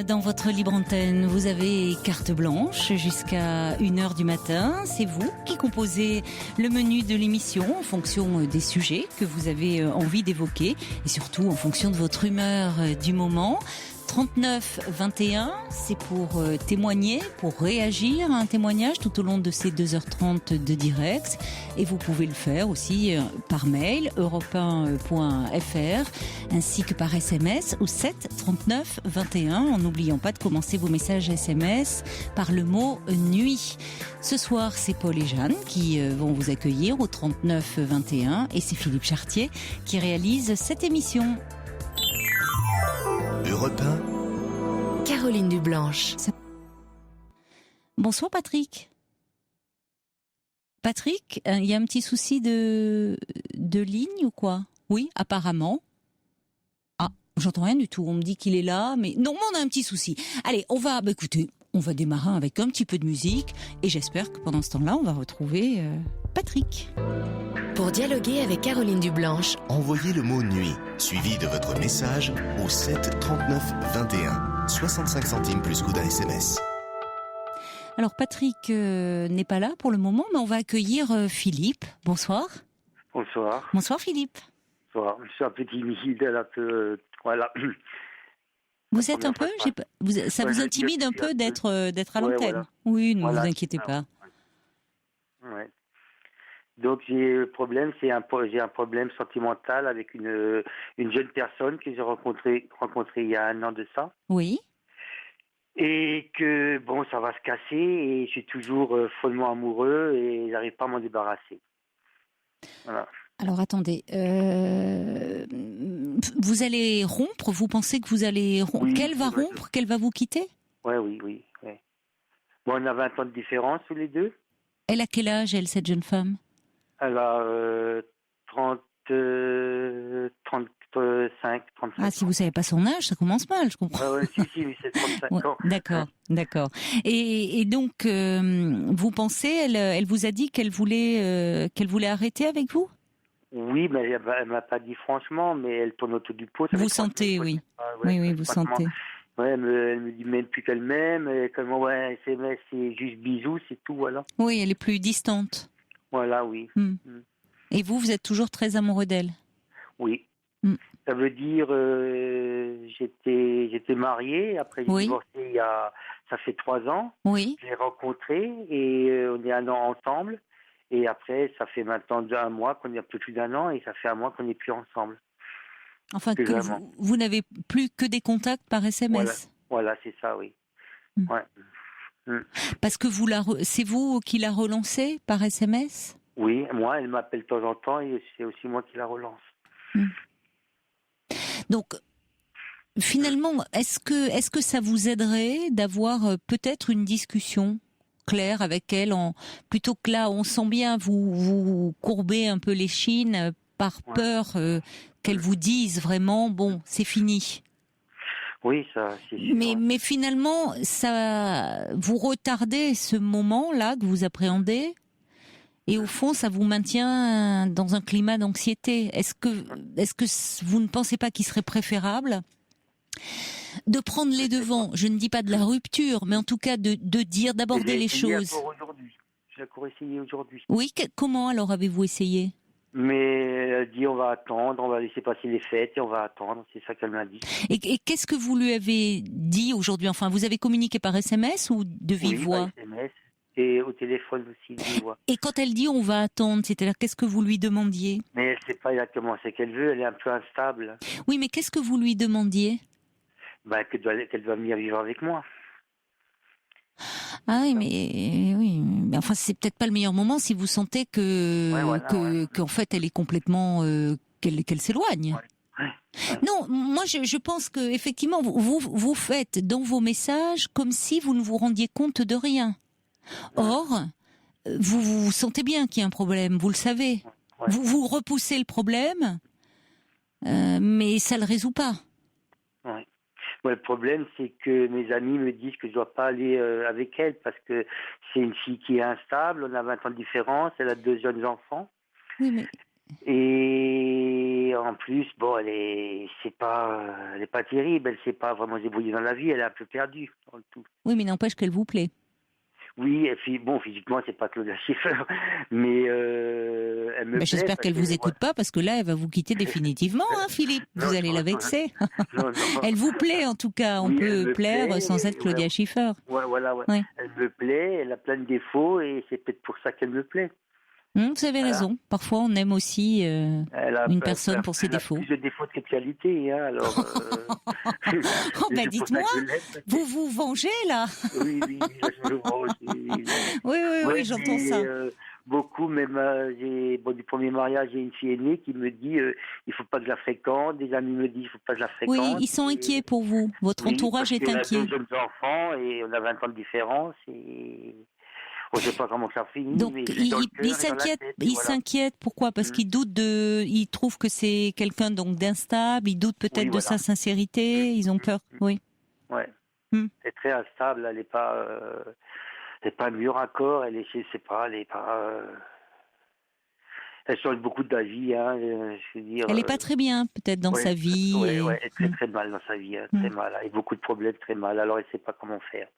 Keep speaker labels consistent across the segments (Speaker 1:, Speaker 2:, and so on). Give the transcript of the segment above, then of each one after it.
Speaker 1: dans votre libre antenne. Vous avez carte blanche jusqu'à 1h du matin. C'est vous qui composez le menu de l'émission en fonction des sujets que vous avez envie d'évoquer et surtout en fonction de votre humeur du moment. 39 21, c'est pour témoigner, pour réagir à un témoignage tout au long de ces 2h30 de direct. Et vous pouvez le faire aussi par mail, europe1.fr, ainsi que par SMS au 7 39 21, en n'oubliant pas de commencer vos messages SMS par le mot nuit. Ce soir, c'est Paul et Jeanne qui vont vous accueillir au 39 21 et c'est Philippe Chartier qui réalise cette émission.
Speaker 2: Europe 1.
Speaker 3: Caroline Dublanche.
Speaker 1: Bonsoir Patrick. Patrick, il y a un petit souci de ligne ou quoi? Oui, apparemment. Ah, j'entends rien du tout. On me dit qu'il est là, mais non, on a un petit souci. Allez, écoutez, on va démarrer avec un petit peu de musique et j'espère que pendant ce temps-là, on va retrouver Patrick.
Speaker 3: Pour dialoguer avec Caroline Dublanche,
Speaker 2: Envoyez le mot nuit, suivi de votre message au 7 39 21. 65 centimes plus coût d'un SMS.
Speaker 1: Alors Patrick n'est pas là pour le moment, mais on va accueillir Philippe. Bonsoir.
Speaker 4: Bonsoir.
Speaker 1: Bonsoir Philippe.
Speaker 4: Bonsoir. Je suis un peu timide, un peu, voilà.
Speaker 1: Vous êtes un peu, ça vous intimide un peu d'être à l'antenne.
Speaker 4: Voilà.
Speaker 1: Oui, ne
Speaker 4: Voilà,
Speaker 1: vous inquiétez pas.
Speaker 4: Ouais. Donc j'ai j'ai un problème sentimental avec une jeune personne que j'ai rencontrée il y a 1 an de ça.
Speaker 1: Oui.
Speaker 4: Et que bon, ça va se casser et je suis toujours follement amoureux et j'arrive pas à m'en débarrasser. Voilà.
Speaker 1: Alors attendez, vous allez rompre? Vous pensez que vous allez rompre?
Speaker 4: Oui,
Speaker 1: Qu'elle va rompre? Qu'elle va vous quitter?
Speaker 4: Oui. Bon, on a 20 ans de différence tous les deux.
Speaker 1: Elle a quel âge, elle, cette jeune femme?
Speaker 4: Elle a 35.
Speaker 1: Ah, si vous savez pas son âge, ça commence mal, je comprends.
Speaker 4: Si, c'est 35
Speaker 1: Ouais,
Speaker 4: ans.
Speaker 1: d'accord. Et donc, vous pensez, elle vous a dit qu'elle voulait arrêter avec vous?
Speaker 4: Oui, mais elle m'a pas dit franchement, mais elle tourne autour du pot.
Speaker 1: Vous sentez, oui. Oui, vous sentez.
Speaker 4: Ouais, elle me dit même plus qu'elle m'aime, et comme c'est juste bisous, c'est tout, voilà.
Speaker 1: Oui, elle est plus distante.
Speaker 4: Voilà, oui.
Speaker 1: Et vous êtes toujours très amoureux d'elle?
Speaker 4: Oui. Ça veut dire, j'étais marié, après j'ai divorcé ça fait 3 ans.
Speaker 1: Oui.
Speaker 4: Je l'ai rencontré et on est 1 an ensemble. Et après, ça fait maintenant 1 mois qu'on est un peu plus d'1 an et ça fait 1 mois qu'on n'est plus ensemble.
Speaker 1: Enfin, que vous n'avez plus que des contacts par SMS.
Speaker 4: Voilà, c'est ça, oui. Ouais.
Speaker 1: Parce que c'est vous qui la relancez par SMS?
Speaker 4: Oui, moi, elle m'appelle de temps en temps et c'est aussi moi qui la relance.
Speaker 1: Donc, finalement, est-ce que ça vous aiderait d'avoir peut-être une discussion claire avec elle, plutôt que là, on sent bien vous courbez un peu l'échine par peur qu'elle vous dise vraiment, bon, c'est fini.
Speaker 4: Oui, ça, c'est sûr.
Speaker 1: Mais finalement, ça, vous retardez ce moment-là que vous appréhendez, et au fond, ça vous maintient dans un climat d'anxiété. Est-ce que vous ne pensez pas qu'il serait préférable de prendre les devants? Je ne dis pas de la rupture, mais en tout cas d'aborder les choses.
Speaker 4: J'ai encore essayé aujourd'hui.
Speaker 1: Oui, comment alors avez-vous essayé?
Speaker 4: Mais elle dit on va attendre, on va laisser passer les fêtes et on va attendre, c'est ça qu'elle m'a dit.
Speaker 1: Et qu'est-ce que vous lui avez dit aujourd'hui? Enfin, vous avez communiqué par SMS ou de vive voix?
Speaker 4: Par SMS et au téléphone aussi, de vive voix.
Speaker 1: Et quand elle dit on va attendre, c'est-à-dire qu'est-ce que vous lui demandiez?
Speaker 4: Mais elle sait pas exactement ce qu'elle veut, elle est un peu instable.
Speaker 1: Oui, mais qu'est-ce que vous lui demandiez?
Speaker 4: Qu'elle doit venir vivre avec moi.
Speaker 1: Ah oui, mais enfin c'est peut-être pas le meilleur moment si vous sentez qu'en fait elle est complètement qu'elle s'éloigne. Non, moi je pense que effectivement vous faites dans vos messages comme si vous ne vous rendiez compte de rien. Or vous sentez bien qu'il y a un problème, vous le savez. Vous repoussez le problème, mais ça le résout pas.
Speaker 4: Ouais. Le problème, c'est que mes amis me disent que je dois pas aller avec elle parce que c'est une fille qui est instable, on a 20 ans de différence, elle a 2 jeunes enfants.
Speaker 1: Oui, mais
Speaker 4: Et en plus, bon, elle est pas terrible, elle s'est pas vraiment débrouillée dans la vie, elle est un peu perdue dans le tout.
Speaker 1: Oui, mais n'empêche qu'elle vous plaît.
Speaker 4: Oui, et puis bon, physiquement, c'est pas Claudia Schiffer, mais elle me plaît.
Speaker 1: J'espère qu'elle vous écoute pas, parce que là, elle va vous quitter définitivement, hein, Philippe. Vous allez la vexer.
Speaker 4: Non.
Speaker 1: Elle vous plaît, en tout cas. On peut plaire sans être Claudia Schiffer.
Speaker 4: Ouais, voilà, ouais. Ouais. Elle me plaît, elle a plein de défauts, et c'est peut-être pour ça qu'elle me plaît.
Speaker 1: Vous avez raison. Parfois, on aime aussi une personne pour ses défauts.
Speaker 4: Elle a plus de défauts que de qualité, hein, alors...
Speaker 1: dites-moi, vous vous vengez, là.
Speaker 4: Oui, je me venge.
Speaker 1: Oui, j'entends ça.
Speaker 4: Beaucoup, même du premier mariage, j'ai une fille aînée qui me dit il faut pas que je la fréquente. Des amis me disent il faut pas que je la fréquente.
Speaker 1: Oui, ils sont inquiets pour vous. Votre entourage est inquiet.
Speaker 4: On a 2 jeunes enfants et on a 20 ans de différence et on ne sait pas comment ça finit.
Speaker 1: Donc il s'inquiète. Pourquoi? Parce qu'il doute il trouve que c'est quelqu'un donc d'instable. Il doute peut-être de sa sincérité. Ils ont peur. Oui.
Speaker 4: Ouais. C'est très instable. Elle n'est pas. C'est pas mûr accord, elle sais pas, elle est pas. Elle change beaucoup d'avis, hein. Je veux dire.
Speaker 1: Elle est pas très bien, peut-être dans sa vie.
Speaker 4: Oui, elle est très très mal dans sa vie, hein, très mal. Elle a beaucoup de problèmes, très mal. Alors elle sait pas comment faire.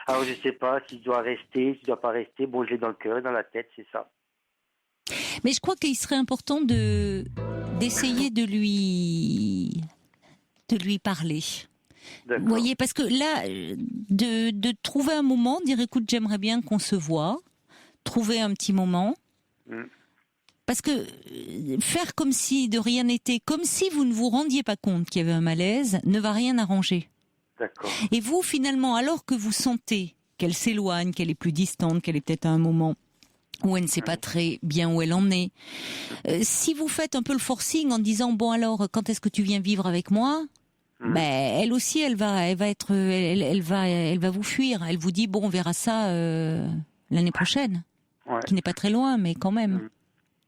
Speaker 4: Alors je sais pas si je dois rester, si je dois pas rester. Bon, je l'ai dans le cœur, dans la tête, c'est ça.
Speaker 1: Mais je crois qu'il serait important d'essayer de lui parler.
Speaker 4: D'accord.
Speaker 1: Vous voyez, parce que là, de trouver un moment, dire écoute, j'aimerais bien qu'on se voit, trouver un petit moment, parce que faire comme si de rien n'était, comme si vous ne vous rendiez pas compte qu'il y avait un malaise, ne va rien arranger.
Speaker 4: D'accord.
Speaker 1: Et vous, finalement, alors que vous sentez qu'elle s'éloigne, qu'elle est plus distante, qu'elle est peut-être à un moment où elle ne sait pas très bien où elle en est, si vous faites un peu le forcing en disant bon alors, quand est-ce que tu viens vivre avec moi? Elle aussi, elle va vous fuir. Elle vous dit bon, on verra ça l'année prochaine, qui n'est pas très loin, mais quand même.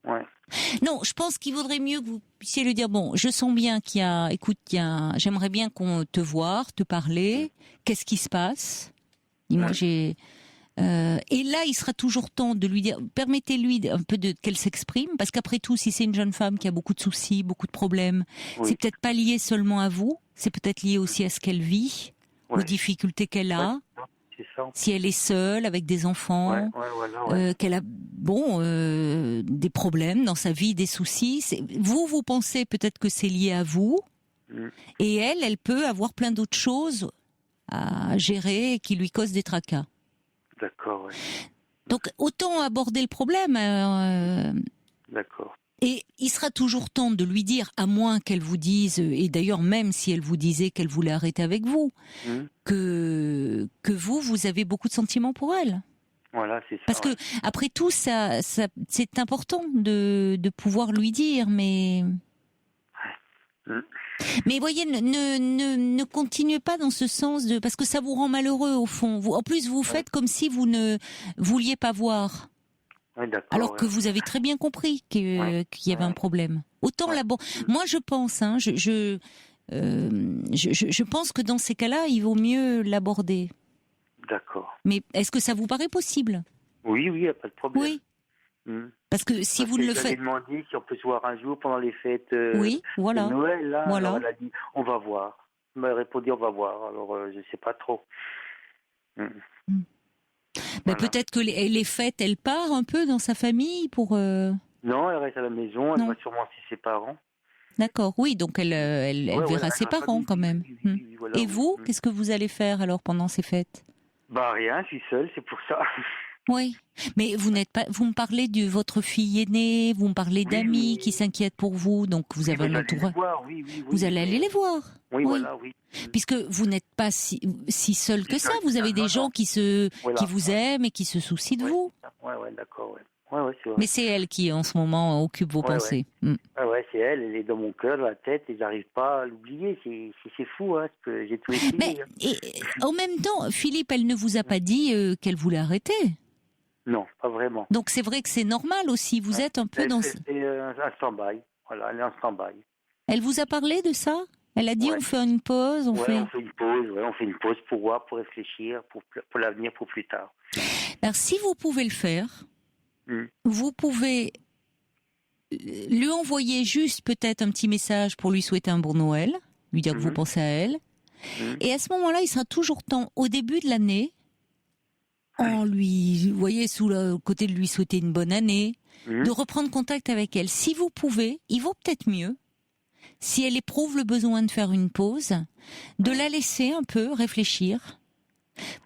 Speaker 4: Ouais.
Speaker 1: Non, je pense qu'il vaudrait mieux que vous puissiez lui dire bon, je sens bien j'aimerais bien qu'on te voie, te parler. Qu'est-ce qui se passe? Dis-moi, et là, il sera toujours temps de lui dire, permettez-lui un peu qu'elle s'exprime, parce qu'après tout, si c'est une jeune femme qui a beaucoup de soucis, beaucoup de problèmes, c'est peut-être pas lié seulement à vous, c'est peut-être lié aussi à ce qu'elle vit, aux difficultés qu'elle a, si elle est seule avec des enfants, qu'elle a des problèmes dans sa vie, des soucis. Vous pensez peut-être que c'est lié à vous, et elle peut avoir plein d'autres choses à gérer qui lui causent des tracas.
Speaker 4: D'accord, ouais.
Speaker 1: Donc, autant aborder le problème.
Speaker 4: D'accord.
Speaker 1: Et il sera toujours temps de lui dire, à moins qu'elle vous dise, et d'ailleurs même si elle vous disait qu'elle voulait arrêter avec vous, que vous avez beaucoup de sentiments pour elle.
Speaker 4: Voilà, c'est ça.
Speaker 1: Parce que, après tout, ça c'est important de pouvoir lui dire, mais... Mais voyez, ne continuez pas dans ce sens parce que ça vous rend malheureux au fond. En plus, vous faites comme si vous ne vouliez pas voir. Alors que vous avez très bien compris qu'il y avait un problème. Autant là-bas. Moi, je pense, je pense que dans ces cas-là, il vaut mieux l'aborder.
Speaker 4: D'accord.
Speaker 1: Mais est-ce que ça vous paraît possible?
Speaker 4: Oui, il n'y a pas de problème.
Speaker 1: Oui. Parce que si vous ne le faites...
Speaker 4: demandé si on peut se voir un jour pendant les fêtes de Noël. Là, alors elle a dit on va voir. Elle m'a répondu on va voir. Alors je ne sais pas trop.
Speaker 1: Peut-être que les fêtes, elle part un peu dans sa famille pour...
Speaker 4: Non, elle reste à la maison. Elle va sûrement chez ses parents.
Speaker 1: D'accord, oui, donc elle verra ses parents quand même. Oui, et vous, qu'est-ce que vous allez faire alors pendant ces fêtes?
Speaker 4: Rien, je suis seule, c'est pour ça.
Speaker 1: Oui, mais vous me parlez de votre fille aînée, vous me parlez d'amis qui s'inquiètent pour vous, donc vous avez un entourage. Vous allez aller les voir.
Speaker 4: Oui, voilà, oui.
Speaker 1: Puisque vous n'êtes pas si seul que ça, vous avez des gens qui vous aiment et qui se soucient de vous.
Speaker 4: Oui, d'accord, ouais, c'est vrai.
Speaker 1: Mais c'est elle qui, en ce moment, occupe vos pensées.
Speaker 4: Ouais, c'est elle est dans mon cœur, dans la tête, et j'arrive pas à l'oublier. C'est fou, parce que j'ai tout essayé.
Speaker 1: Mais en même temps, Philippe, elle ne vous a pas dit qu'elle voulait arrêter.
Speaker 4: Non, pas vraiment.
Speaker 1: Donc c'est vrai que c'est normal aussi, vous êtes un peu dans...
Speaker 4: C'est un stand-by, voilà, elle est en stand-by.
Speaker 1: Elle vous a parlé de ça? Elle a dit on fait une pause, on fait
Speaker 4: une pause pour voir, pour réfléchir, pour l'avenir, pour plus tard.
Speaker 1: Alors si vous pouvez le faire, vous pouvez lui envoyer juste peut-être un petit message pour lui souhaiter un bon Noël, lui dire que vous pensez à elle. Et à ce moment-là, il sera toujours temps, au début de l'année, en lui, vous voyez, sous le côté de lui souhaiter une bonne année, de reprendre contact avec elle. Si vous pouvez, il vaut peut-être mieux, si elle éprouve le besoin de faire une pause, de la laisser un peu réfléchir,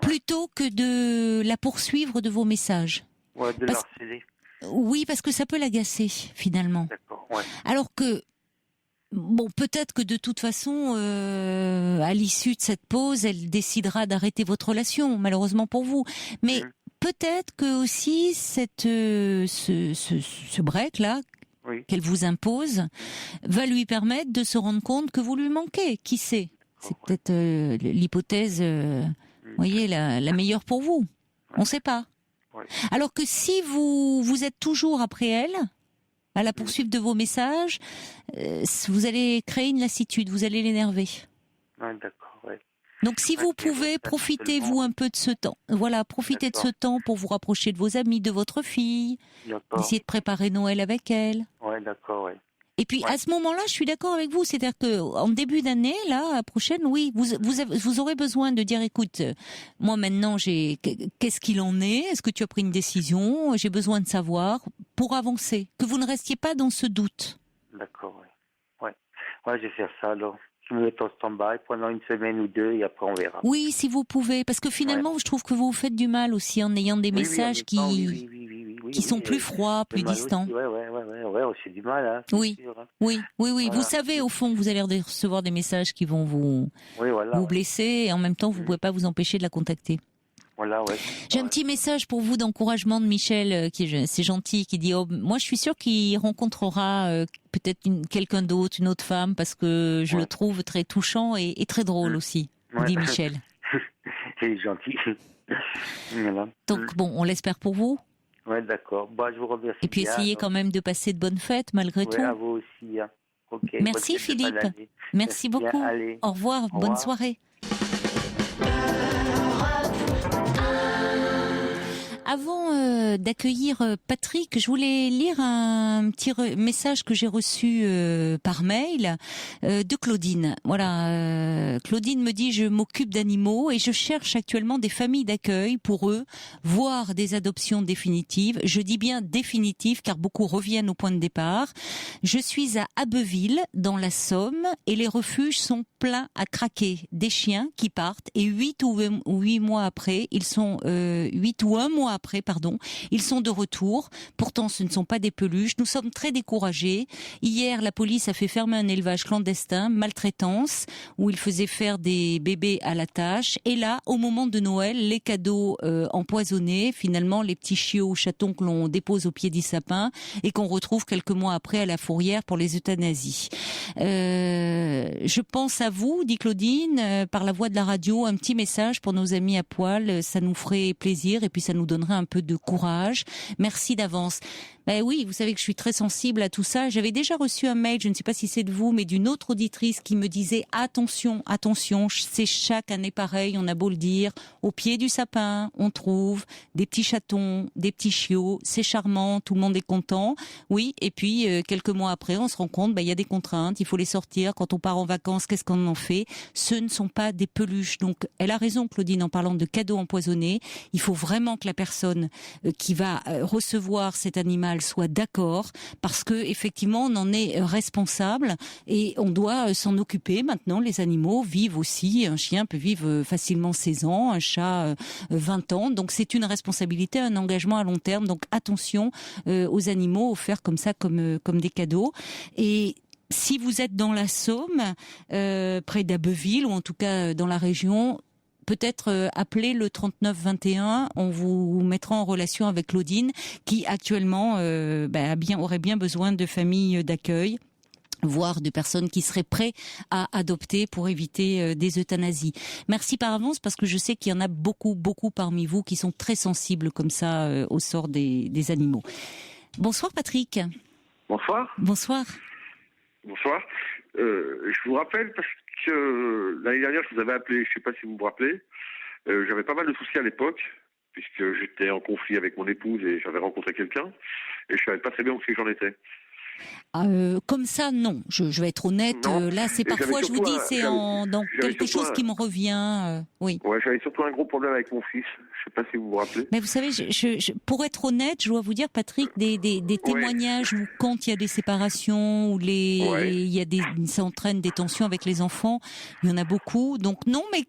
Speaker 1: plutôt que de la poursuivre de vos messages.
Speaker 4: Ouais, de l'harceler.
Speaker 1: Oui, parce que ça peut l'agacer, finalement.
Speaker 4: D'accord, ouais.
Speaker 1: Alors que, bon, peut-être que de toute façon, à l'issue de cette pause, elle décidera d'arrêter votre relation, malheureusement pour vous. Mais peut-être que aussi ce break-là, qu'elle vous impose, va lui permettre de se rendre compte que vous lui manquez. Qui sait ? C'est peut-être l'hypothèse, vous voyez, la meilleure pour vous. On ne sait pas. Alors que si vous êtes toujours après elle, à la poursuite de vos messages, vous allez créer une lassitude, vous allez l'énerver.
Speaker 4: Ouais, d'accord, ouais.
Speaker 1: Donc si vous pouvez, profitez-vous un peu de ce temps. Voilà, profitez de ce temps pour vous rapprocher de vos amis, de votre fille, essayer de préparer Noël avec elle.
Speaker 4: Ouais, d'accord, ouais.
Speaker 1: Et puis à ce moment-là, je suis d'accord avec vous, c'est-à-dire que en début d'année, là, prochaine, oui, vous aurez besoin de dire, écoute, moi maintenant, qu'est-ce qu'il en est ? Est-ce que tu as pris une décision ? J'ai besoin de savoir pour avancer, que vous ne restiez pas dans ce doute.
Speaker 4: D'accord, ouais. Ouais, je vais faire ça alors. Je me mets en stand-by pendant une semaine ou deux et après on verra.
Speaker 1: Oui, si vous pouvez, parce que finalement, je trouve que vous vous faites du mal aussi en ayant des messages qui sont plus froids, plus distants.
Speaker 4: Ouais, c'est du mal. Hein,
Speaker 1: oui.
Speaker 4: Sûr, hein.
Speaker 1: Oui. Voilà. Vous savez au fond que vous allez recevoir des messages qui vont vous blesser et en même temps, vous ne pouvez pas vous empêcher de la contacter.
Speaker 4: Voilà, ouais.
Speaker 1: J'ai un petit message pour vous d'encouragement de Michel, c'est gentil, qui dit moi je suis sûre qu'il rencontrera peut-être quelqu'un d'autre, une autre femme, parce que je le trouve très touchant et très drôle aussi, dit Michel.
Speaker 4: C'est gentil. Voilà.
Speaker 1: Donc bon, on l'espère pour vous.
Speaker 4: Ouais, d'accord. Je vous remercie.
Speaker 1: Et puis essayez quand même de passer de bonnes fêtes malgré tout.
Speaker 4: À vous aussi. Hein. Okay.
Speaker 1: Merci Philippe. Merci beaucoup.
Speaker 4: Allez.
Speaker 1: Au revoir. Bonne soirée. Avant d'accueillir Patrick, je voulais lire un petit message que j'ai reçu par mail de Claudine. Voilà, Claudine me dit « Je m'occupe d'animaux et je cherche actuellement des familles d'accueil pour eux, voire des adoptions définitives. Je dis bien définitives car beaucoup reviennent au point de départ. Je suis à Abbeville, dans la Somme, et les refuges sont pleins à craquer. Des chiens qui partent et 8 ou 8 mois après, ils sont 8 ou 1 mois après, ils sont de retour. Pourtant, ce ne sont pas des peluches. Nous sommes très découragés. Hier, la police a fait fermer un élevage clandestin, maltraitance, où ils faisaient faire des bébés à la tâche. Et là, au moment de Noël, les cadeaux empoisonnés, finalement, les petits chiots ou chatons que l'on dépose au pied du sapin et qu'on retrouve quelques mois après à la fourrière pour les euthanasies. Je pense à vous, dit Claudine, par la voix de la radio, un petit message pour nos amis à poil. Ça nous ferait plaisir et puis ça nous donnerait un peu de courage. Merci d'avance. Oui, vous savez que je suis très sensible à tout ça. J'avais déjà reçu un mail, je ne sais pas si c'est de vous, mais d'une autre auditrice qui me disait attention, c'est chaque année pareil, on a beau le dire, au pied du sapin, on trouve des petits chatons, des petits chiots, c'est charmant, tout le monde est content. Oui, et puis quelques mois après, on se rend compte, il y a des contraintes, il faut les sortir. Quand on part en vacances, qu'est-ce qu'on en fait ? Ce ne sont pas des peluches. Donc, elle a raison, Claudine, en parlant de cadeaux empoisonnés. Il faut vraiment que la personne qui va recevoir cet animal soit d'accord, parce que effectivement on en est responsable et on doit s'en occuper. Maintenant, les animaux vivent aussi, un chien peut vivre facilement 16 ans, un chat 20 ans, donc c'est une responsabilité, un engagement à long terme. Donc attention aux animaux offerts comme ça, comme des cadeaux. Et si vous êtes dans la Somme, près d'Abbeville ou en tout cas dans la région, peut-être appeler le 3921, on vous mettra en relation avec Claudine qui actuellement aurait bien besoin de familles d'accueil, voire de personnes qui seraient prêtes à adopter pour éviter des euthanasies. Merci par avance parce que je sais qu'il y en a beaucoup parmi vous qui sont très sensibles comme ça au sort des animaux. Bonsoir Patrick.
Speaker 5: Bonsoir.
Speaker 1: Bonsoir.
Speaker 5: Bonsoir. Je vous rappelle parce que l'année dernière, je vous avais appelé, je ne sais pas si vous me rappelez, j'avais pas mal de soucis à l'époque, puisque j'étais en conflit avec mon épouse et j'avais rencontré quelqu'un, et je savais pas très bien où c'est que j'en étais.
Speaker 1: Comme ça, non. Je vais être honnête. Là, c'est parfois, je vous dis, c'est dans quelque chose qui me revient. Oui.
Speaker 5: Ouais, j'avais surtout un gros problème avec mon fils. Je sais pas si vous vous rappelez.
Speaker 1: Mais vous savez, pour être honnête, je dois vous dire, Patrick, des témoignages où quand il y a des séparations, où il y a ça entraîne des tensions avec les enfants, il y en a beaucoup. Donc non, mais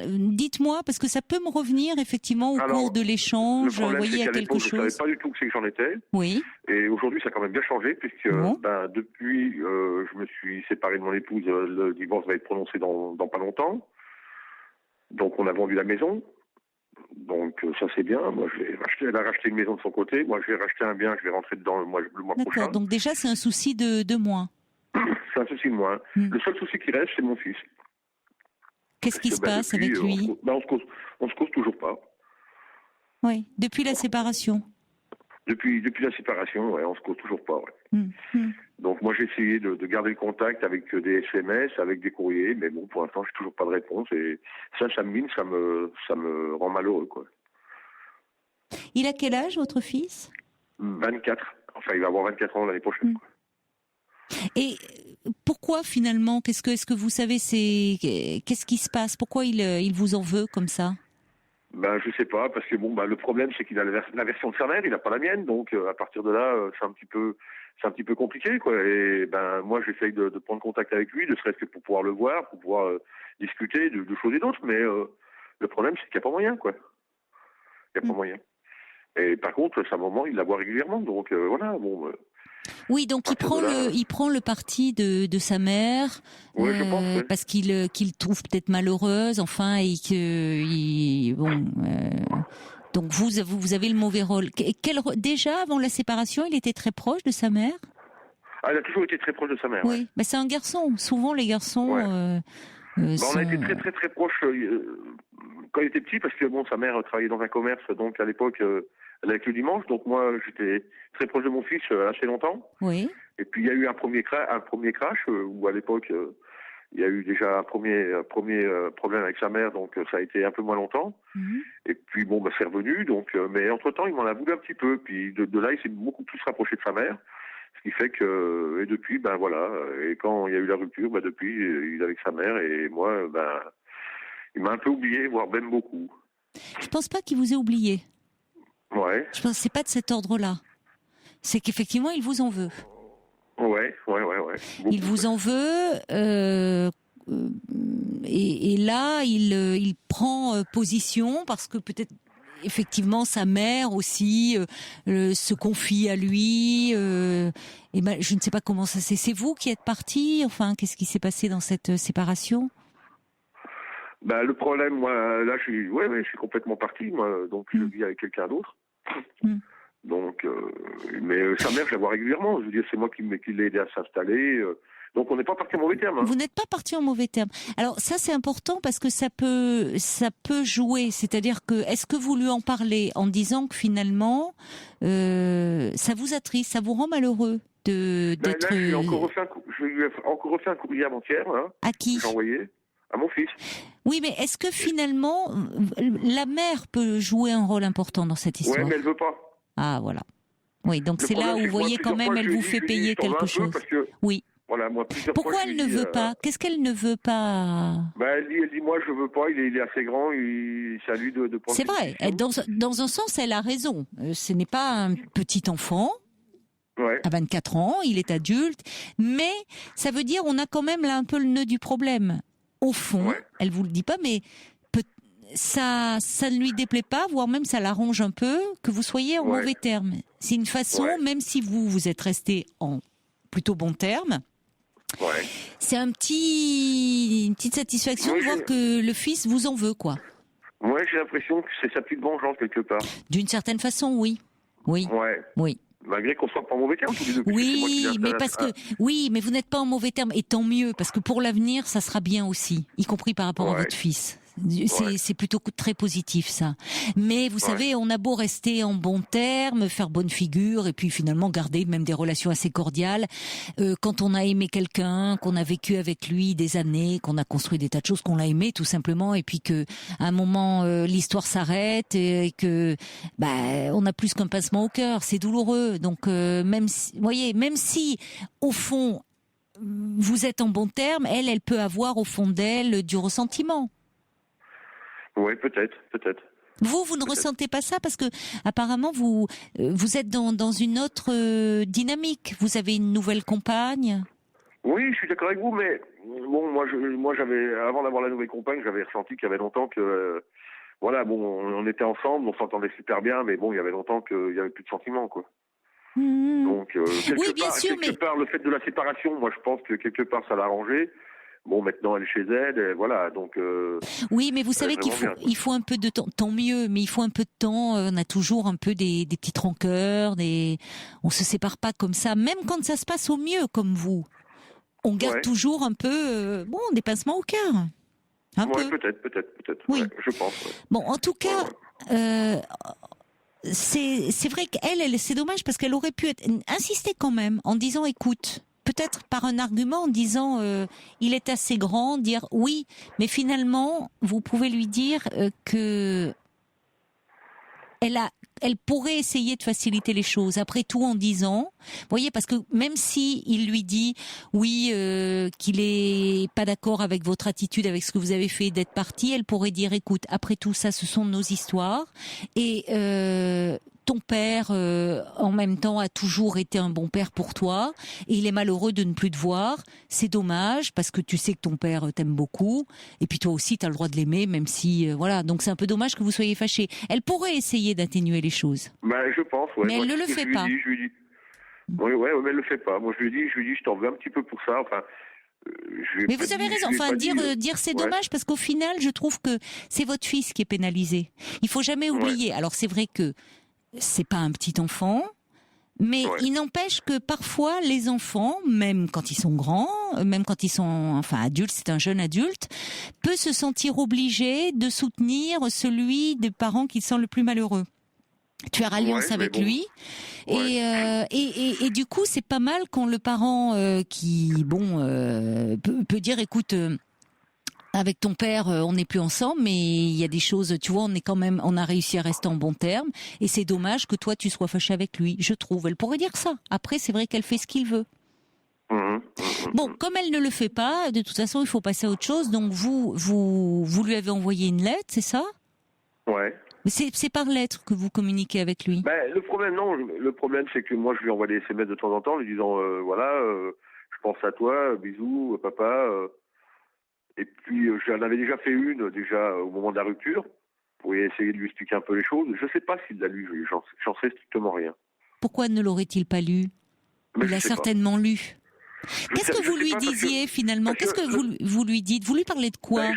Speaker 1: dites-moi, parce que ça peut me revenir effectivement au cours de l'échange. Vous voyez, il y a quelque chose.
Speaker 5: Je savais pas du tout que c'est que j'en étais.
Speaker 1: Oui.
Speaker 5: Et aujourd'hui, ça a quand même bien changé, puisque depuis, je me suis séparé de mon épouse. Le divorce va être prononcé dans pas longtemps. Donc on a vendu la maison. Donc ça c'est bien. Moi elle a racheté une maison de son côté. Moi je vais racheter un bien, je vais rentrer dedans le mois prochain.
Speaker 1: D'accord. Donc déjà c'est un souci de moins.
Speaker 5: C'est un souci de moins. Le seul souci qui reste c'est mon fils.
Speaker 1: Qu'est-ce qui se passe avec lui?
Speaker 5: On se cause toujours pas.
Speaker 1: Oui. Depuis la séparation.
Speaker 5: Depuis la séparation, on se cause toujours pas. Donc moi j'ai essayé de garder le contact avec des SMS, avec des courriers, mais bon pour l'instant j'ai toujours pas de réponse et ça me mine, ça me rend malheureux quoi.
Speaker 1: Il a quel âge votre fils?
Speaker 5: 24. Enfin il va avoir 24 ans l'année prochaine. Quoi.
Speaker 1: Et pourquoi finalement? Est-ce que vous savez qu'est-ce qui se passe? Pourquoi il vous en veut comme ça?
Speaker 5: Je sais pas, parce que le problème c'est qu'il a la version de sa mère, il n'a pas la mienne, donc à partir de là c'est un petit peu compliqué quoi. Et moi j'essaye de prendre contact avec lui, ne serait-ce que pour pouvoir le voir, pour pouvoir discuter de choses et d'autres, mais le problème c'est qu'il n'y a pas moyen quoi. Il n'y a pas moyen. Et par contre sa maman il la voit régulièrement, donc voilà
Speaker 1: Oui, donc il prend le parti de sa mère,
Speaker 5: je pense,
Speaker 1: parce qu'il trouve peut-être malheureuse, enfin, et que donc vous avez le mauvais rôle. Déjà avant la séparation, il était très proche de sa mère.
Speaker 5: Ah, il a toujours été très proche de sa mère.
Speaker 1: Oui, c'est un garçon. Souvent les garçons.
Speaker 5: On a été très très très proches quand il était petit, parce que sa mère travaillait dans un commerce, donc à l'époque. Elle avait que le dimanche, donc moi j'étais très proche de mon fils assez longtemps. Oui. Et puis il y a eu un premier crash où à l'époque il y a eu déjà un premier problème avec sa mère, donc ça a été un peu moins longtemps. Et puis c'est revenu, donc mais entre temps il m'en a voulu un petit peu. Puis de là il s'est beaucoup plus rapproché de sa mère, ce qui fait que et depuis voilà. Et quand il y a eu la rupture, depuis il est avec sa mère et moi il m'a un peu oublié, voire même beaucoup.
Speaker 1: Je pense pas qu'il vous ait oublié.
Speaker 5: Ouais.
Speaker 1: Je pense que c'est pas de cet ordre-là. C'est qu'effectivement, il vous en veut.
Speaker 5: Ouais. Beaucoup.
Speaker 1: Il vous en veut, et là, il prend position parce que peut-être, effectivement, sa mère aussi se confie à lui. Je ne sais pas comment ça s'est. C'est vous qui êtes parti. Enfin, qu'est-ce qui s'est passé dans cette séparation?
Speaker 5: Le problème, moi, là, je suis complètement parti, moi, donc je vis avec quelqu'un d'autre. Donc, mais sa mère, je la vois régulièrement. Je veux dire, c'est moi qui l'ai aidé à s'installer. Donc, on n'est pas parti en mauvais termes. Hein.
Speaker 1: Vous n'êtes pas parti en mauvais termes. Alors, ça, c'est important parce que ça peut jouer. C'est-à-dire que, est-ce que vous lui en parlez en disant que finalement, ça vous attriste, ça vous rend malheureux d'être.
Speaker 5: Là, je lui ai encore refait un courrier avant-hier. Hein,
Speaker 1: à qui?
Speaker 5: J'ai envoyé. À mon fils.
Speaker 1: Oui, mais est-ce que finalement, la mère peut jouer un rôle important dans cette histoire?
Speaker 5: Oui, mais elle veut pas.
Speaker 1: Ah, voilà. Oui, donc c'est là où vous voyez quand même, elle vous fait payer quelque chose. Oui.
Speaker 5: Voilà, moi,
Speaker 1: pourquoi elle ne veut pas? Qu'est-ce qu'elle ne veut pas?
Speaker 5: Elle dit, moi, je veux pas, il est assez grand, c'est à lui de prendre.
Speaker 1: C'est vrai, dans un sens, elle a raison. Ce n'est pas un petit enfant. Ouais. À 24 ans, il est adulte. Mais ça veut dire, on a quand même là un peu le nœud du problème. Au fond, elle vous le dit pas, mais ça ne lui déplaît pas, voire même ça l'arrange un peu que vous soyez en mauvais termes. C'est une façon, même si vous êtes resté en plutôt bon terme, c'est une petite satisfaction de voir que le fils vous en veut, quoi.
Speaker 5: Ouais, j'ai l'impression que c'est sa petite vengeance quelque part.
Speaker 1: D'une certaine façon, oui. Oui.
Speaker 5: Malgré qu'on soit pas en mauvais terme tous les deux.
Speaker 1: Oui, mais vous n'êtes pas en mauvais terme, et tant mieux, parce que pour l'avenir, ça sera bien aussi, y compris par rapport à votre fils. C'est plutôt très positif, ça. Mais vous savez, on a beau rester en bons termes, faire bonne figure, et puis finalement garder même des relations assez cordiales. Quand on a aimé quelqu'un, qu'on a vécu avec lui des années, qu'on a construit des tas de choses, qu'on l'a aimé tout simplement, et puis que à un moment l'histoire s'arrête et que on a plus qu'un pincement au cœur, c'est douloureux. Donc même si au fond vous êtes en bons termes, elle peut avoir au fond d'elle du ressentiment.
Speaker 5: Oui, peut-être.
Speaker 1: Vous ne ressentez pas ça parce que apparemment vous êtes dans une autre dynamique. Vous avez une nouvelle compagne.
Speaker 5: Oui, je suis d'accord avec vous, mais bon, moi j'avais, avant d'avoir la nouvelle compagne, j'avais ressenti qu'il y avait longtemps que, on était ensemble, on s'entendait super bien, mais bon, il y avait longtemps qu'il y avait plus de sentiments, quoi. Donc, quelque part, le fait de la séparation, moi je pense que quelque part ça l'a arrangé. Bon, maintenant elle est chez elle, et voilà, donc...
Speaker 1: oui, mais vous savez qu'il faut un peu de temps, tant mieux, mais il faut un peu de temps, on a toujours un peu des petites rancœurs, on se sépare pas comme ça, même quand ça se passe au mieux, comme vous. On garde toujours un peu, des pincements au cœur. Un peu.
Speaker 5: Peut-être,
Speaker 1: oui.
Speaker 5: Je pense. Ouais.
Speaker 1: Bon, en tout cas... c'est vrai qu'elle, c'est dommage parce qu'elle aurait pu insister quand même en disant écoute, peut-être par un argument en disant il est assez grand, dire oui, mais finalement vous pouvez lui dire que elle pourrait essayer de faciliter les choses. Après tout, en disant, vous voyez, parce que même si il lui dit oui, qu'il est pas d'accord avec votre attitude, avec ce que vous avez fait d'être parti, elle pourrait dire, écoute, après tout ça, ce sont nos histoires, et ton père, en même temps, a toujours été un bon père pour toi, et il est malheureux de ne plus te voir. C'est dommage, parce que tu sais que ton père t'aime beaucoup, et puis toi aussi, tu as le droit de l'aimer, même si, voilà. Donc c'est un peu dommage que vous soyez fâchés. Elle pourrait essayer d'atténuer les choses.
Speaker 5: Je pense, ouais.
Speaker 1: Mais elle ne le fait pas.
Speaker 5: Je lui dis. Oui, mais elle le fait pas. Moi, je lui dis, je t'en veux un petit peu pour ça. Enfin,
Speaker 1: mais vous avez raison. Enfin, dire c'est dommage parce qu'au final, je trouve que c'est votre fils qui est pénalisé. Il faut jamais oublier. Alors c'est vrai que c'est pas un petit enfant, mais il n'empêche que parfois les enfants, même quand ils sont grands, même quand ils sont adultes, c'est un jeune adulte, peut se sentir obligé de soutenir celui des parents qui sont le plus malheureux. Tu as alliance avec lui, et du coup c'est pas mal quand le parent peut dire écoute, avec ton père on n'est plus ensemble, mais il y a des choses, tu vois, on a réussi à rester en bons termes, et c'est dommage que toi tu sois fâché avec lui, je trouve. Elle pourrait dire ça. Après c'est vrai qu'elle fait ce qu'il veut. Bon, comme elle ne le fait pas, de toute façon il faut passer à autre chose. Donc vous lui avez envoyé une lettre, c'est ça?
Speaker 5: Ouais.
Speaker 1: C'est par lettre que vous communiquez avec lui.
Speaker 5: Le problème c'est que moi je lui envoie des SMS de temps en temps, lui disant je pense à toi, bisous papa. Et puis j'en avais déjà fait une au moment de la rupture pour essayer de lui expliquer un peu les choses. Je sais pas s'il l'a lu, j'en sais strictement rien.
Speaker 1: Pourquoi ne l'aurait-il pas lu? Il l'a certainement lu. Qu'est-ce que vous lui disiez finalement? Qu'est-ce que vous lui dites? Vous lui parlez de quoi?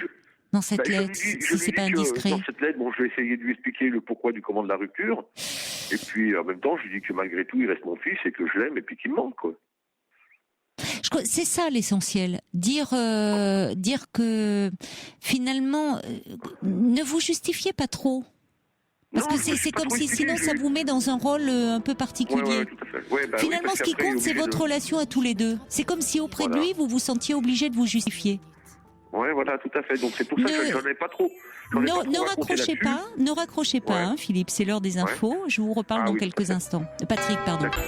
Speaker 1: Dans cette lettre, si c'est pas indiscret.
Speaker 5: Dans cette lettre, je vais essayer de lui expliquer le pourquoi du comment de la rupture. Et puis, en même temps, je lui dis que malgré tout, il reste mon fils et que je l'aime et puis qu'il me manque, quoi.
Speaker 1: C'est ça l'essentiel. Dire que finalement, ne vous justifiez pas trop. Parce que c'est comme si sinon ça vous met dans un rôle un peu particulier.
Speaker 5: Tout à fait.
Speaker 1: Finalement, ce qui compte, c'est votre relation à tous les deux. C'est comme si auprès de lui, vous vous sentiez obligé de vous justifier.
Speaker 5: Oui, voilà, tout à fait. Donc c'est pour ça que j'en ai pas trop.
Speaker 1: Ne raccrochez pas, Philippe. C'est l'heure des infos. Je vous reparle dans quelques instants. Patrick, pardon. D'accord.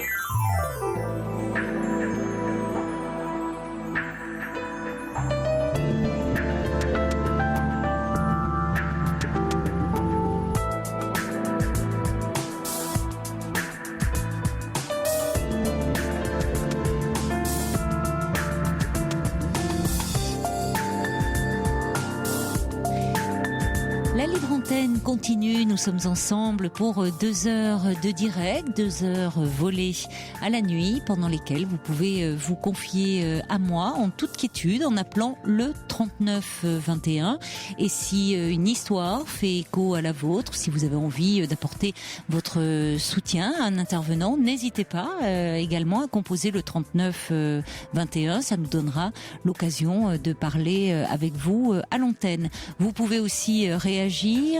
Speaker 1: La libre antenne continue, nous sommes ensemble pour 2 heures de direct, 2 heures volées à la nuit, pendant lesquelles vous pouvez vous confier à moi en toute quiétude en appelant le 3921. Et si une histoire fait écho à la vôtre, si vous avez envie d'apporter votre soutien à un intervenant, n'hésitez pas également à composer le 3921, ça nous donnera l'occasion de parler avec vous à l'antenne. Vous pouvez aussi réagir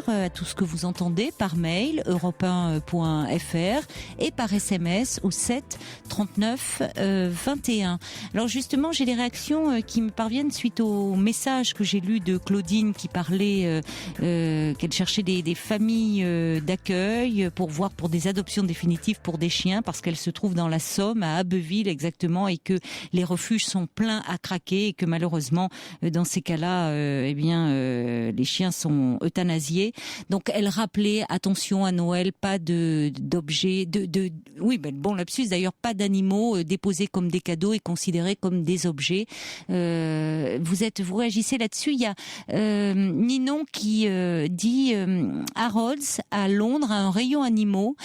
Speaker 1: à tout ce que vous entendez par mail europe1.fr et par SMS au 7 39 21. Alors justement, j'ai des réactions qui me parviennent suite au message que j'ai lu de Claudine qui parlait qu'elle cherchait des familles d'accueil pour voir pour des adoptions définitives pour des chiens parce qu'elle se trouve dans la Somme, à Abbeville exactement, et que les refuges sont pleins à craquer et que malheureusement dans ces cas-là, les chiens sont euthanasiés. Donc elle rappelait attention à Noël, pas d'objets, bon lapsus d'ailleurs, pas d'animaux déposés comme des cadeaux et considérés comme des objets. Vous réagissez là-dessus. Il y a Ninon qui dit Harrods à Londres a un rayon animaux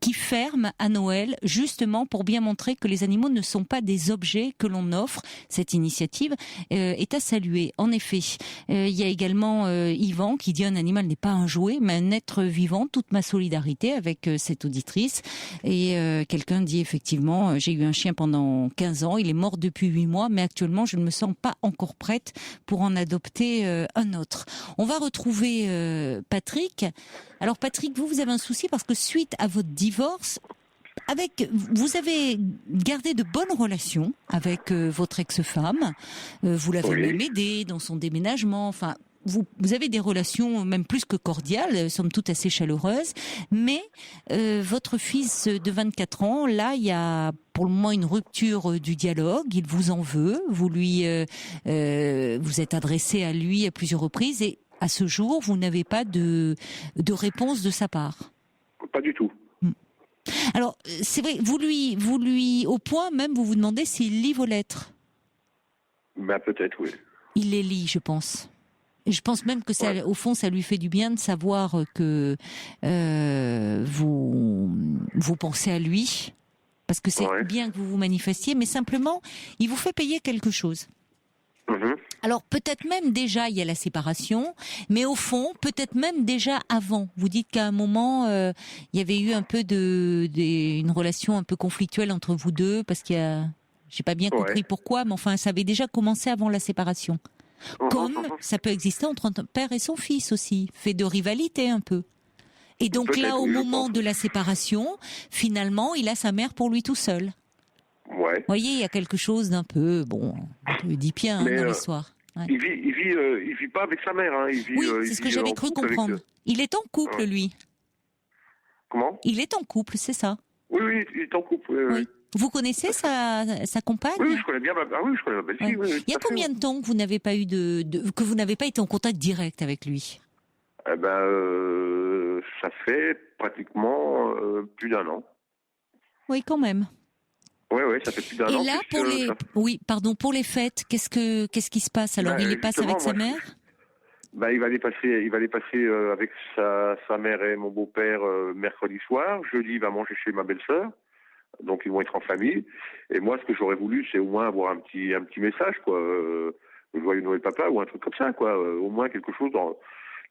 Speaker 1: qui ferme à Noël, justement pour bien montrer que les animaux ne sont pas des objets que l'on offre. Cette initiative est à saluer. En effet, il y a également Yvan qui dit un animal n'est pas un jouet, mais un être vivant. Toute ma solidarité avec cette auditrice. Et quelqu'un dit effectivement, j'ai eu un chien pendant 15 ans, il est mort depuis 8 mois, mais actuellement je ne me sens pas encore prête pour en adopter un autre. On va retrouver Patrick. Alors Patrick, vous avez un souci parce que suite à votre divorce, vous avez gardé de bonnes relations avec votre ex-femme. Vous l'avez même aidé dans son déménagement. Enfin, vous avez des relations même plus que cordiales, somme toute assez chaleureuses. Mais votre fils de 24 ans, là, il y a pour le moment une rupture du dialogue. Il vous en veut. Vous êtes adressé à lui à plusieurs reprises et à ce jour, vous n'avez pas de réponse de sa part.
Speaker 5: Pas du tout.
Speaker 1: Alors, c'est vrai, vous lui, au point même, vous vous demandez s'il lit vos lettres.
Speaker 5: Ben, peut-être, oui.
Speaker 1: Il les lit, je pense. Et je pense même que ça, au fond, ça lui fait du bien de savoir que vous pensez à lui. Parce que c'est bien que vous vous manifestiez, mais simplement, il vous fait payer quelque chose. Alors peut-être même déjà il y a la séparation, mais au fond peut-être même déjà avant. Vous dites qu'à un moment il y avait eu un peu une relation un peu conflictuelle entre vous deux parce qu'il y a, j'ai pas bien compris pourquoi, mais enfin ça avait déjà commencé avant la séparation. Comme ça peut exister entre un père et son fils aussi, fait de rivalité un peu. Et donc là au moment de la séparation, finalement il a sa mère pour lui tout seul. Vous voyez, il y a quelque chose d'un peu, oedipien dans l'histoire.
Speaker 5: Il vit pas avec sa mère.
Speaker 1: C'est ce que j'avais cru comprendre. Il est en couple, lui.
Speaker 5: Comment ?
Speaker 1: Il est en couple, c'est ça.
Speaker 5: Oui, il est en couple. Oui.
Speaker 1: Vous connaissez sa compagne ?
Speaker 5: Oui, je connais bien. Je connais ma belle-fille. Oui,
Speaker 1: il y a combien de temps que vous n'avez pas eu que vous n'avez pas été en contact direct avec lui ?
Speaker 5: Ça fait pratiquement plus d'1 an.
Speaker 1: Oui, quand même.
Speaker 5: Oui, ça fait plus d'1 an.
Speaker 1: Et là, pour les fêtes, qu'est-ce qui se passe alors ? Il les passe avec sa mère ?
Speaker 5: Il va les passer avec sa mère et mon beau-père mercredi soir. Jeudi, il va manger chez ma belle-sœur. Donc ils vont être en famille. Et moi, ce que j'aurais voulu, c'est au moins avoir un petit message, quoi. Joyeux Noël, papa, ou un truc comme ça, quoi. Au moins quelque chose dans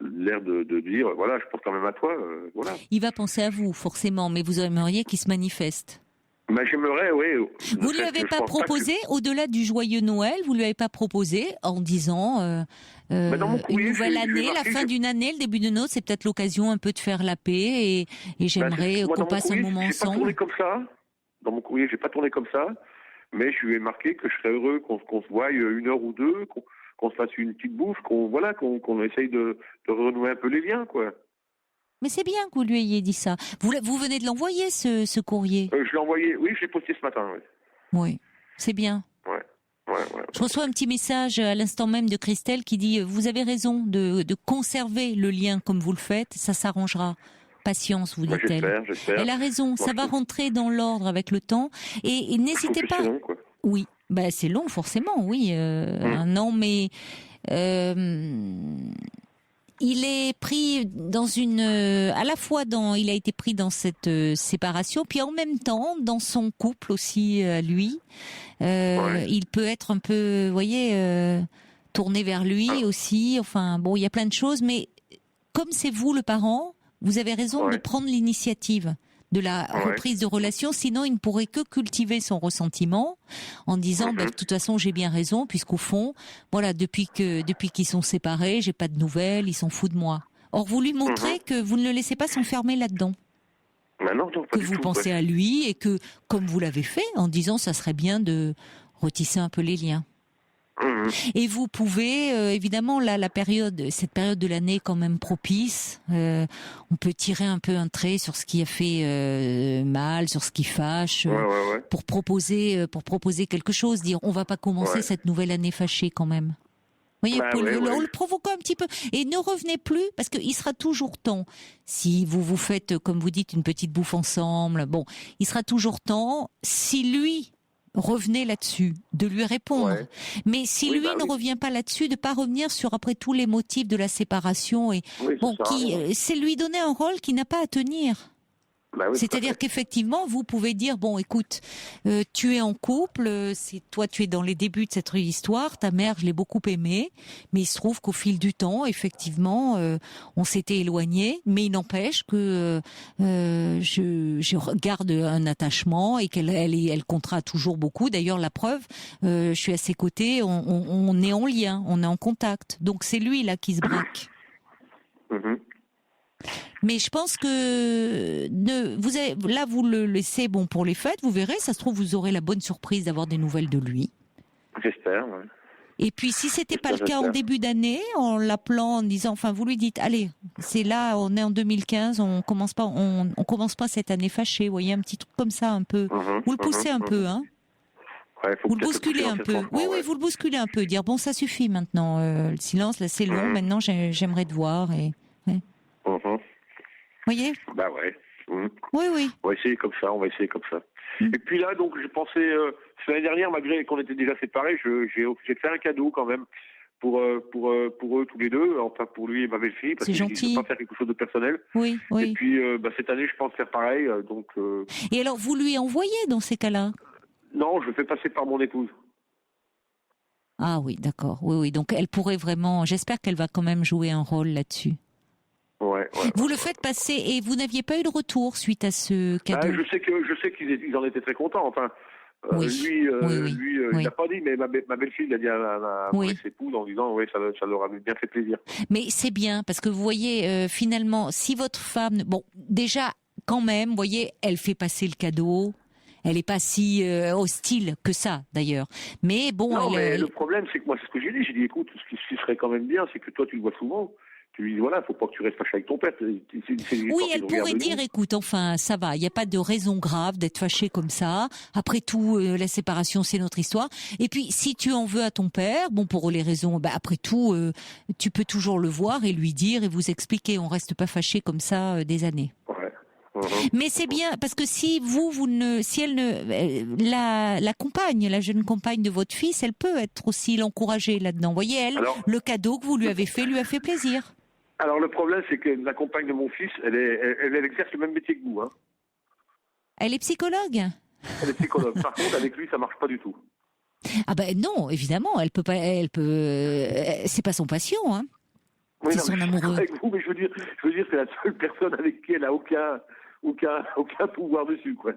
Speaker 5: l'air de dire, voilà, je pense quand même à toi, voilà.
Speaker 1: Il va penser à vous, forcément, mais vous aimeriez qu'il se manifeste.
Speaker 5: J'aimerais, oui.
Speaker 1: Vous lui avez pas proposé, au-delà du joyeux Noël, vous lui avez pas proposé en disant une nouvelle année, la fin d'une année, le début d'une autre, c'est peut-être l'occasion un peu de faire la paix et j'aimerais qu'on passe un moment ensemble.
Speaker 5: Pas tourné comme ça. Dans mon courrier, j'ai pas tourné comme ça, mais je lui ai marqué que je serais heureux qu'on se voie 1 heure ou 2, qu'on se fasse une petite bouffe, qu'on essaye de renouer un peu les liens, quoi.
Speaker 1: Mais c'est bien que vous lui ayez dit ça. Vous venez de l'envoyer, ce courrier ?
Speaker 5: Je l'ai envoyé, oui, je l'ai posté ce matin, oui.
Speaker 1: Oui, c'est bien.
Speaker 5: Ouais.
Speaker 1: Je reçois un petit message à l'instant même de Christelle qui dit « Vous avez raison de conserver le lien comme vous le faites, ça s'arrangera. Patience, vous dit-elle.
Speaker 5: J'espère.
Speaker 1: Elle a raison, ça va rentrer dans l'ordre avec le temps. Et n'hésitez pas...
Speaker 5: C'est long, quoi.
Speaker 1: Oui, c'est long forcément, oui. 1 an, mais... il est pris dans à la fois il a été pris dans cette séparation, puis en même temps dans son couple aussi lui. Il peut être un peu, vous voyez, tourné vers lui aussi. Enfin bon, il y a plein de choses, mais comme c'est vous le parent, vous avez raison de prendre l'initiative de la reprise de relation, sinon il ne pourrait que cultiver son ressentiment en disant de toute façon j'ai bien raison, puisqu'au fond voilà, depuis qu'ils sont séparés, j'ai pas de nouvelles, ils s'en foutent de moi. Or vous lui montrez que vous ne le laissez pas s'enfermer là-dedans.
Speaker 5: Non,
Speaker 1: que vous pensez à lui et que, comme vous l'avez fait, en disant ça serait bien de retisser un peu les liens. Et vous pouvez, évidemment, là, cette période de l'année est quand même propice. On peut tirer un peu un trait sur ce qui a fait mal, sur ce qui fâche, pour proposer quelque chose. Dire, on va pas commencer cette nouvelle année fâchée quand même. Vous voyez, le provoquer un petit peu. Et ne revenez plus, parce qu'il sera toujours temps. Si vous faites, comme vous dites, une petite bouffe ensemble, bon, il sera toujours temps, si lui revenez là-dessus, de lui répondre. Mais si lui ne revient pas là-dessus, de pas revenir sur après tous les motifs de la séparation et c'est lui donner un rôle qu'il n'a pas à tenir. C'est-à-dire qu'effectivement, vous pouvez dire bon, écoute, tu es en couple, tu es dans les débuts de cette histoire, ta mère, je l'ai beaucoup aimée, mais il se trouve qu'au fil du temps, effectivement, on s'était éloigné, mais il n'empêche que je garde un attachement et qu'elle comptera toujours beaucoup. D'ailleurs, la preuve, je suis à ses côtés, on est en lien, on est en contact. Donc c'est lui là qui se braque. Mais je pense que vous le laissez pour les fêtes, vous verrez, ça se trouve vous aurez la bonne surprise d'avoir des nouvelles de lui.
Speaker 5: J'espère.
Speaker 1: Et puis si c'était pas le cas en début d'année, en l'appelant, en disant, enfin vous lui dites, allez, c'est là, on est en 2015, on commence pas cette année fâchée, vous voyez, un petit truc comme ça un peu. Vous le poussez un peu, hein. Vous le bousculez un peu. Oui, vous le bousculez un peu. Dire bon, ça suffit maintenant. Le silence, là, c'est long. Maintenant, j'aimerais te voir et. Vous voyez ? Oui.
Speaker 5: On va essayer comme ça, Et puis là, donc, je pensais, l'année dernière, malgré qu'on était déjà séparés, j'ai fait un cadeau quand même pour eux tous les deux, enfin pour lui et ma belle-fille, parce que je ne veux pas faire quelque chose de personnel.
Speaker 1: Oui.
Speaker 5: Et puis, cette année, je pense faire pareil, donc...
Speaker 1: Et alors, vous lui envoyez dans ces cas-là ?
Speaker 5: Non, je le fais passer par mon épouse.
Speaker 1: Ah oui, d'accord. Oui. Donc, elle pourrait vraiment... J'espère qu'elle va quand même jouer un rôle là-dessus. Vous le faites passer et vous n'aviez pas eu de retour suite à ce cadeau.
Speaker 5: Je sais qu'ils en étaient très contents. Enfin, lui, il l'a pas dit, mais ma belle-fille l'a dit à mon ex-épouse en disant ça leur a bien fait plaisir.
Speaker 1: Mais c'est bien parce que vous voyez finalement si votre femme, bon déjà quand même, vous voyez, elle fait passer le cadeau. Elle n'est pas si hostile que ça, d'ailleurs. Mais bon,
Speaker 5: le problème, c'est que moi, c'est ce que j'ai dit. J'ai dit, écoute, ce qui serait quand même bien, c'est que toi, tu le vois souvent. Tu lui dis, voilà, faut pas que tu restes fâché avec ton père.
Speaker 1: Oui, elle pourrait dire, écoute, enfin, ça va, il n'y a pas de raison grave d'être fâché comme ça. Après tout, la séparation, c'est notre histoire. Et puis, si tu en veux à ton père, bon, pour les raisons, après tout, tu peux toujours le voir et lui dire et vous expliquer. On reste pas fâché comme ça des années. Mais c'est bien parce que si la compagne, la jeune compagne de votre fils, elle peut être aussi l'encourager là-dedans. Vous voyez, le cadeau que vous lui avez fait lui a fait plaisir.
Speaker 5: Alors le problème, c'est que la compagne de mon fils, elle exerce le même métier que vous. Hein.
Speaker 1: Elle est psychologue.
Speaker 5: Elle est psychologue. Par contre, avec lui, ça marche pas du tout.
Speaker 1: Ah ben non, évidemment, elle peut pas. C'est pas son patient, hein.
Speaker 5: Oui,
Speaker 1: c'est son amoureux.
Speaker 5: Avec vous, mais je veux dire, c'est la seule personne avec qui elle a aucun pouvoir dessus, quoi.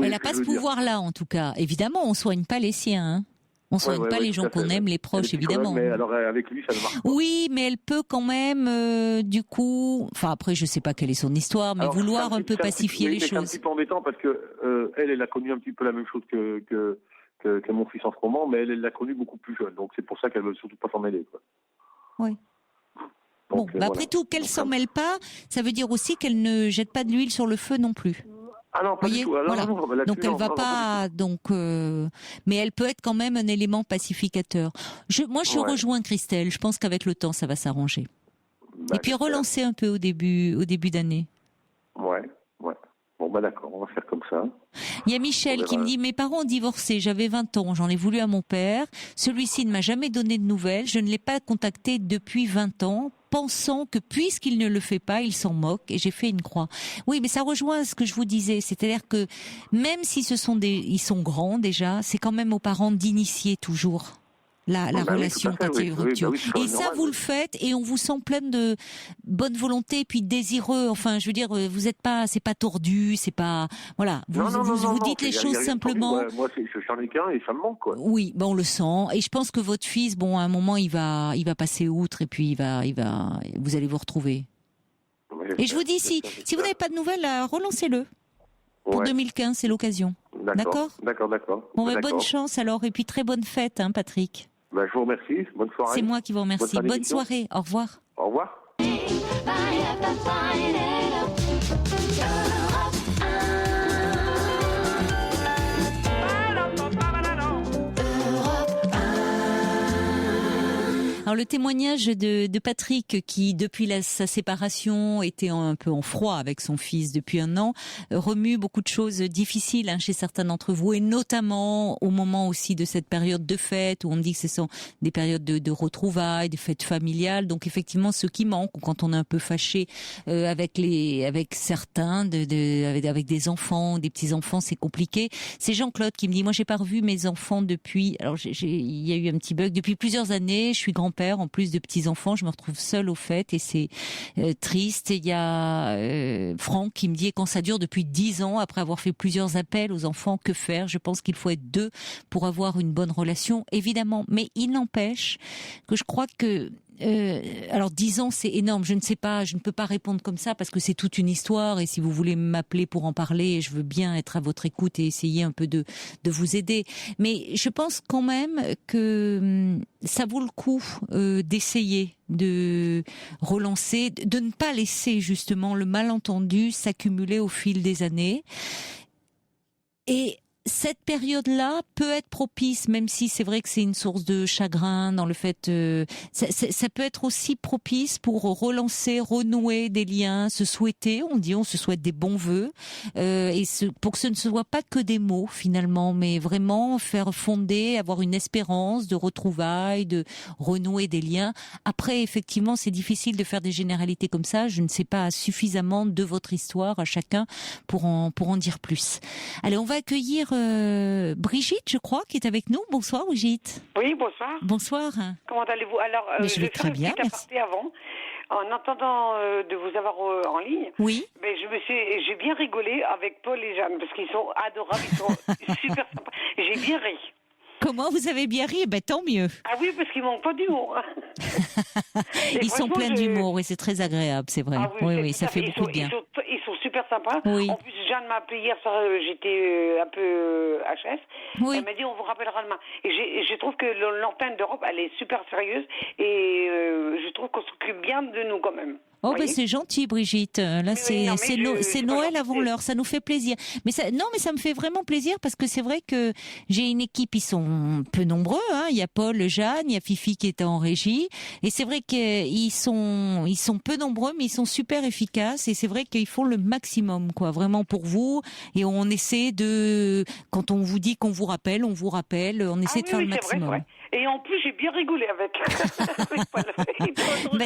Speaker 1: Elle n'a pas ce pouvoir-là, en tout cas. Évidemment, on soigne pas les siens. Hein. On soigne pas les gens qu'on aime, les proches, évidemment.
Speaker 5: Mais alors avec lui, ça ne marche pas.
Speaker 1: Oui, mais elle peut quand même, du coup, enfin après, je sais pas quelle est son histoire, mais vouloir un peu pacifier les choses.
Speaker 5: C'est un petit peu embêtant parce que elle a connu un petit peu la même chose que mon fils en ce moment, mais elle l'a connu beaucoup plus jeune. Donc c'est pour ça qu'elle veut surtout pas s'en mêler, quoi.
Speaker 1: Oui. Donc, après tout, qu'elle s'en mêle pas, ça veut dire aussi qu'elle ne jette pas de l'huile sur le feu non plus.
Speaker 5: Ah non, pas du tout. Alors,
Speaker 1: voilà. Donc elle va pas, mais elle peut être quand même un élément pacificateur. Moi, je rejoins Christelle. Je pense qu'avec le temps, ça va s'arranger. Et puis relancer un peu au début d'année.
Speaker 5: Ouais. Bon, d'accord, on va faire comme ça.
Speaker 1: Il y a Michel qui me dit, mes parents ont divorcé, j'avais 20 ans, j'en ai voulu à mon père. Celui-ci ne m'a jamais donné de nouvelles, je ne l'ai pas contacté depuis 20 ans, pensant que puisqu'il ne le fait pas, il s'en moque, et j'ai fait une croix. Oui, mais ça rejoint ce que je vous disais, c'est-à-dire que même si ils sont grands déjà, c'est quand même aux parents d'initier toujours la relation quand il y a eu rupture. Et ça, vous le faites, et on vous sent pleine de bonne volonté, et puis désireux. Enfin, je veux dire, vous êtes pas, c'est pas tordu, c'est pas, voilà. Vous dites les choses simplement.
Speaker 5: Moi, j'en ai qu'un et ça me manque, quoi.
Speaker 1: Oui, on le sent. Et je pense que votre fils, à un moment, il va passer outre, et puis vous allez vous retrouver. Et je vous dis, si vous n'avez pas de nouvelles, relancez-le. Pour 2015, c'est l'occasion. D'accord. Bon, bonne chance alors, et puis très bonne fête, Patrick.
Speaker 5: Je vous remercie. Bonne soirée.
Speaker 1: C'est moi qui vous remercie. Bonne soirée. Au revoir.
Speaker 5: Au revoir.
Speaker 1: Alors le témoignage de Patrick qui, depuis sa séparation, était un peu en froid avec son fils depuis 1 an, remue beaucoup de choses difficiles chez certains d'entre vous, et notamment au moment aussi de cette période de fête où on dit que ce sont des périodes de retrouvailles, des fêtes familiales. Donc effectivement, ce qui manque, quand on est un peu fâché avec certains, avec des enfants, des petits enfants, c'est compliqué. C'est Jean-Claude qui me dit, moi j'ai pas revu mes enfants depuis. Alors il y a eu un petit bug depuis plusieurs années. Je suis grand-père, en plus de petits-enfants, je me retrouve seule au fait, et c'est triste. Et il y a Franck qui me dit, quand ça dure depuis 10 ans, après avoir fait plusieurs appels aux enfants, que faire? Je pense qu'il faut être 2 pour avoir une bonne relation, évidemment. Mais il n'empêche que je crois que alors 10 ans, c'est énorme. Je ne sais pas, je ne peux pas répondre comme ça parce que c'est toute une histoire, et si vous voulez m'appeler pour en parler, je veux bien être à votre écoute et essayer un peu de vous aider. Mais je pense quand même que ça vaut le coup d'essayer de relancer, de ne pas laisser justement le malentendu s'accumuler au fil des années. Et cette période-là peut être propice, même si c'est vrai que c'est une source de chagrin dans le fait, ça peut être aussi propice pour relancer, renouer des liens, se souhaiter. On se souhaite des bons vœux, pour que ce ne soit pas que des mots finalement, mais vraiment faire fonder, avoir une espérance de retrouvailles, de renouer des liens. Après, effectivement, c'est difficile de faire des généralités comme ça. Je ne sais pas suffisamment de votre histoire à chacun pour en dire plus. Allez, on va accueillir Brigitte, je crois, qui est avec nous. Bonsoir, Brigitte.
Speaker 6: Oui, bonsoir.
Speaker 1: Bonsoir.
Speaker 6: Comment allez-vous? Alors,
Speaker 1: je vais très bien, merci.
Speaker 6: Avant, en entendant de vous avoir en ligne,
Speaker 1: oui.
Speaker 6: Mais j'ai bien rigolé avec Paul et Jeanne, parce qu'ils sont adorables, ils sont super sympas. J'ai bien ri.
Speaker 1: Comment vous avez bien ri? Tant mieux.
Speaker 6: Ah oui, parce qu'ils manquent pas d'humour.
Speaker 1: Ils sont pleins d'humour, et c'est très agréable, c'est vrai.
Speaker 6: Ah
Speaker 1: oui, ça fait beaucoup de bien.
Speaker 6: Ils sont super sympas.
Speaker 1: Oui.
Speaker 6: En plus, Jeanne m'a appelé hier soir, j'étais un peu HS.
Speaker 1: Oui.
Speaker 6: Elle m'a dit, on vous rappellera demain. Et je trouve que l'antenne d'Europe, elle est super sérieuse, et je trouve qu'on s'occupe bien de nous quand même.
Speaker 1: Oh, c'est gentil, Brigitte. Là, c'est Noël avant l'heure. Ça nous fait plaisir. Mais ça me fait vraiment plaisir parce que c'est vrai que j'ai une équipe, ils sont peu nombreux, Il y a Paul, Jeanne, il y a Fifi qui est en régie. Et c'est vrai qu'ils sont peu nombreux, mais ils sont super efficaces. Et c'est vrai qu'ils font le maximum, quoi, vraiment pour vous. Et on essaie quand on vous dit qu'on vous rappelle, on vous rappelle. On essaie de faire le maximum.
Speaker 6: Vrai, et en plus, j'ai bien rigolé avec
Speaker 1: Paul.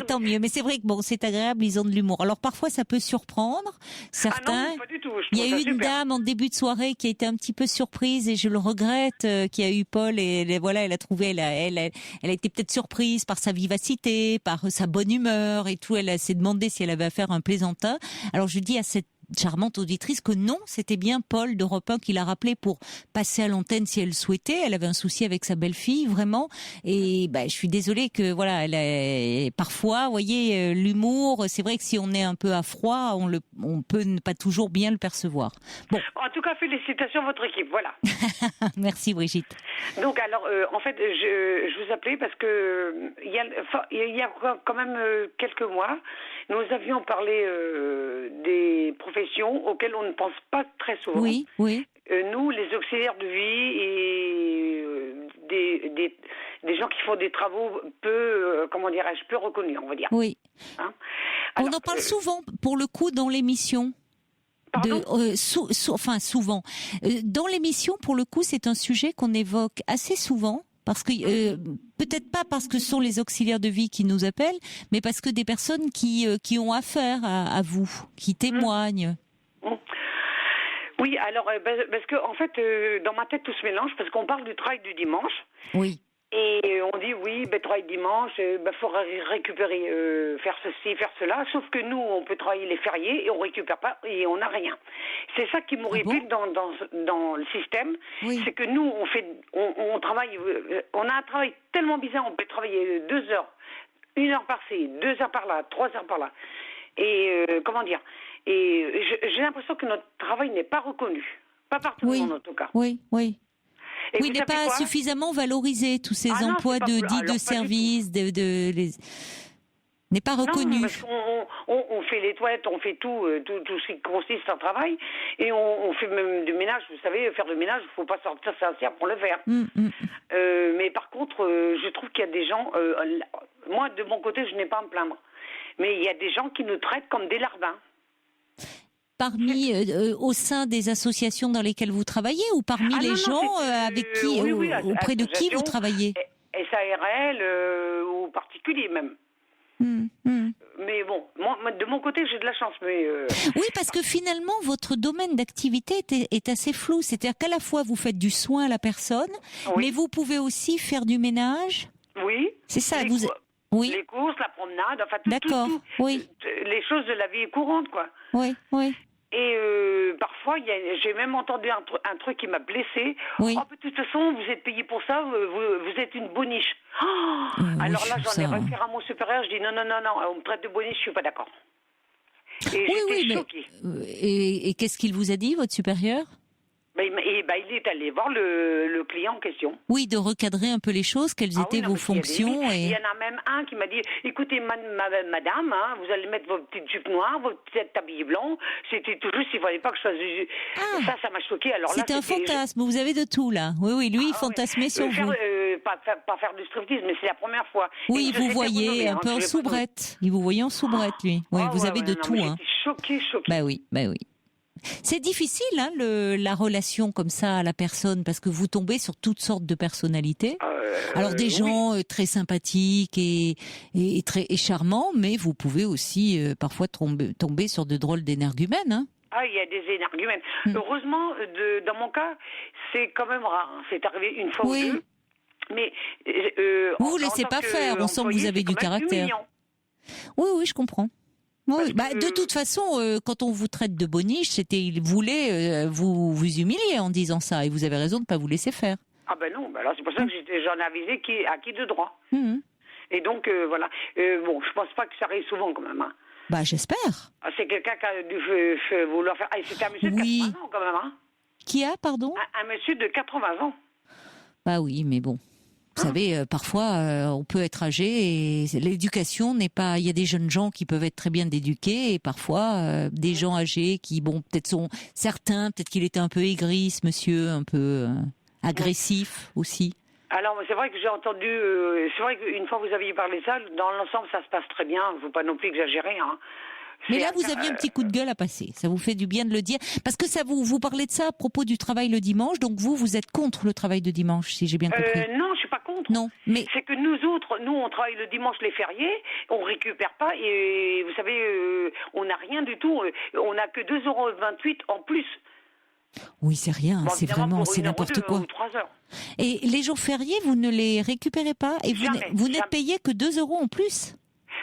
Speaker 1: Tant mieux. Mais c'est vrai que c'est agréable, ils ont de l'humour. Alors parfois, ça peut surprendre certains.
Speaker 6: Non, pas du tout.
Speaker 1: Il y a eu une dame en début de soirée qui a été un petit peu surprise, et je le regrette, qui a eu Paul, et elle a trouvé, elle a été peut-être surprise par sa vivacité, par sa bonne humeur et tout. Elle s'est demandé si elle avait affaire à un plaisantin. Alors je dis à cette charmante auditrice que non, c'était bien Paul d'Europe 1 qui l'a rappelé pour passer à l'antenne si elle souhaitait. Elle avait un souci avec sa belle-fille, vraiment. Et je suis désolée que parfois, vous voyez, l'humour, c'est vrai que si on est un peu à froid, on peut ne pas toujours bien le percevoir. Bon.
Speaker 6: En tout cas, félicitations à votre équipe, voilà.
Speaker 1: Merci Brigitte.
Speaker 6: Donc alors, en fait, je vous appelais parce que il y a quand même quelques mois, nous avions parlé des professions auxquelles on ne pense pas très souvent.
Speaker 1: Oui.
Speaker 6: Nous, les auxiliaires de vie et des gens qui font des travaux peu reconnus, on va dire.
Speaker 1: Oui.
Speaker 6: Alors,
Speaker 1: on en parle souvent, pour le coup, dans l'émission. Enfin, souvent. Dans l'émission, pour le coup, c'est un sujet qu'on évoque assez souvent. Parce que peut-être pas parce que ce sont les auxiliaires de vie qui nous appellent, mais parce que des personnes qui ont affaire à vous, qui témoignent.
Speaker 6: Oui, alors parce que en fait, dans ma tête tout se mélange parce qu'on parle du travail du dimanche.
Speaker 1: Oui.
Speaker 6: Et on dit oui, travail dimanche, faut récupérer, faire ceci, faire cela. Sauf que nous, on peut travailler les fériés et on récupère pas et on n'a rien. C'est ça qui m'horripile dans le système, c'est que nous, on travaille, on a un travail tellement bizarre, on peut travailler 2 heures, 1 heure par-ci, 2 heures par-là, 3 heures par-là. Et comment dire ? Et j'ai l'impression que notre travail n'est pas reconnu, pas par tout le monde en tout cas.
Speaker 1: Oui.
Speaker 6: Et
Speaker 1: il n'est pas suffisamment valorisé, tous ces emplois de service, n'est pas reconnu.
Speaker 6: Non, parce qu'on fait les toilettes, on fait tout ce qui consiste en travail, et on fait même du ménage. Vous savez, faire du ménage, il ne faut pas sortir sa serre pour le faire. Mais par contre, je trouve qu'il y a des gens, moi de mon côté, je n'ai pas à me plaindre, mais il y a des gens qui nous traitent comme des larbins.
Speaker 1: Parmi au sein des associations dans lesquelles vous travaillez ou parmi les gens avec qui auprès de qui vous travaillez?
Speaker 6: SARL ou particulier même. Mais bon, moi, de mon côté, j'ai de la chance. Mais
Speaker 1: oui, parce que finalement, votre domaine d'activité est assez flou. C'est-à-dire qu'à la fois, vous faites du soin à la personne, mais vous pouvez aussi faire du ménage.
Speaker 6: Oui.
Speaker 1: C'est ça.
Speaker 6: Les courses, la promenade, enfin tout. Oui. Les choses de la vie courante, quoi.
Speaker 1: Oui.
Speaker 6: Et parfois, j'ai même entendu un truc qui m'a blessée.
Speaker 1: Oui.
Speaker 6: Oh, de toute façon, vous êtes payé pour ça, vous êtes une boniche. Alors là, j'en ai référé à mon supérieur, je dis non, on me traite de boniche, je suis pas d'accord. Et j'étais choquée.
Speaker 1: Et qu'est-ce qu'il vous a dit, votre supérieur?
Speaker 6: Il est allé voir le client en question.
Speaker 1: Oui, de recadrer un peu les choses, quelles étaient vos fonctions.
Speaker 6: Il y en a même un qui m'a dit, écoutez, madame, vous allez mettre vos petites jupes noires, vos petits tabliers blancs. C'était tout juste, il ne fallait pas que je fasse... Ça m'a choqué.
Speaker 1: C'était un fantasme, vous avez de tout là. Oui, lui, il fantasmait sur vous.
Speaker 6: Pas faire du striptease, mais c'est la première fois.
Speaker 1: Oui, vous voyez un peu en soubrette. Il vous voyait en soubrette, lui. Oui, vous avez de tout.
Speaker 6: J'étais choquée.
Speaker 1: Bah oui. C'est difficile, la relation comme ça à la personne, parce que vous tombez sur toutes sortes de personnalités. Alors des gens très sympathiques et charmants, mais vous pouvez aussi parfois tomber sur de drôles d'énergumènes.
Speaker 6: Il y a des énergumènes. Heureusement, dans mon cas, c'est quand même rare. C'est arrivé une fois ou deux. Mais
Speaker 1: vous ne laissez pas faire. On sent que vous avez du caractère. Oui, je comprends. Oui, de toute façon, quand on vous traite de boniche, il voulait vous humilier en disant ça, et vous avez raison de ne pas vous laisser faire.
Speaker 6: Non, alors c'est pour ça que j'en ai avisé à qui de droit. Et donc, voilà. Bon, je pense pas que ça arrive souvent quand même.
Speaker 1: J'espère.
Speaker 6: C'est quelqu'un qui a dû vouloir faire... c'était un monsieur de 80 ans quand même.
Speaker 1: Qui a, pardon?
Speaker 6: Un monsieur de 80 ans.
Speaker 1: Oui, mais bon. Vous savez, parfois, on peut être âgé et l'éducation n'est pas... Il y a des jeunes gens qui peuvent être très bien éduqués et parfois des gens âgés qui, peut-être sont certains, peut-être qu'il était un peu aigri, ce monsieur, un peu agressif aussi.
Speaker 6: Alors, c'est vrai que j'ai entendu... c'est vrai qu'une fois vous aviez parlé de ça, dans l'ensemble, ça se passe très bien. Il ne faut pas non plus exagérer,
Speaker 1: Mais là, vous aviez un petit coup de gueule à passer. Ça vous fait du bien de le dire. Parce que ça vous parlez de ça à propos du travail le dimanche. Donc vous êtes contre le travail de dimanche, si j'ai bien compris.
Speaker 6: Non, je suis pas contre.
Speaker 1: Non, mais...
Speaker 6: C'est que nous, on travaille le dimanche les fériés, on récupère pas. Et vous savez, on n'a rien du tout. On n'a que 2,28 € en plus.
Speaker 1: Oui, c'est rien. C'est vraiment, c'est n'importe quoi.
Speaker 6: 3 heures.
Speaker 1: Et les jours fériés, vous ne les récupérez pas? Et vous n'êtes payé que 2 € en plus?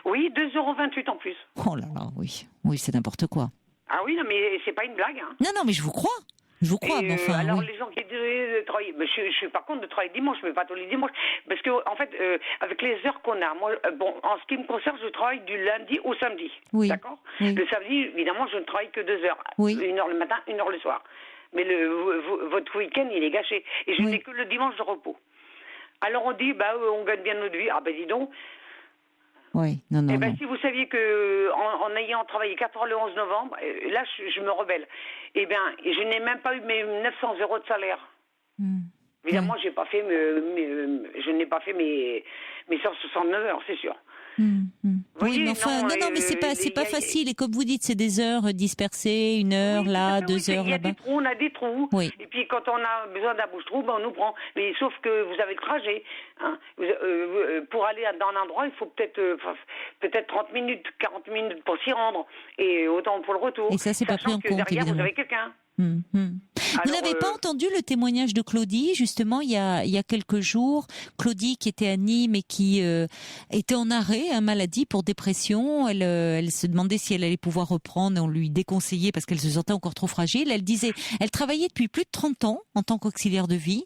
Speaker 6: Oui, 2,28 € en plus.
Speaker 1: Oh là là, oui, c'est n'importe quoi.
Speaker 6: Ah oui, non, mais c'est pas une blague.
Speaker 1: Non, mais je vous crois. Mais enfin,
Speaker 6: alors les gens qui disent travailler, je suis pas contre de travailler dimanche, mais pas tous les dimanches, parce que en fait, avec les heures qu'on a, moi, en ce qui me concerne, je travaille du lundi au samedi, d'accord. Le samedi, évidemment, je ne travaille que 2 heures, 1 heure le matin, 1 heure le soir. Mais votre week-end, il est gâché, et je n'ai que le dimanche de repos. Alors on dit, on gagne bien notre vie. Dis donc.
Speaker 1: Oui, non.
Speaker 6: Si vous saviez que en ayant travaillé 4 heures le 11 novembre, là je me rebelle. Je n'ai même pas eu mes 900 € de salaire. Évidemment, je n'ai pas fait mes 169 heures, c'est sûr.
Speaker 1: Oui, mais enfin, non, mais c'est pas facile. Et comme vous dites, c'est des heures dispersées, 1 heure là, 2 heures là-bas.
Speaker 6: On a des trous.
Speaker 1: Oui.
Speaker 6: Et puis quand on a besoin d'un bouche-trou, on nous prend. Mais sauf que vous avez le trajet. Hein. Pour aller dans un endroit, il faut peut-être 30 minutes, 40 minutes pour s'y rendre. Et autant pour le retour.
Speaker 1: Et ça, c'est pas pris en compte,
Speaker 6: derrière,
Speaker 1: évidemment.
Speaker 6: Vous avez quelqu'un.
Speaker 1: Vous n'avez pas entendu le témoignage de Claudie, justement, il y a quelques jours. Claudie qui était à Nîmes et qui était en arrêt, maladie pour dépression. Elle se demandait si elle allait pouvoir reprendre. On lui déconseillait parce qu'elle se sentait encore trop fragile. Elle disait, elle travaillait depuis plus de 30 ans en tant qu'auxiliaire de vie.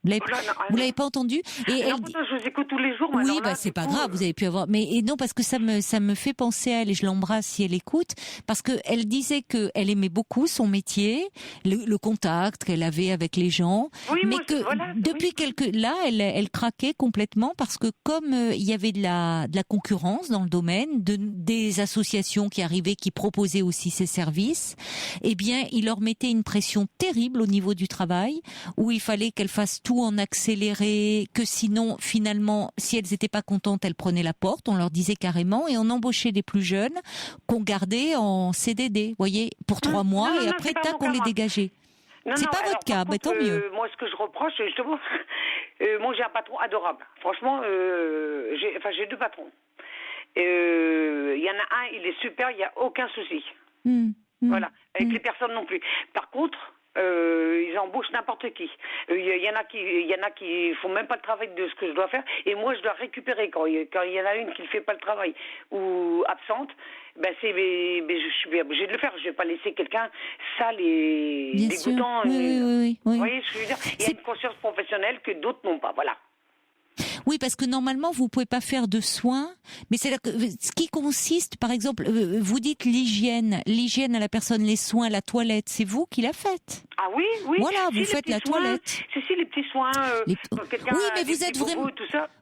Speaker 1: Vous l'avez pas entendu? Et
Speaker 6: je vous écoute tous les jours.
Speaker 1: Oui, c'est pas grave, vous avez pu avoir. Mais non, parce que ça me fait penser à elle et je l'embrasse si elle écoute, parce que elle disait que elle aimait beaucoup son métier, le contact qu'elle avait avec les gens, mais depuis elle craquait complètement parce que comme il y avait de la concurrence dans le domaine, des associations qui arrivaient, qui proposaient aussi ces services, eh bien, il leur mettait une pression terrible au niveau du travail, où il fallait qu'elles fassent tout en accéléré, que sinon, finalement, si elles n'étaient pas contentes, elles prenaient la porte, on leur disait carrément, et on embauchait les plus jeunes qu'on gardait en CDD, vous voyez, pour 3 mois, et après, tac, on les dégageait. C'est pas votre cas, tant mieux.
Speaker 6: Moi, ce que je reproche, justement, moi, j'ai un patron adorable. Franchement, j'ai 2 patrons. Il y en a un, il est super, il n'y a aucun souci. Voilà, avec les personnes non plus. Par contre, ils embauchent n'importe qui. Il y en a qui font même pas le travail de ce que je dois faire, et moi je dois récupérer quand il y en a une qui ne fait pas le travail ou absente. Je suis obligée de le faire. Je vais pas laisser quelqu'un sale et dégoûtant.
Speaker 1: Oui.
Speaker 6: Vous voyez ce que je veux dire? Il y a une conscience professionnelle que d'autres n'ont pas. Voilà.
Speaker 1: Oui, parce que normalement, vous pouvez pas faire de soins, mais c'est là que ce qui consiste, par exemple, vous dites l'hygiène à la personne, les soins, la toilette, c'est vous qui la faites.
Speaker 6: Ah oui.
Speaker 1: Voilà, vous faites la toilette.
Speaker 6: Si, les petits soins.
Speaker 1: Oui, mais vous êtes vraiment,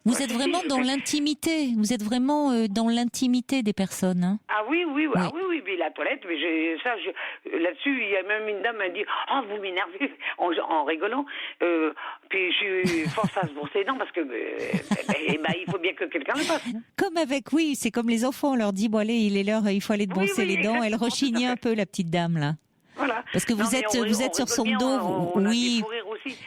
Speaker 1: vous êtes vraiment dans l'intimité. Vous êtes vraiment dans l'intimité des personnes. Hein.
Speaker 6: Ah oui. Ah oui, mais la toilette, mais là-dessus, il y a même une dame qui m'a dit, vous m'énervez, en rigolant. Puis je suis force à se brosser les dents parce que il faut bien que quelqu'un le fasse.
Speaker 1: Comme c'est comme les enfants, on leur dit, bon allez, il est l'heure, il faut aller te brosser les dents. Elle rechignait un peu, la petite dame là.
Speaker 6: Voilà.
Speaker 1: Parce que vous êtes sur son dos. Oui.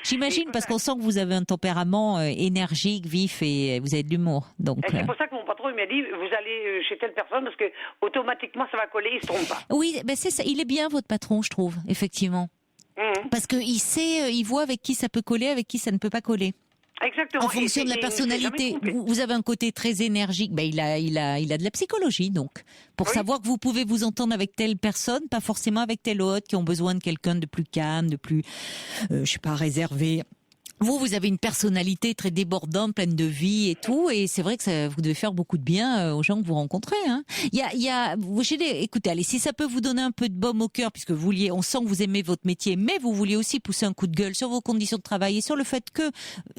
Speaker 1: J'imagine parce qu'on sent que vous avez un tempérament énergique, vif et vous avez de l'humour. Donc.
Speaker 6: C'est pour ça que mon patron il m'a dit vous allez chez telle personne parce que automatiquement ça va coller, il se trompe pas.
Speaker 1: Oui, c'est ça. Il est bien votre patron, je trouve, effectivement. Parce que il sait, il voit avec qui ça peut coller, avec qui ça ne peut pas coller.
Speaker 6: Exactement.
Speaker 1: En fonction de la personnalité, vous avez un côté très énergique. Il a de la psychologie, donc pour savoir que vous pouvez vous entendre avec telle personne, pas forcément avec telle autre, qui ont besoin de quelqu'un de plus calme, de plus, réservé. Vous avez une personnalité très débordante, pleine de vie et tout, et c'est vrai que vous devez faire beaucoup de bien aux gens que vous rencontrez. Hein. Écoutez, allez, si ça peut vous donner un peu de baume au cœur, puisque on sent que vous aimez votre métier, mais vous vouliez aussi pousser un coup de gueule sur vos conditions de travail et sur le fait que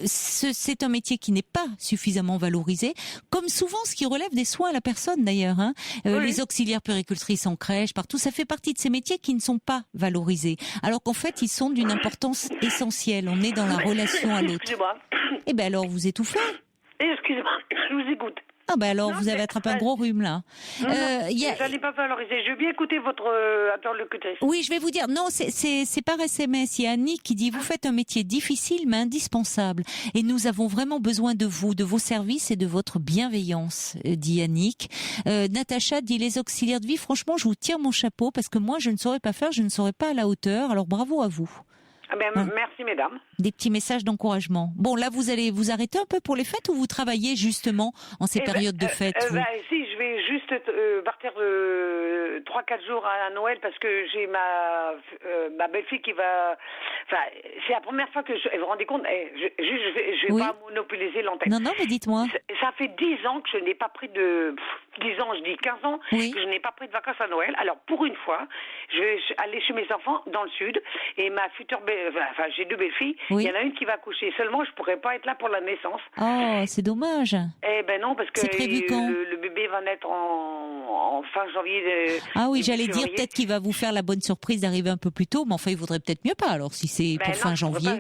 Speaker 1: c'est un métier qui n'est pas suffisamment valorisé, comme souvent ce qui relève des soins à la personne d'ailleurs. Hein. Les auxiliaires puéricultrices en crèche, partout, ça fait partie de ces métiers qui ne sont pas valorisés, alors qu'en fait ils sont d'une importance essentielle. On est dans la relation à l'autre.
Speaker 6: Excusez-moi.
Speaker 1: Eh ben alors vous étouffez.
Speaker 6: Excusez-moi, je vous écoute.
Speaker 1: Ah ben alors vous avez attrapé un gros rhume là.
Speaker 6: Ça n'est pas valorisé. Je veux bien écouter votre interlocutrice.
Speaker 1: Oui, je vais vous dire. Non, c'est par SMS. Il y a Annick qui dit vous faites un métier difficile mais indispensable et nous avons vraiment besoin de vous, de vos services et de votre bienveillance, dit Annick. Natacha dit les auxiliaires de vie. Franchement, je vous tire mon chapeau parce que moi je ne saurais pas faire, je ne serais pas à la hauteur. Alors bravo à vous.
Speaker 6: Merci mesdames.
Speaker 1: Des petits messages d'encouragement. Bon, là, vous allez vous arrêter un peu pour les fêtes ou vous travaillez justement en ces périodes de fêtes
Speaker 6: Si, je vais juste partir 3-4 jours à Noël parce que j'ai ma belle-fille qui va... Enfin, c'est la première fois que vous vous rendez compte, je vais pas monopoliser l'antenne.
Speaker 1: Non, mais dites-moi.
Speaker 6: Ça fait 10 ans que je n'ai pas pris 10 ans, je dis 15 ans, que je n'ai pas pris de vacances à Noël. Alors, pour une fois, je vais aller chez mes enfants dans le sud et ma future j'ai 2 belles-filles. Il y en a une qui va accoucher. Seulement, je pourrais pas être là pour la naissance.
Speaker 1: Oh, c'est dommage.
Speaker 6: Eh ben non, parce que
Speaker 1: c'est prévu quand
Speaker 6: le bébé va naître en fin janvier.
Speaker 1: Ah oui, j'allais dire peut-être qu'il va vous faire la bonne surprise d'arriver un peu plus tôt, mais enfin, il vaudrait peut-être mieux pas alors si c'est pour fin janvier.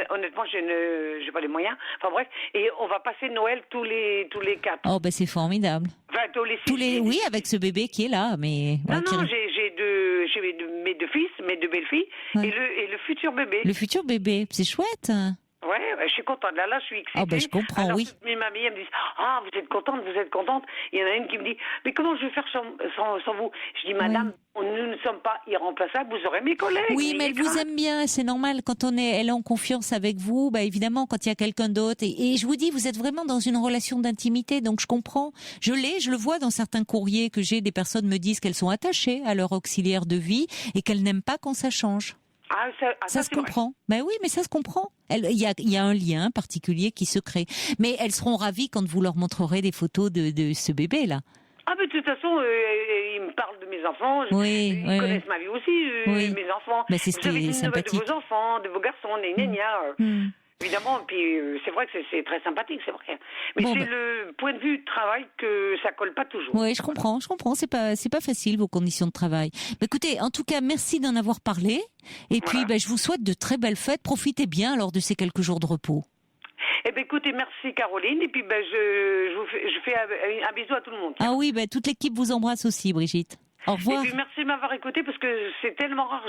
Speaker 6: honnêtement, j'ai pas les moyens. Enfin bref, et on va passer Noël tous les 4.
Speaker 1: Oh, ben c'est formidable.
Speaker 6: Enfin, tous les 6.
Speaker 1: Oui, avec ce bébé qui est là, mais...
Speaker 6: Non, j'ai mes 2 fils, mes 2 belles-filles, et le futur bébé.
Speaker 1: Le futur bébé, c'est chouette.
Speaker 6: Ouais, je suis contente. Là, je suis excitée.
Speaker 1: Ah ben je comprends,
Speaker 6: alors,
Speaker 1: oui.
Speaker 6: Toutes mes mamies, elles me disent, vous êtes contente. Il y en a une qui me dit, mais comment je vais faire sans vous? Je dis, madame, nous ne sommes pas irremplaçables, vous aurez mes collègues.
Speaker 1: Oui, mais elle vous aime bien, c'est normal. Quand elle est en confiance avec vous, bah évidemment, quand il y a quelqu'un d'autre. Et je vous dis, vous êtes vraiment dans une relation d'intimité, donc je comprends. Je le vois dans certains courriers que j'ai, des personnes me disent qu'elles sont attachées à leur auxiliaire de vie et qu'elles n'aiment pas quand ça change. Ça se comprend. Ben oui, mais ça se comprend. Il y a un lien particulier qui se crée. Mais elles seront ravies quand vous leur montrerez des photos de ce bébé-là.
Speaker 6: Ah, mais de toute façon, ils me parlent de mes enfants. Ils connaissent ma vie aussi, mes enfants.
Speaker 1: Ben
Speaker 6: vous avez une nouvelle de vos enfants, de vos garçons, Évidemment, puis c'est vrai que c'est très sympathique, c'est vrai. Mais le point de vue travail que ça colle pas toujours.
Speaker 1: Oui, je comprends. C'est pas facile vos conditions de travail. Mais écoutez, en tout cas, merci d'en avoir parlé. Et puis, je vous souhaite de très belles fêtes. Profitez bien alors de ces quelques jours de repos.
Speaker 6: Eh bien, écoutez, merci Caroline. Et puis, je fais un bisou à tout le monde.
Speaker 1: Ah oui, toute l'équipe vous embrasse aussi, Brigitte. Au revoir.
Speaker 6: Et puis merci de m'avoir écouté parce que c'est tellement rare,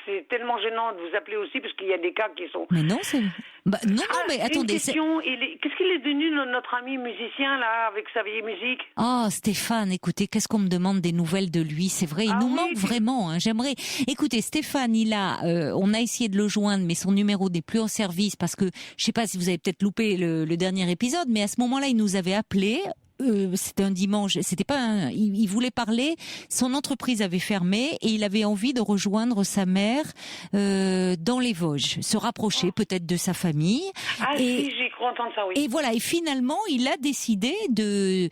Speaker 6: c'est tellement gênant de vous appeler aussi parce qu'il y a des cas qui sont.
Speaker 1: Mais non, c'est. Mais attendez.
Speaker 6: Qu'est-ce qu'il est devenu notre ami musicien là avec sa vieille musique?
Speaker 1: Oh Stéphane, écoutez, qu'est-ce qu'on me demande des nouvelles de lui? C'est vrai, il nous manque vraiment. J'aimerais. Écoutez, Stéphane, on a essayé de le joindre, mais son numéro n'est plus en service parce que je sais pas si vous avez peut-être loupé le dernier épisode, mais à ce moment-là, il nous avait appelé. C'était un dimanche, il voulait parler, son entreprise avait fermé et il avait envie de rejoindre sa mère dans les Vosges, se rapprocher peut-être de sa famille.
Speaker 6: Si, j'ai cru entendre ça, oui.
Speaker 1: Et voilà, et finalement, il a décidé de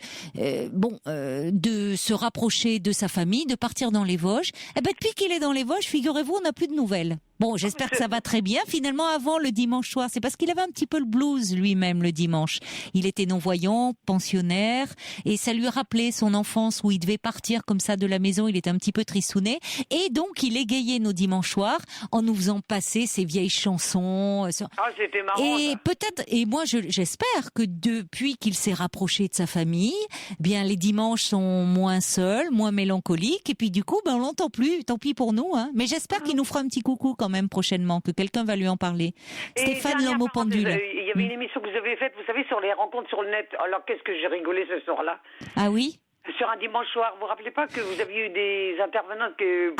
Speaker 1: se rapprocher de sa famille, de partir dans les Vosges. Depuis qu'il est dans les Vosges, figurez-vous, on n'a plus de nouvelles. Bon, j'espère que ça va très bien. Finalement, avant le dimanche soir, c'est parce qu'il avait un petit peu le blues lui-même le dimanche. Il était non-voyant, pensionnaire, et ça lui rappelait son enfance où il devait partir comme ça de la maison. Il était un petit peu tristouné, et donc il égayait nos dimanches soirs en nous faisant passer ses vieilles chansons.
Speaker 6: C'était marrant.
Speaker 1: Et peut-être, et moi j'espère que depuis qu'il s'est rapproché de sa famille, bien les dimanches sont moins seuls, moins mélancoliques, et puis du coup, on l'entend plus. Tant pis pour nous, hein. Mais j'espère qu'il nous fera un petit coucou quand même prochainement, que quelqu'un va lui en parler.
Speaker 6: Et
Speaker 1: Stéphane l'homme au pendule.
Speaker 6: Il y avait une émission que vous avez faite, vous savez, sur les rencontres sur le net. Alors qu'est-ce que j'ai rigolé ce soir-là.
Speaker 1: Ah oui?
Speaker 6: Sur un dimanche soir, vous vous rappelez pas que vous aviez eu des intervenants que...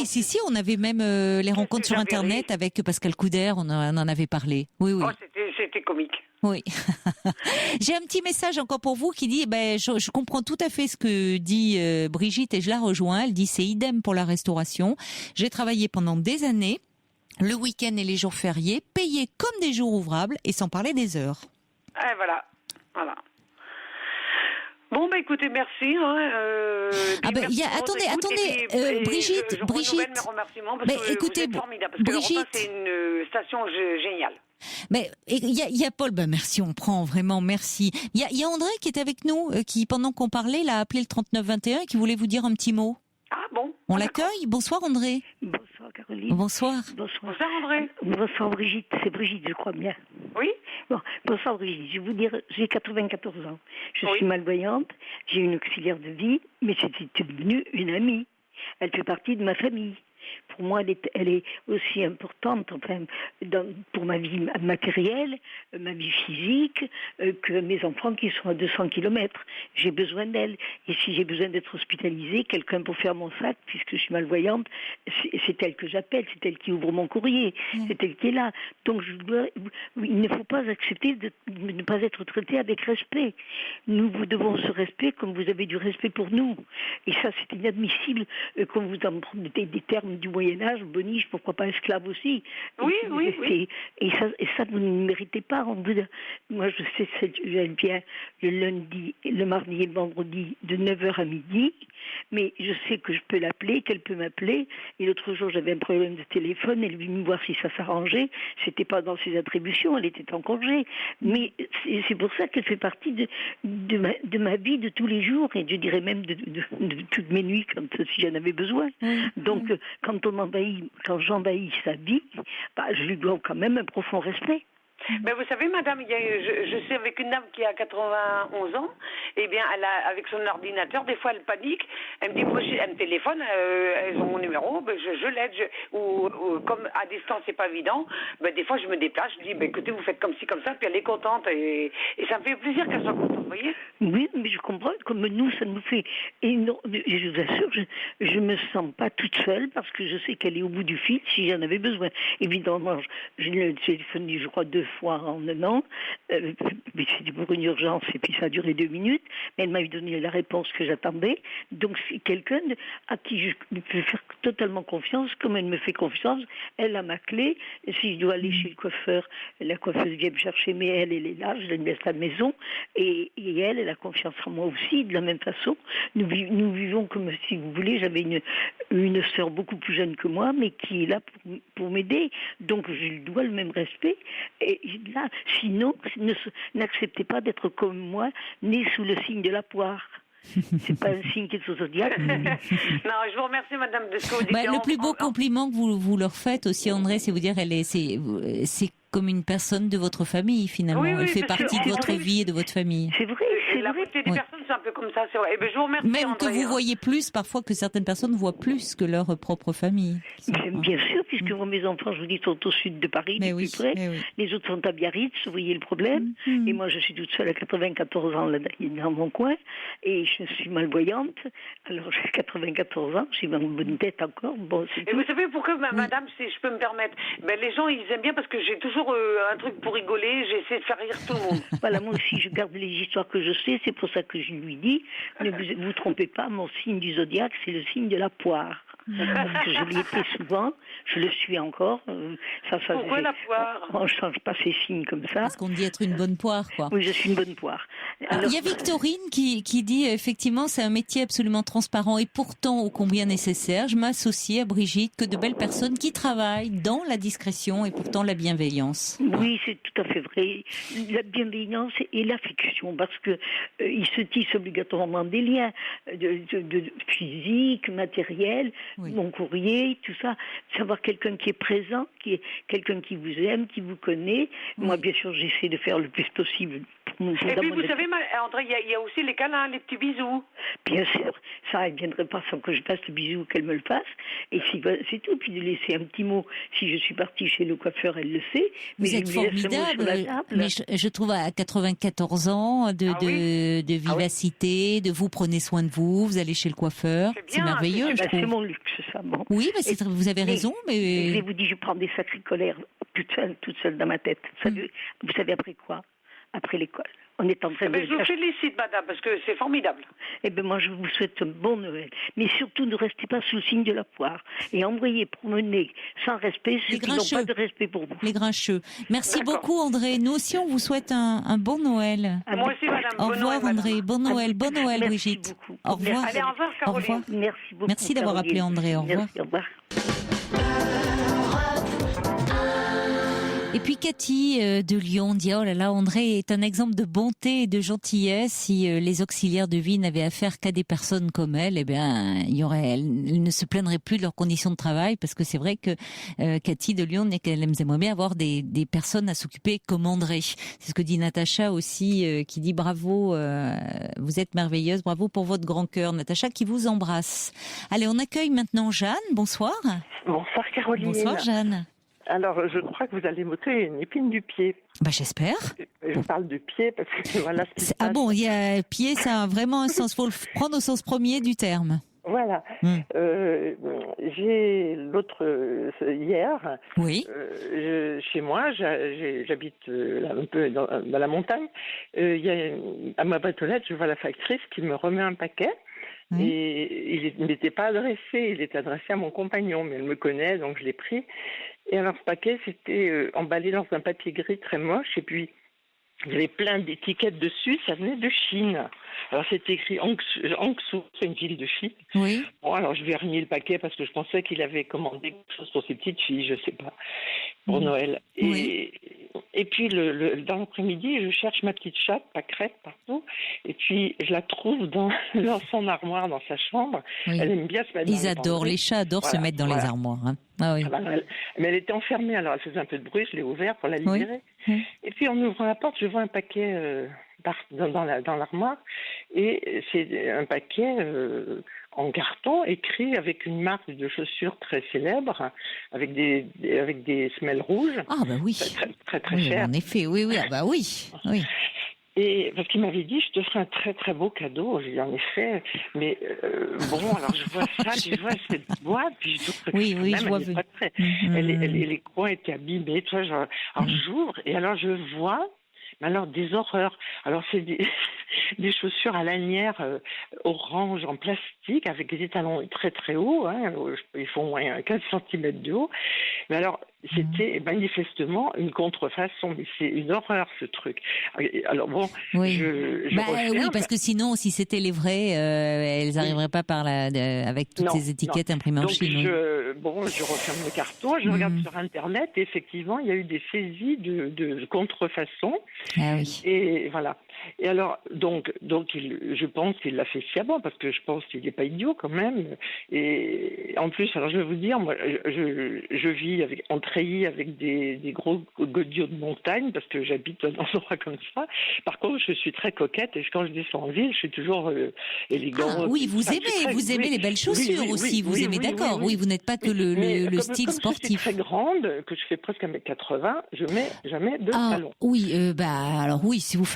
Speaker 1: Si, on avait même les rencontres sur Internet avec Pascal Couder, on en avait parlé. Oui.
Speaker 6: Oh, c'était comique.
Speaker 1: Oui. J'ai un petit message encore pour vous qui dit, je comprends tout à fait ce que dit Brigitte et je la rejoins. Elle dit, c'est idem pour la restauration. J'ai travaillé pendant des années, le week-end et les jours fériés, payés comme des jours ouvrables et sans parler des heures.
Speaker 6: Voilà. Bon, écoutez, merci.
Speaker 1: Attendez, Brigitte.
Speaker 6: Je renouvelle mes remerciements parce que vous êtes formidable. Parce
Speaker 1: Brigitte,
Speaker 6: que c'est une station géniale.
Speaker 1: Mais il y a Paul, merci, on prend vraiment, merci. Il y a André qui est avec nous, qui pendant qu'on parlait, l'a appelé le 3921 et qui voulait vous dire un petit mot.
Speaker 6: Ah bon.
Speaker 1: On l'accueille. Bonsoir André.
Speaker 7: Bonsoir Caroline.
Speaker 1: Bonsoir.
Speaker 6: Bonsoir André.
Speaker 7: Bonsoir Brigitte. C'est Brigitte, je crois bien.
Speaker 6: Oui.
Speaker 7: Bon, bonsoir Brigitte. Je vais vous dire, j'ai 94 ans. Je suis malvoyante. J'ai une auxiliaire de vie, mais c'est devenue une amie. Elle fait partie de ma famille. Pour moi, elle est aussi importante, pour ma vie matérielle, ma vie physique, que mes enfants qui sont à 200 km. J'ai besoin d'elle. Et si j'ai besoin d'être hospitalisée, quelqu'un pour faire mon sac, puisque je suis malvoyante, c'est elle que j'appelle, c'est elle qui ouvre mon courrier, c'est elle qui est là. Donc il ne faut pas accepter de ne pas être traité avec respect. Nous vous devons ce respect comme vous avez du respect pour nous. Et ça, c'est inadmissible qu'on vous empruntez des termes du Moyen-Âge, boniche, pourquoi pas esclave aussi.
Speaker 6: Oui.
Speaker 7: Et ça, vous ne méritez pas. Moi, je sais, elle vient le lundi, le mardi et le vendredi de 9h à midi, mais je sais que je peux l'appeler, qu'elle peut m'appeler. Et l'autre jour, j'avais un problème de téléphone, elle est venue me voir si ça s'arrangeait. C'était pas dans ses attributions, elle était en congé. Mais c'est pour ça qu'elle fait partie de ma vie de tous les jours, et je dirais même de toutes mes nuits, si j'en avais besoin. Donc, quand j'envahis sa vie, je lui dois quand même un profond respect.
Speaker 6: Ben vous savez, madame, je suis avec une dame qui a 91 ans. Eh bien, avec son ordinateur, des fois, elle panique. Elle me dit, elle me téléphone, elles ont mon numéro, ben je l'aide. Ou comme à distance, c'est pas évident, ben des fois, je me déplace, je dis, ben écoutez, vous faites comme ci, comme ça, puis elle est contente. Et ça me fait plaisir qu'elle soit contente, vous voyez?
Speaker 7: Oui, mais je comprends, comme nous, ça nous fait énorme. Je vous assure, je me sens pas toute seule parce que je sais qu'elle est au bout du fil si j'en avais besoin. Évidemment, je l'ai téléphoné, je crois, 2 fois en un an, mais c'était pour une urgence et puis ça a duré 2 minutes, mais elle m'a donné la réponse que j'attendais. Donc c'est quelqu'un à qui je peux faire totalement confiance, comme elle me fait confiance. Elle a ma clé, si je dois aller chez le coiffeur, la coiffeuse vient me chercher, mais elle est là, je la laisse à la maison, et elle a confiance en moi aussi, de la même façon. Nous vivons comme, si vous voulez, j'avais une sœur beaucoup plus jeune que moi, mais qui est là pour m'aider, donc je lui dois le même respect. Et là, sinon, n'acceptez pas d'être comme moi, né sous le signe de la poire. C'est pas un signe qui est au zodiaque.
Speaker 6: Non, je vous remercie, madame, de ce que vous dites.
Speaker 1: Le plus beau compliment que vous leur faites aussi, André, c'est vous dire, c'est comme une personne de votre famille, finalement.
Speaker 6: Oui,
Speaker 1: elle fait partie de votre vie et de votre famille.
Speaker 7: C'est vrai.
Speaker 6: La moitié des personnes, c'est un peu comme ça, c'est vrai. Eh bien, je vous remercie,
Speaker 1: Même
Speaker 6: André,
Speaker 1: que vous voyez plus, parfois que certaines personnes voient plus que leur propre famille.
Speaker 7: Bien sûr, puisque mes enfants, je vous dis, sont au sud de Paris, plus près. Les autres sont à Biarritz, vous voyez le problème. Et moi, je suis toute seule à 94 ans là, dans mon coin. Et je suis malvoyante. Alors, j'ai 94 ans, j'ai ma bonne tête encore. Bon,
Speaker 6: et vous savez pourquoi, madame, si je peux me permettre, les gens, ils aiment bien parce que j'ai toujours un truc pour rigoler, j'essaie de faire rire tout le monde.
Speaker 7: Voilà, moi aussi, je garde les histoires que je sais, c'est pour ça que je lui dis, ne vous trompez pas, mon signe du zodiaque, c'est le signe de la poire. Parce que je l'ai été souvent, je le suis encore.
Speaker 6: Pourquoi la poire?
Speaker 7: On ne change pas ces signes comme ça.
Speaker 1: Parce qu'on dit être une bonne poire, quoi.
Speaker 7: Oui, je suis une bonne poire.
Speaker 1: Alors, il y a Victorine qui dit, effectivement, c'est un métier absolument transparent et pourtant ô combien nécessaire. Je m'associe à Brigitte, que de belles personnes qui travaillent dans la discrétion et pourtant la bienveillance.
Speaker 7: Oui, c'est tout à fait vrai. La bienveillance et l'affection, parce que ils se tissent obligatoirement des liens de physique, matériel.
Speaker 1: Oui.
Speaker 7: Mon courrier, tout ça, savoir quelqu'un qui est présent, qui est quelqu'un qui vous aime, qui vous connaît. Oui. Moi, bien sûr, j'essaie de faire le plus possible.
Speaker 6: Et puis, vous savez, André, il y a aussi les câlins, les petits bisous.
Speaker 7: Bien sûr, ça, elle ne viendrait pas sans que je fasse le bisou, qu'elle me le fasse. Et c'est tout. Puis de laisser un petit mot. Si je suis partie chez le coiffeur, elle le sait.
Speaker 1: Mais vous êtes formidable. Mais je trouve à 94 ans de vivacité, de vous prenez soin de vous, vous allez chez le coiffeur. C'est merveilleux, je trouve.
Speaker 7: C'est mon luxe, ça. Bon.
Speaker 1: Oui, vous avez raison. Mais
Speaker 7: je vous dis, je prends des sacrées colères toute seule dans ma tête. Vous savez après quoi? Après l'école. On est en train de...
Speaker 6: Je vous félicite, madame, parce que c'est formidable.
Speaker 7: Eh bien, moi, je vous souhaite un bon Noël. Mais surtout, ne restez pas sous le signe de la poire. Et envoyez promener sans respect ceux qui n'ont pas de respect pour vous.
Speaker 1: Les grincheux. Merci beaucoup, André. Nous aussi, on vous souhaite un bon Noël.
Speaker 6: Moi aussi, madame.
Speaker 1: Au revoir, André. Bon Noël. Bon Noël, Brigitte.
Speaker 7: Beaucoup.
Speaker 1: Au revoir.
Speaker 6: Allez, au revoir, Caroline.
Speaker 1: Au revoir.
Speaker 7: Merci beaucoup.
Speaker 1: Merci d'avoir appelé, André. Au revoir.
Speaker 7: Merci, au revoir.
Speaker 1: Et puis Cathy de Lyon dit, oh là là, André est un exemple de bonté et de gentillesse. Si les auxiliaires de vie n'avaient affaire qu'à des personnes comme elle, eh bien, elles ne se plaindraient plus de leurs conditions de travail, parce que c'est vrai que Cathy de Lyon, qu'elle aimerait bien avoir des personnes à s'occuper comme André. C'est ce que dit Natacha aussi, qui dit bravo, vous êtes merveilleuse, bravo pour votre grand cœur. Natacha qui vous embrasse. Allez, on accueille maintenant Jeanne. Bonsoir.
Speaker 8: Bonsoir Caroline.
Speaker 1: Bonsoir Jeanne.
Speaker 8: Alors, je crois que vous allez m'ôter une épine du pied.
Speaker 1: Bah, j'espère.
Speaker 8: Je parle de pied parce que voilà ce qui se passe.
Speaker 1: Bon, il y a pied, ça a vraiment un sens. Faut le prendre au sens premier du terme.
Speaker 8: Voilà. J'ai hier.
Speaker 1: Oui.
Speaker 8: Chez moi, j'habite un peu dans la montagne. Il y a à ma boîte aux lettres, je vois la factrice qui me remet un paquet. Oui. Et il n'était pas adressé, il était adressé à mon compagnon, mais elle me connaît, donc je l'ai pris. Et alors ce paquet, c'était emballé dans un papier gris très moche, et puis il y avait plein d'étiquettes dessus, ça venait de Chine. Alors c'était écrit Hangzhou, c'est une ville de Chine.
Speaker 1: Oui.
Speaker 8: Bon, alors je lui ai remis le paquet parce que je pensais qu'il avait commandé quelque chose pour ses petites filles, je sais pas, pour Noël. Et Et puis, dans l'après-midi, je cherche ma petite chatte, Pâquerette, partout. Et puis, je la trouve dans son armoire, dans sa chambre.
Speaker 1: Oui.
Speaker 8: Elle aime bien se mettre
Speaker 1: les chats adorent se mettre dans les armoires. Hein. Ah oui.
Speaker 8: Mais elle était enfermée, alors elle faisait un peu de bruit, je l'ai ouverte pour la libérer. Oui. Et puis, en ouvrant la porte, je vois un paquet dans l'armoire. Et c'est un paquet en carton, écrit avec une marque de chaussures très célèbre, avec des semelles rouges.
Speaker 1: Ah bah oui.
Speaker 8: Très très cher.
Speaker 1: En effet, oui. Ah bah oui.
Speaker 8: Et parce qu'il m'avait dit, je te ferai un très très beau cadeau. J'ai dit, en effet, mais bon, alors je vois ça, je vois cette boîte, puis je trouve que
Speaker 1: je vois.
Speaker 8: Les coins étaient abîmés, tout ça. Alors j'ouvre, et alors je vois, mais alors des horreurs. Alors c'est des chaussures à lanière orange en plastique avec des talons très très hauts, hein, ils font au moins 15 cm de haut. Mais alors c'était manifestement une contrefaçon, mais c'est une horreur ce truc. Alors bon,
Speaker 1: oui, parce que sinon, si c'était les vrais, elles n'arriveraient pas avec toutes ces étiquettes imprimées en Chine.
Speaker 8: Donc je referme le carton, je regarde sur Internet, et effectivement, il y a eu des saisies de contrefaçon.
Speaker 1: Ah oui.
Speaker 8: Et voilà. Et alors, donc je pense qu'il l'a fait sciemment, parce que je pense qu'il n'est pas idiot quand même. Et en plus, alors je vais vous dire, moi, je vis en treillis avec des gros godillots de montagne, parce que j'habite dans un endroit comme ça. Par contre, je suis très coquette, et quand je descends en ville, je suis toujours élégante.
Speaker 1: Ah oui, vous aimez les belles chaussures aussi, vous aimez, d'accord. Oui, vous n'êtes pas que le style sportif.
Speaker 8: Je suis très grande, que je fais presque 1m80, je mets jamais de talons.
Speaker 1: Oui, alors oui, si vous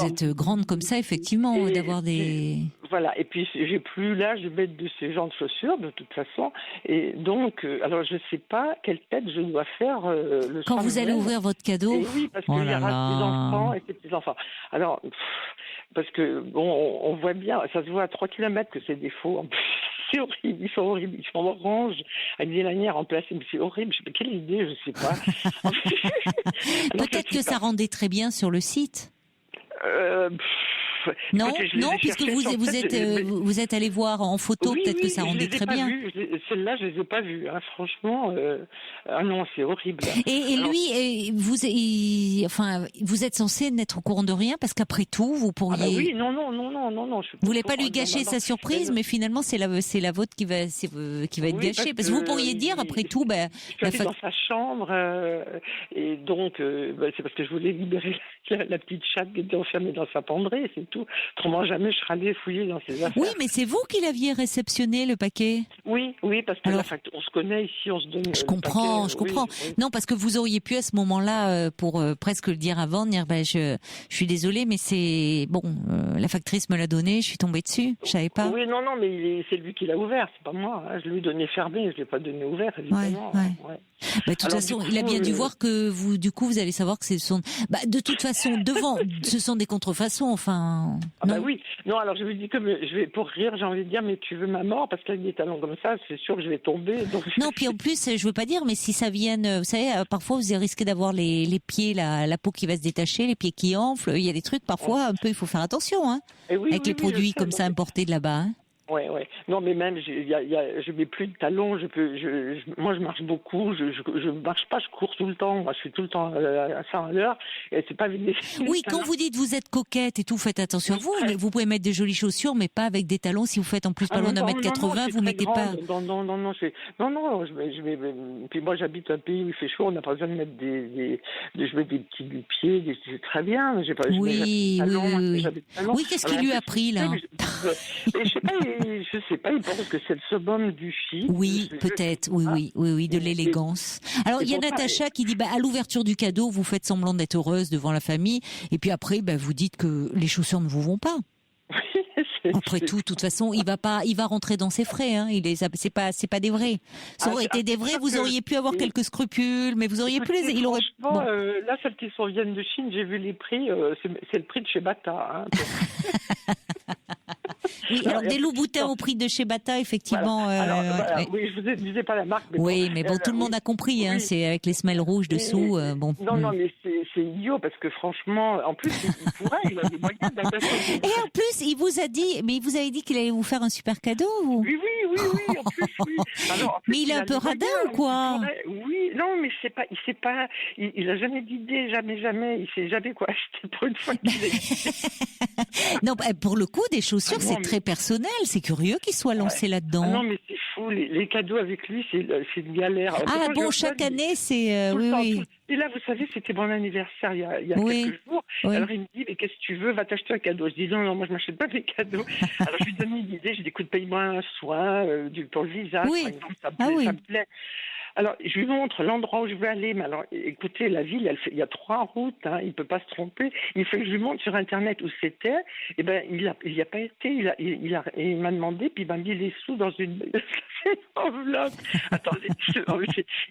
Speaker 1: êtes grande comme ça, effectivement, d'avoir des...
Speaker 8: Voilà, et puis j'ai plus l'âge de mettre de ces genres de chaussures, de toute façon. Et donc, alors je ne sais pas quelle tête je dois faire le
Speaker 1: quand vous allez ouvrir votre cadeau.
Speaker 8: Et oui, parce qu'il y aura des enfants et des petits-enfants. Alors, parce que, bon, on voit bien, ça se voit à 3 km que c'est des faux. En plus, c'est horrible, ils sont horribles. Ils sont orange, avec des lanières en place. C'est horrible. Je sais pas, quelle idée, je ne sais pas.
Speaker 1: Peut-être que ça rendait très bien sur le site. Non, puisque vous êtes allé voir en photo, peut-être que ça rendait très bien.
Speaker 8: Celle-là, je les ai pas vues. Hein. Franchement, non, c'est horrible.
Speaker 1: Et alors, lui, vous êtes censé n'être au courant de rien, parce qu'après tout, vous pourriez.
Speaker 8: Ah bah oui, non.
Speaker 1: Vous voulez pas lui gâcher sa surprise, mais finalement, c'est la vôtre qui va être gâchée, parce que vous pourriez dire après tout,
Speaker 8: je suis dans sa chambre, et donc, c'est parce que je voulais libérer la petite chatte qui était enfermée dans sa penderie, c'est tout. Autrement, jamais je serais allée fouiller dans ses affaires.
Speaker 1: Oui, mais c'est vous qui l'aviez réceptionné, le paquet.
Speaker 8: Oui, parce que on se connaît ici, on se donne.
Speaker 1: Je comprends. Oui. Non, parce que vous auriez pu à ce moment-là, pour presque le dire avant, dire je suis désolée, mais c'est bon, la factrice me l'a donné, je suis tombée dessus, je savais pas.
Speaker 8: Oui, non, mais c'est lui qui l'a ouvert, c'est pas moi. Hein. Je lui ai donné fermé, je l'ai pas donné ouvert, évidemment.
Speaker 1: Ouais. De toute façon, il a bien dû voir que vous, du coup, vous allez savoir que de toute façon, devant, ce sont des contrefaçons, enfin.
Speaker 8: Bah oui. Non, alors je me dis pour rire, j'ai envie de dire, mais tu veux ma mort, parce qu'avec des talons comme ça, c'est sûr que je vais tomber. Donc...
Speaker 1: Non, puis en plus, je veux pas dire, mais si ça vient, vous savez, parfois vous risquez d'avoir les pieds, la peau qui va se détacher, les pieds qui enflent. Il y a des trucs, parfois, un peu, il faut faire attention, hein. Avec les produits comme ça importés de là-bas. Hein.
Speaker 8: Ouais. Non, mais même, je mets plus de talons. Moi, je marche beaucoup. Je marche pas, je cours tout le temps. Moi, je suis tout le temps à 100 à l'heure. Et c'est pas avec des.
Speaker 1: Oui, quand vous dites vous êtes coquette et tout, faites attention à vous. Vous pouvez mettre des jolies chaussures, mais pas avec des talons. Si vous faites en plus pas loin d'1m80, vous mettez pas.
Speaker 8: Non. Je mets. Puis moi, j'habite un pays où il fait chaud. On n'a pas besoin de mettre je mets des petits pieds. C'est très bien.
Speaker 1: Oui. Oui, qu'est-ce qu'il lui a pris là?
Speaker 8: Je sais pas, il pense que c'est le summum du chic.
Speaker 1: Oui, peut-être, oui, de l'élégance. Alors, il y a Natacha qui dit, à l'ouverture du cadeau, vous faites semblant d'être heureuse devant la famille, et puis après, vous dites que les chaussures ne vous vont pas. Après tout, de toute façon, il va rentrer dans ses frais, hein. C'est pas des vrais. Ça aurait été des vrais, vous auriez pu avoir quelques scrupules, mais vous auriez pu il aurait.
Speaker 8: Bon. Là, celles qui viennent de Chine, j'ai vu les prix, c'est le prix de chez Bata, hein.
Speaker 1: Oui, alors des loups-boutins au prix de chez Bata, effectivement.
Speaker 8: Voilà. Oui, je vous disais pas la marque. Mais
Speaker 1: tout le monde a compris, hein, c'est avec les semelles rouges dessous.
Speaker 8: Non, mais c'est idiot, parce que franchement, en plus, il a des moyens d'adaptation.
Speaker 1: Et en plus, il vous avait dit qu'il allait vous faire un super cadeau.
Speaker 8: Oui, oui, en plus, oui. Alors, en plus,
Speaker 1: mais il est un peu radin ou quoi?
Speaker 8: Oui, non, mais il a jamais d'idée, jamais. Il sait jamais quoi acheter pour une fois qu'il est.
Speaker 1: Non, pour le coup, des chaussures, c'est très personnel. C'est curieux qu'il soit lancé là-dedans.
Speaker 8: Non, mais c'est fou. Les cadeaux avec lui, c'est une galère.
Speaker 1: Ah bon, chaque année, c'est... oui.
Speaker 8: Et là, vous savez, c'était mon anniversaire il y a quelques jours. Oui. Alors, il me dit, mais qu'est-ce que tu veux? Va t'acheter un cadeau. Je dis, non, moi, je m'achète pas des cadeaux. Alors, je lui donne une idée. Je dis, écoute, paye-moi un soin pour le visage, par exemple. Ça me plaît. Alors, je lui montre l'endroit où je veux aller. Mais alors, écoutez, la ville, il y a 3 routes. Hein, il peut pas se tromper. Il fait que je lui montre sur Internet où c'était. Eh ben, il y a pas été. Il m'a demandé, puis il m'a mis les sous dans une enveloppe. Attendez,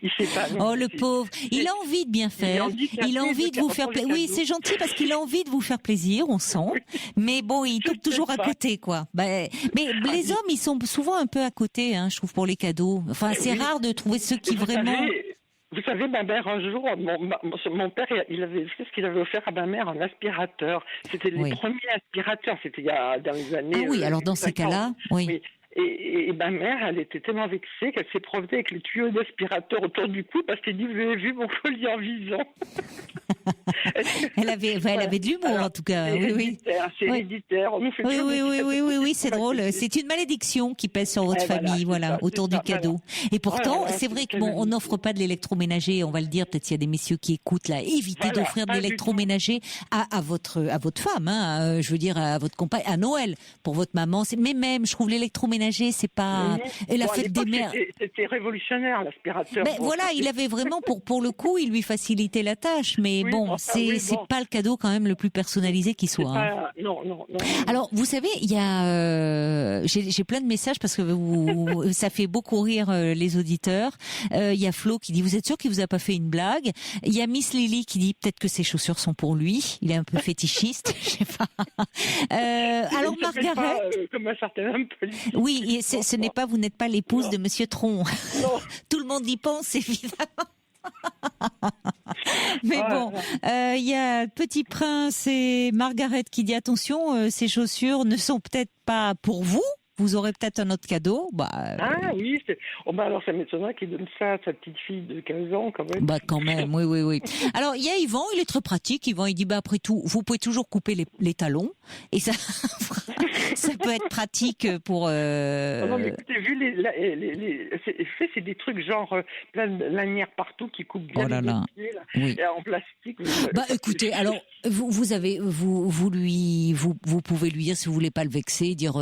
Speaker 8: il sait pas. Non,
Speaker 1: le pauvre. Il a envie de bien faire. Il a envie de vous faire plaisir. Oui, c'est gentil parce qu'il a envie de vous faire plaisir, on sent. Mais bon, il tombe toujours à côté, quoi. Mais les hommes, ils sont souvent un peu à côté, hein, je trouve, pour les cadeaux. Enfin, c'est rare de trouver ceux qui vraiment...
Speaker 8: Vous savez, ma mère, un jour, mon père, il avait fait ce qu'il avait offert à ma mère, un aspirateur. C'était les premiers aspirateurs, c'était dans les années...
Speaker 1: Ah oui, alors dans ces cas-là, oui.
Speaker 8: Et ma mère, elle était tellement vexée qu'elle s'est promenée avec les tuyaux d'aspirateur autour du cou parce qu'elle dit, vous avez vu mon collier en visant.
Speaker 1: Elle avait de l'humour, en tout cas. Oui.
Speaker 8: C'est héréditaire.
Speaker 1: Oui, c'est drôle. C'est une malédiction qui pèse sur votre famille, autour du cadeau. Et pourtant, c'est vrai que on n'offre pas de l'électroménager. On va le dire, peut-être s'il y a des messieurs qui écoutent là. Évitez d'offrir de l'électroménager à votre femme, hein, je veux dire, à votre compagne, à Noël, pour votre maman. Mais même, je trouve l'électroménager, c'est pas... Et la fête des mères...
Speaker 8: C'était révolutionnaire, l'aspirateur.
Speaker 1: Mais voilà, il avait vraiment, pour le coup, il lui facilitait la tâche. Mais c'est pas le cadeau quand même le plus personnalisé qui soit. Hein.
Speaker 8: Non.
Speaker 1: Alors, vous savez, il y a... j'ai plein de messages parce que ça fait beaucoup rire les auditeurs. Il y a Flo qui dit, vous êtes sûr qu'il vous a pas fait une blague? Il y a Miss Lily qui dit, peut-être que ses chaussures sont pour lui. Il est un peu fétichiste, je sais pas. Alors, Margaret...
Speaker 8: comme un certain homme politique.
Speaker 1: Oui, vous n'êtes pas l'épouse de Monsieur Tron.
Speaker 8: Non.
Speaker 1: Tout le monde y pense, évidemment. Mais bon, il y a Petit Prince et Margaret qui dit attention, ces chaussures ne sont peut-être pas pour vous. Vous aurez peut-être un autre cadeau.
Speaker 8: Oui. Alors ça m'étonnerait qu'il donne ça à sa petite fille de 15 ans quand même.
Speaker 1: Quand même, oui. Alors il y a Yvan, il est très pratique. Yvan, il dit après tout, vous pouvez toujours couper les talons et ça peut être pratique pour.
Speaker 8: Non mais écoutez, vu c'est des trucs genre plein de lanières partout qui coupent bien les pieds là,
Speaker 1: oui.
Speaker 8: En plastique.
Speaker 1: Écoutez, alors vous pouvez lui dire si vous voulez pas le vexer, dire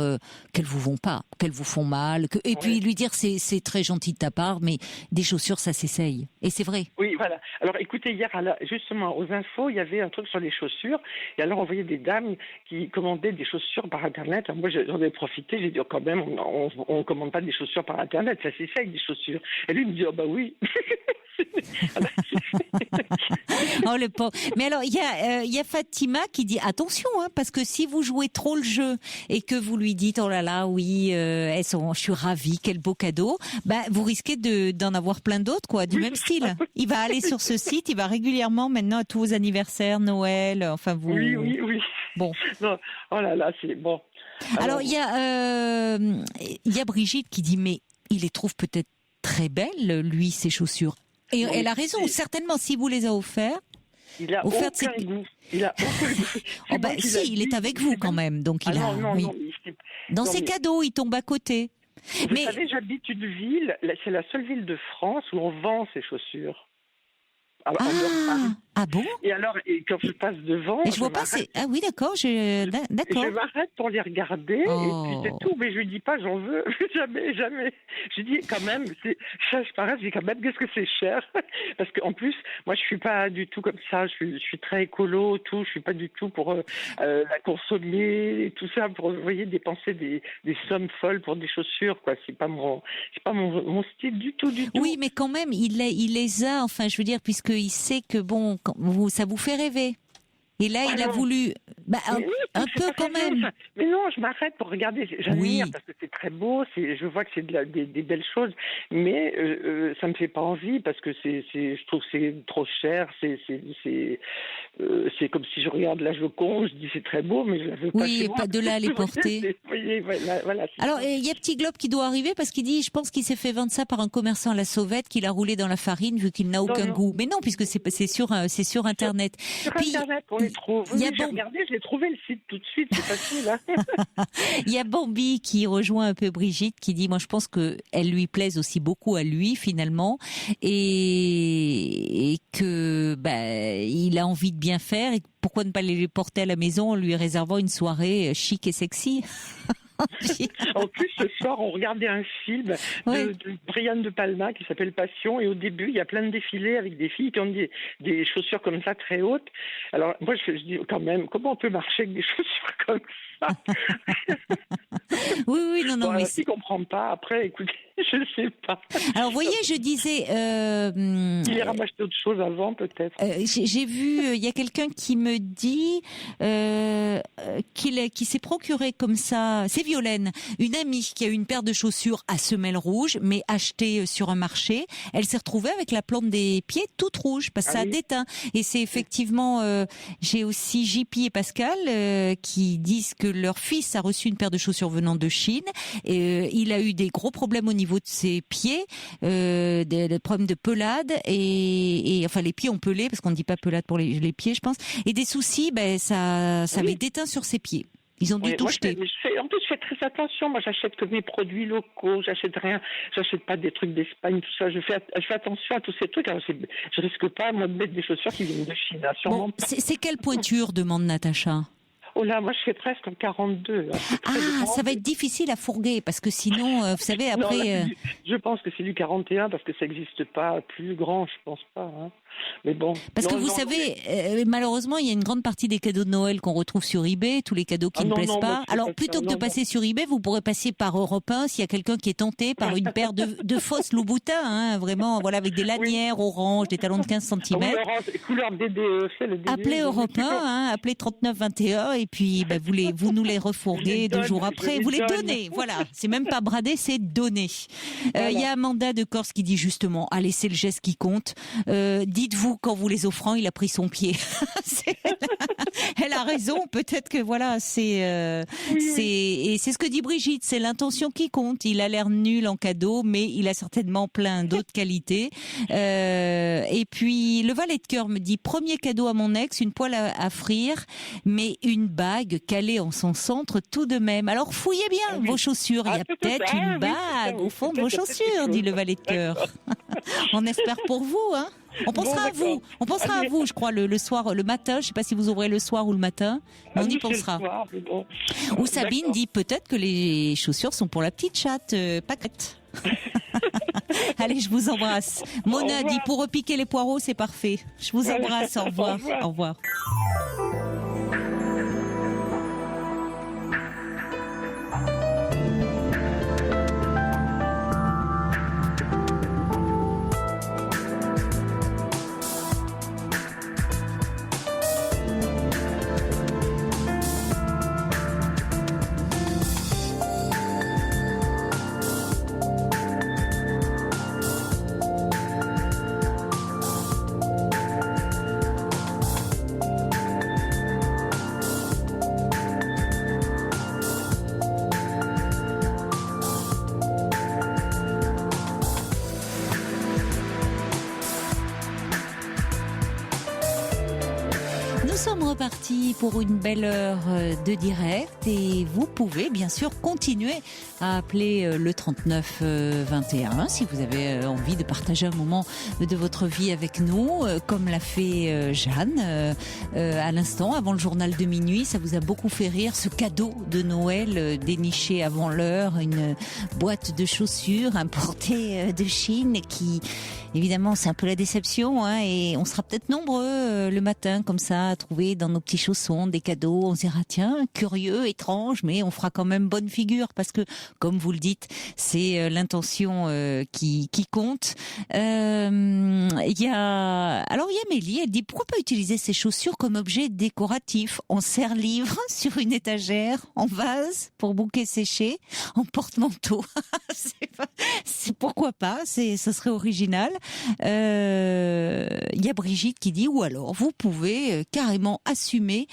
Speaker 1: qu'elles vous vont pas, qu'elles vous font mal, et puis lui dire c'est très gentil de ta part, mais des chaussures ça s'essaye, et c'est vrai.
Speaker 8: Oui, voilà. Alors écoutez, hier justement aux infos, il y avait un truc sur les chaussures, et alors on voyait des dames qui commandaient des chaussures par internet. Alors, moi j'en ai profité, j'ai dit quand même on commande pas des chaussures par internet, ça s'essaye des chaussures. Et lui il me dit oui.
Speaker 1: Oh le pauvre. Mais alors il y a Fatima qui dit attention parce que si vous jouez trop le jeu et que vous lui dites oh là là oui je suis ravie, quel beau cadeau, vous risquez d'en avoir plein d'autres du même style. Il va aller sur ce site, il va régulièrement maintenant à tous vos anniversaires, Noël, enfin vous.
Speaker 8: Oui.
Speaker 1: Bon.
Speaker 8: Non. Oh là là, c'est bon.
Speaker 1: Alors il y a Brigitte qui dit mais il les trouve peut-être très belles lui ces chaussures. Et elle a raison, certainement, si vous les a offertes.
Speaker 8: Il a aucun goût. Il a aucun goût.
Speaker 1: Il est avec vous quand même, donc il a.
Speaker 8: Non,
Speaker 1: dans ses cadeaux, il tombe à côté.
Speaker 8: Vous savez, j'habite une ville, c'est la seule ville de France où on vend ces chaussures.
Speaker 1: Ah bon?
Speaker 8: Et alors, quand je passe devant,
Speaker 1: je vois pas. Ah oui, d'accord. D'accord.
Speaker 8: Je m'arrête pour les regarder et puis c'est tout. Mais je lui dis pas, j'en veux jamais. Je dis quand même, je m'arrête, je dis quand même, qu'est-ce que c'est cher? Parce qu'en plus, moi, je suis pas du tout comme ça. Je suis très écolo, tout. Je suis pas du tout pour la consommer et tout ça, pour dépenser des sommes folles pour des chaussures, quoi. C'est pas mon style du tout.
Speaker 1: Oui, mais quand même, il les a. Enfin, je veux dire, puisqu'il sait que ça vous fait rêver. Et là, il a voulu un peu quand même.
Speaker 8: Mais non, je m'arrête pour regarder. J'admire parce que c'est très beau. Je vois que c'est des belles choses, mais ça me fait pas envie parce que je trouve que c'est trop cher. C'est comme si je regarde la Joconde, je dis c'est très beau, mais je la veux pas.
Speaker 1: Oui, et pas de là à les porter.
Speaker 8: Voilà,
Speaker 1: alors, il y a Petit Globe qui doit arriver parce qu'il dit, je pense qu'il s'est fait vendre ça par un commerçant à la sauvette qu'il a roulé dans la farine vu qu'il n'a aucun goût. Mais non, puisque c'est sur Internet.
Speaker 8: Sur Internet, on les trouve. J'ai regardé, je l'ai trouvé le site tout de suite, c'est facile. Hein.
Speaker 1: Il y a Bambi qui rejoint un peu Brigitte, qui dit, moi je pense que elle lui plaise aussi beaucoup à lui finalement, et que il a envie de bien faire, et pourquoi ne pas les porter à la maison en lui réservant une soirée chic et sexy.
Speaker 8: En plus, ce soir, on regardait un film de Brian De Palma qui s'appelle Passion, et au début, il y a plein de défilés avec des filles qui ont des chaussures comme ça très hautes. Alors moi, je dis quand même, comment on peut marcher avec des chaussures comme ça?
Speaker 1: Oui, non,
Speaker 8: mais si on comprend pas, après, écoutez, je ne sais pas.
Speaker 1: Alors, vous voyez, je disais...
Speaker 8: il ira m'acheter autre chose avant, peut-être.
Speaker 1: J'ai vu, il y a quelqu'un qui me dit qui s'est procuré comme ça, c'est Violaine, une amie qui a eu une paire de chaussures à semelles rouges, mais achetées sur un marché. Elle s'est retrouvée avec la plante des pieds toute rouge, parce que ça a déteint. Et c'est effectivement... j'ai aussi JP et Pascal qui disent que leur fils a reçu une paire de chaussures venant de Chine. Il a eu des gros problèmes au niveau de ses pieds, des problèmes de pelade, et enfin les pieds ont pelé, parce qu'on ne dit pas pelade pour les pieds, je pense, et des soucis, ça avait déteint sur ses pieds. Ils ont dû tout jeter.
Speaker 8: En plus, je fais très attention. Moi, j'achète que mes produits locaux. J'achète rien. J'achète pas des trucs d'Espagne, tout ça. Je fais attention à tous ces trucs. Alors, je risque pas, moi, de mettre des chaussures qui viennent de Chine.
Speaker 1: Bon, c'est quelle pointure, demande Natacha?
Speaker 8: Oh là, moi je fais presque en 42.
Speaker 1: Ça va être difficile à fourguer parce que sinon, vous savez, après...
Speaker 8: Non, là, je pense que c'est du 41 parce que ça n'existe pas plus grand, je pense pas. Hein. Mais bon.
Speaker 1: Parce que vous savez, malheureusement, il y a une grande partie des cadeaux de Noël qu'on retrouve sur eBay, tous les cadeaux qui ne plaisent pas. Alors, plutôt que de passer sur eBay, vous pourrez passer par Europe 1 s'il y a quelqu'un qui est tenté par une paire de fausses Louboutin, hein, vraiment, voilà, avec des lanières orange, des talons de 15 cm.
Speaker 8: Couleur DDE,
Speaker 1: appelez Europe 1, hein, appelez 3921, et puis vous nous les refourguez 2 jours après. Vous les donnez, voilà. C'est même pas brader, c'est donner. Il y a Amanda de Corse qui dit justement, allez, c'est le geste qui compte. Dites-vous qu'en vous les offrant, il a pris son pied. Elle a raison. Peut-être que voilà, c'est ce que dit Brigitte. C'est l'intention qui compte. Il a l'air nul en cadeau, mais il a certainement plein d'autres qualités. Et puis le valet de cœur me dit, premier cadeau à mon ex, une poêle à frire, mais une bague calée en son centre tout de même. Alors fouillez bien vos chaussures. Il y a peut-être une bague au fond de vos chaussures, dit le valet de cœur. On espère pour vous, hein. On pensera à vous. On pensera à vous, je crois, le soir, le matin. Je ne sais pas si vous ouvrez le soir ou le matin, mais on y pensera. Ou Sabine dit peut-être que les chaussures sont pour la petite chatte, Paquette. Allez, je vous embrasse. Mona dit pour repiquer les poireaux, c'est parfait. Je vous embrasse. Au revoir. Au revoir. Reparti pour une belle heure de direct, et vous pouvez bien sûr continuer à appeler le 3921 si vous avez envie de partager un moment de votre vie avec nous, comme l'a fait Jeanne à l'instant avant le journal de minuit. Ça vous a beaucoup fait rire, ce cadeau de Noël déniché avant l'heure, une boîte de chaussures importée de Chine qui, évidemment, c'est un peu la déception, hein, et on sera peut-être nombreux le matin comme ça à trouver dans nos petits chaussons des cadeaux. On se dira tiens, curieux, étrange, mais on fera quand même bonne figure parce que, comme vous le dites, c'est l'intention qui compte. Il y a Mélie, elle dit pourquoi pas utiliser ces chaussures comme objet décoratif, en serre-livre, sur une étagère, en vase pour bouquet séché, en porte-manteau. c'est pourquoi pas, ça serait original. Il y a Brigitte qui dit ou alors vous pouvez carrément assumer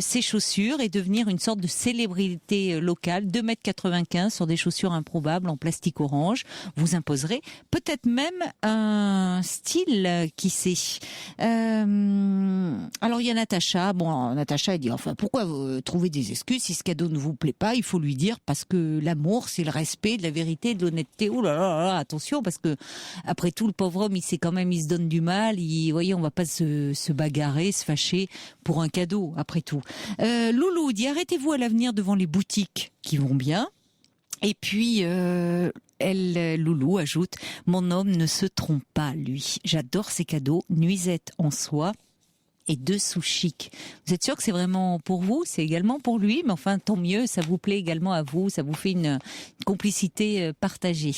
Speaker 1: ces chaussures et devenir une sorte de célébrité locale, 2,95 m sur des chaussures improbables en plastique orange. Vous imposerez peut-être même un style, qui sait. Alors il y a Natacha. Bon, Natacha elle dit enfin pourquoi trouver des excuses si ce cadeau ne vous plaît pas? Il faut lui dire parce que l'amour c'est le respect, de la vérité, de l'honnêteté. Oh là là là, attention parce que après tout le pauvre homme il se donne du mal. Voyez, on va pas se bagarrer, se fâcher pour un cadeau après tout. Loulou dit arrêtez-vous à l'avenir devant les boutiques qui vont bien. Et puis Loulou ajoute mon homme ne se trompe pas lui. J'adore ces cadeaux, nuisettes en soie et dessous chic. Vous êtes sûr que c'est vraiment pour vous? C'est également pour lui, mais enfin tant mieux, ça vous plaît également à vous, ça vous fait une complicité partagée.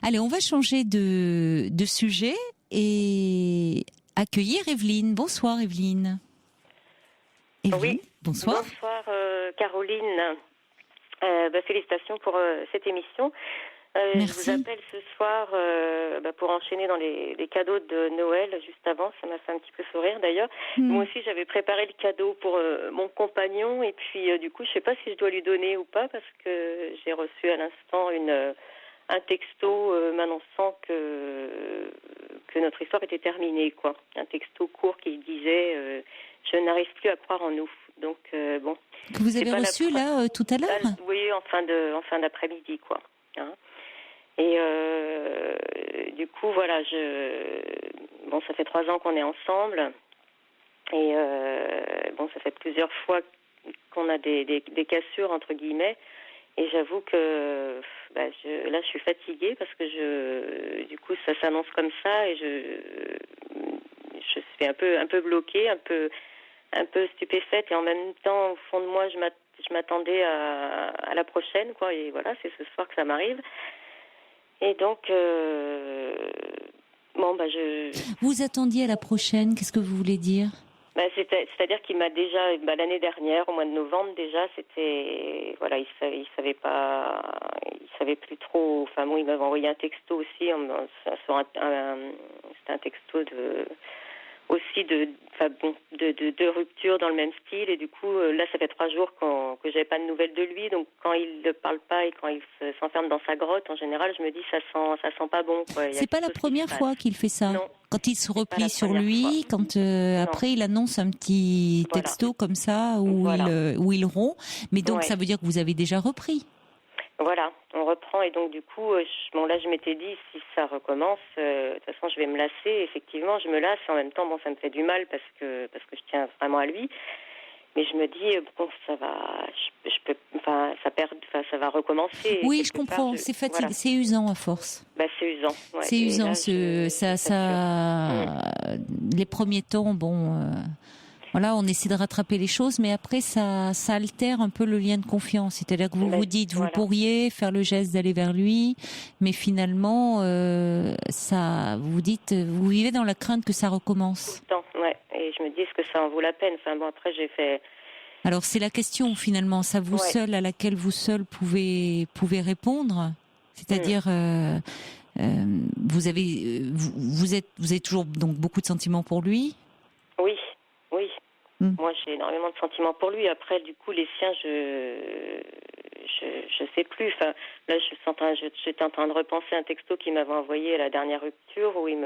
Speaker 1: Allez, on va changer de sujet et accueillir Evelyne. Bonsoir Evelyne.
Speaker 9: Oui.
Speaker 1: Bonsoir.
Speaker 9: Bonsoir Caroline. Félicitations pour cette émission. Je vous appelle ce soir pour enchaîner dans les cadeaux de Noël juste avant. Ça m'a fait un petit peu sourire d'ailleurs. Moi aussi, j'avais préparé le cadeau pour mon compagnon et puis du coup, je sais pas si je dois lui donner ou pas parce que j'ai reçu à l'instant un texto m'annonçant que notre histoire était terminée, quoi. Un texto court qui disait je n'arrive plus à croire en nous. Donc bon.
Speaker 1: Que vous avez reçu là tout à l'heure?
Speaker 9: Oui, en fin d'après-midi, quoi. Hein. Et du coup, voilà, ça fait 3 ans qu'on est ensemble. Et ça fait plusieurs fois qu'on a des cassures, entre guillemets. Et j'avoue que là, je suis fatiguée parce que du coup, ça s'annonce comme ça et je suis un peu bloquée, un peu stupéfaite. Et en même temps, au fond de moi, je m'attendais à la prochaine, quoi. Et voilà, c'est ce soir que ça m'arrive. Et donc,
Speaker 1: Vous attendiez à la prochaine, qu'est-ce que vous voulez dire?
Speaker 9: C'est-à-dire qu'il m'a déjà, l'année dernière, au mois de novembre déjà, c'était, voilà, il savait plus trop, enfin bon, il m'avait envoyé un texto aussi, c'était un texto de rupture dans le même style, et du coup là ça fait 3 jours que j'avais pas de nouvelles de lui, donc quand il ne parle pas et quand il s'enferme dans sa grotte, en général je me dis ça sent pas bon, quoi.
Speaker 1: C'est pas la première fois qu'il fait ça.
Speaker 9: Non.
Speaker 1: Quand il se replie sur lui, quand après il annonce un petit texto comme ça où il rompt, mais donc ça veut dire que vous avez déjà repris.
Speaker 9: Voilà, on reprend et donc du coup, là je m'étais dit si ça recommence, de toute façon je vais me lasser. Effectivement, je me lasse et en même temps, ça me fait du mal parce que je tiens vraiment à lui. Mais je me dis ça va, ça va recommencer.
Speaker 1: Oui, je comprends. C'est fatigant, voilà. C'est usant à force.
Speaker 9: C'est usant. Ouais.
Speaker 1: C'est usant. Les premiers temps, voilà, on essaie de rattraper les choses, mais après ça altère un peu le lien de confiance. C'est-à-dire que vous dites, vous pourriez faire le geste d'aller vers lui, mais finalement, vous vivez dans la crainte que ça recommence.
Speaker 9: Tout le temps, ouais. Et je me dis, est-ce que ça en vaut la peine? Après j'ai fait.
Speaker 1: Alors c'est la question finalement, ça vous seul à laquelle vous seul pouvez répondre. C'est-à-dire, vous avez toujours donc beaucoup de sentiments pour lui.
Speaker 9: Oui. Moi, j'ai énormément de sentiments pour lui. Après, du coup, les siens, je sais plus. Enfin, là, j'étais en train de repenser un texto qu'il m'avait envoyé à la dernière rupture où il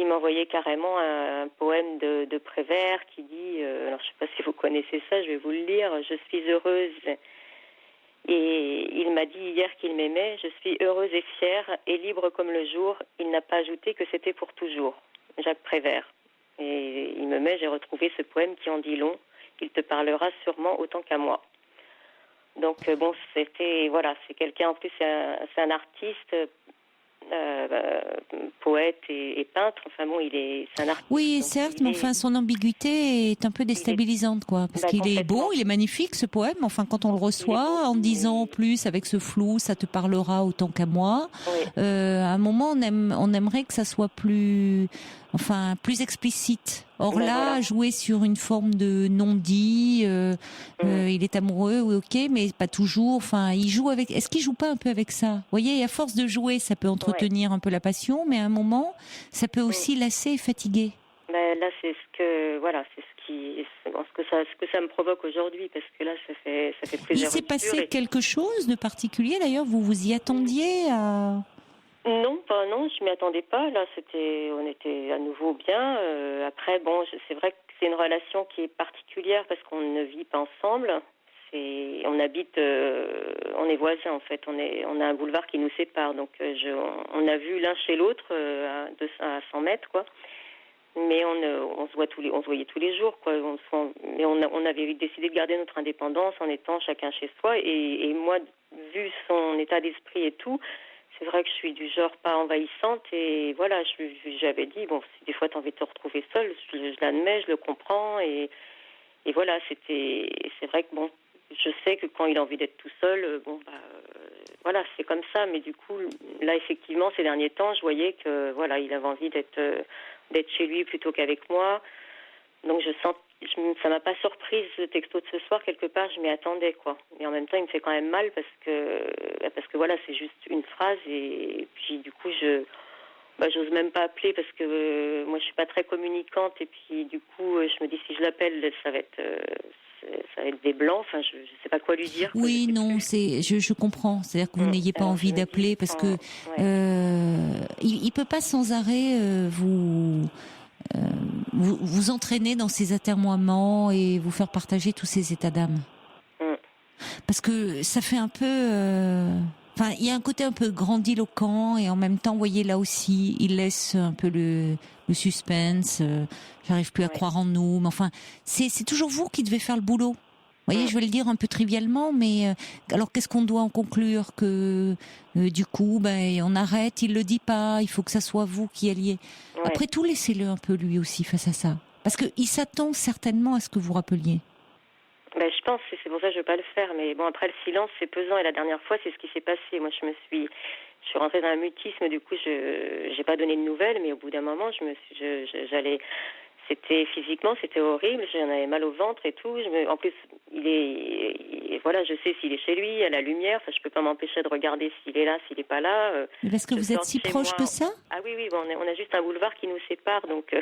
Speaker 9: m'envoyait carrément un poème de Prévert qui dit, alors je sais pas si vous connaissez ça, je vais vous le lire. Je suis heureuse. Et il m'a dit hier qu'il m'aimait. Je suis heureuse et fière et libre comme le jour. Il n'a pas ajouté que c'était pour toujours. Jacques Prévert. Et il me met, j'ai retrouvé ce poème qui en dit long. Il te parlera sûrement autant qu'à moi. Donc c'est quelqu'un, en plus c'est un artiste. poète et peintre. Enfin bon, c'est un artiste.
Speaker 1: Oui, certes, mais enfin son ambiguïté est un peu déstabilisante, quoi. Parce qu'il est beau, il est magnifique ce poème. Enfin, quand on le reçoit, en disant en plus avec ce flou, ça te parlera autant qu'à moi. À un moment, on aimerait que ça soit plus explicite. Or là, jouer sur une forme de non-dit, il est amoureux, oui, ok, mais pas toujours. Enfin, il joue avec. Est-ce qu'il joue pas un peu avec ça ? Vous voyez, à force de jouer, ça peut entretenir un peu la passion, mais à un moment, ça peut aussi lasser et fatiguer.
Speaker 9: Ben là, c'est ce que ça me provoque aujourd'hui, parce que là, ça fait plusieurs.
Speaker 1: Il s'est passé quelque chose de particulier d'ailleurs ? Vous vous y attendiez à...
Speaker 9: Non, je m'y attendais pas. Là, on était à nouveau bien. Après, bon, c'est vrai que c'est une relation qui est particulière parce qu'on ne vit pas ensemble. On habite, on est voisins en fait. On a un boulevard qui nous sépare, donc on a vu l'un chez l'autre à 100 mètres, quoi. Mais on se voyait tous les jours, quoi. Mais on avait décidé de garder notre indépendance en étant chacun chez soi. Et moi, vu son état d'esprit et tout. C'est vrai que je suis du genre pas envahissante et voilà, j'avais dit, bon, si des fois tu as envie de te retrouver seule, je l'admets, je le comprends et voilà, c'est vrai que bon, je sais que quand il a envie d'être tout seul, voilà, c'est comme ça, mais du coup, là, effectivement, ces derniers temps, je voyais que voilà, il avait envie d'être chez lui plutôt qu'avavec moi, donc ça m'a pas surprise ce texto de ce soir, quelque part je m'y attendais, quoi. Mais en même temps il me fait quand même mal parce que voilà, c'est juste une phrase et puis du coup j'ose même pas appeler parce que moi je suis pas très communicante et puis du coup je me dis si je l'appelle ça va être des blancs, enfin je sais pas quoi lui dire.
Speaker 1: Oui, non, je comprends, c'est-à-dire que vous n'ayez pas envie d'appeler parce que il peut pas sans arrêt vous entraîner dans ces atermoiements et vous faire partager tous ces états d'âme. Parce que ça fait un peu... il y a un côté un peu grandiloquent et en même temps, vous voyez, là aussi, il laisse un peu le suspense. J'arrive plus à croire en nous. Mais enfin, c'est toujours vous qui devez faire le boulot. Vous voyez, je vais le dire un peu trivialement, mais alors qu'est-ce qu'on doit en conclure ? Que du coup, on arrête, il le dit pas, il faut que ça soit vous qui alliez. Ouais. Après tout, laissez-le un peu lui aussi face à ça. Parce qu'il s'attend certainement à ce que vous rappeliez.
Speaker 9: Je pense, c'est pour ça que je veux pas le faire, mais bon, après le silence, c'est pesant, et la dernière fois, c'est ce qui s'est passé. Moi, je suis rentrée dans un mutisme, du coup, j'ai pas donné de nouvelles, mais au bout d'un moment, j'allais... Physiquement, c'était horrible. J'en avais mal au ventre et tout. En plus, voilà, je sais s'il est chez lui, à la lumière. Enfin, je peux pas m'empêcher de regarder s'il est là, s'il est pas là.
Speaker 1: Mais parce que vous êtes si proche que ça ?
Speaker 9: Ah oui, bon, on a juste un boulevard qui nous sépare, donc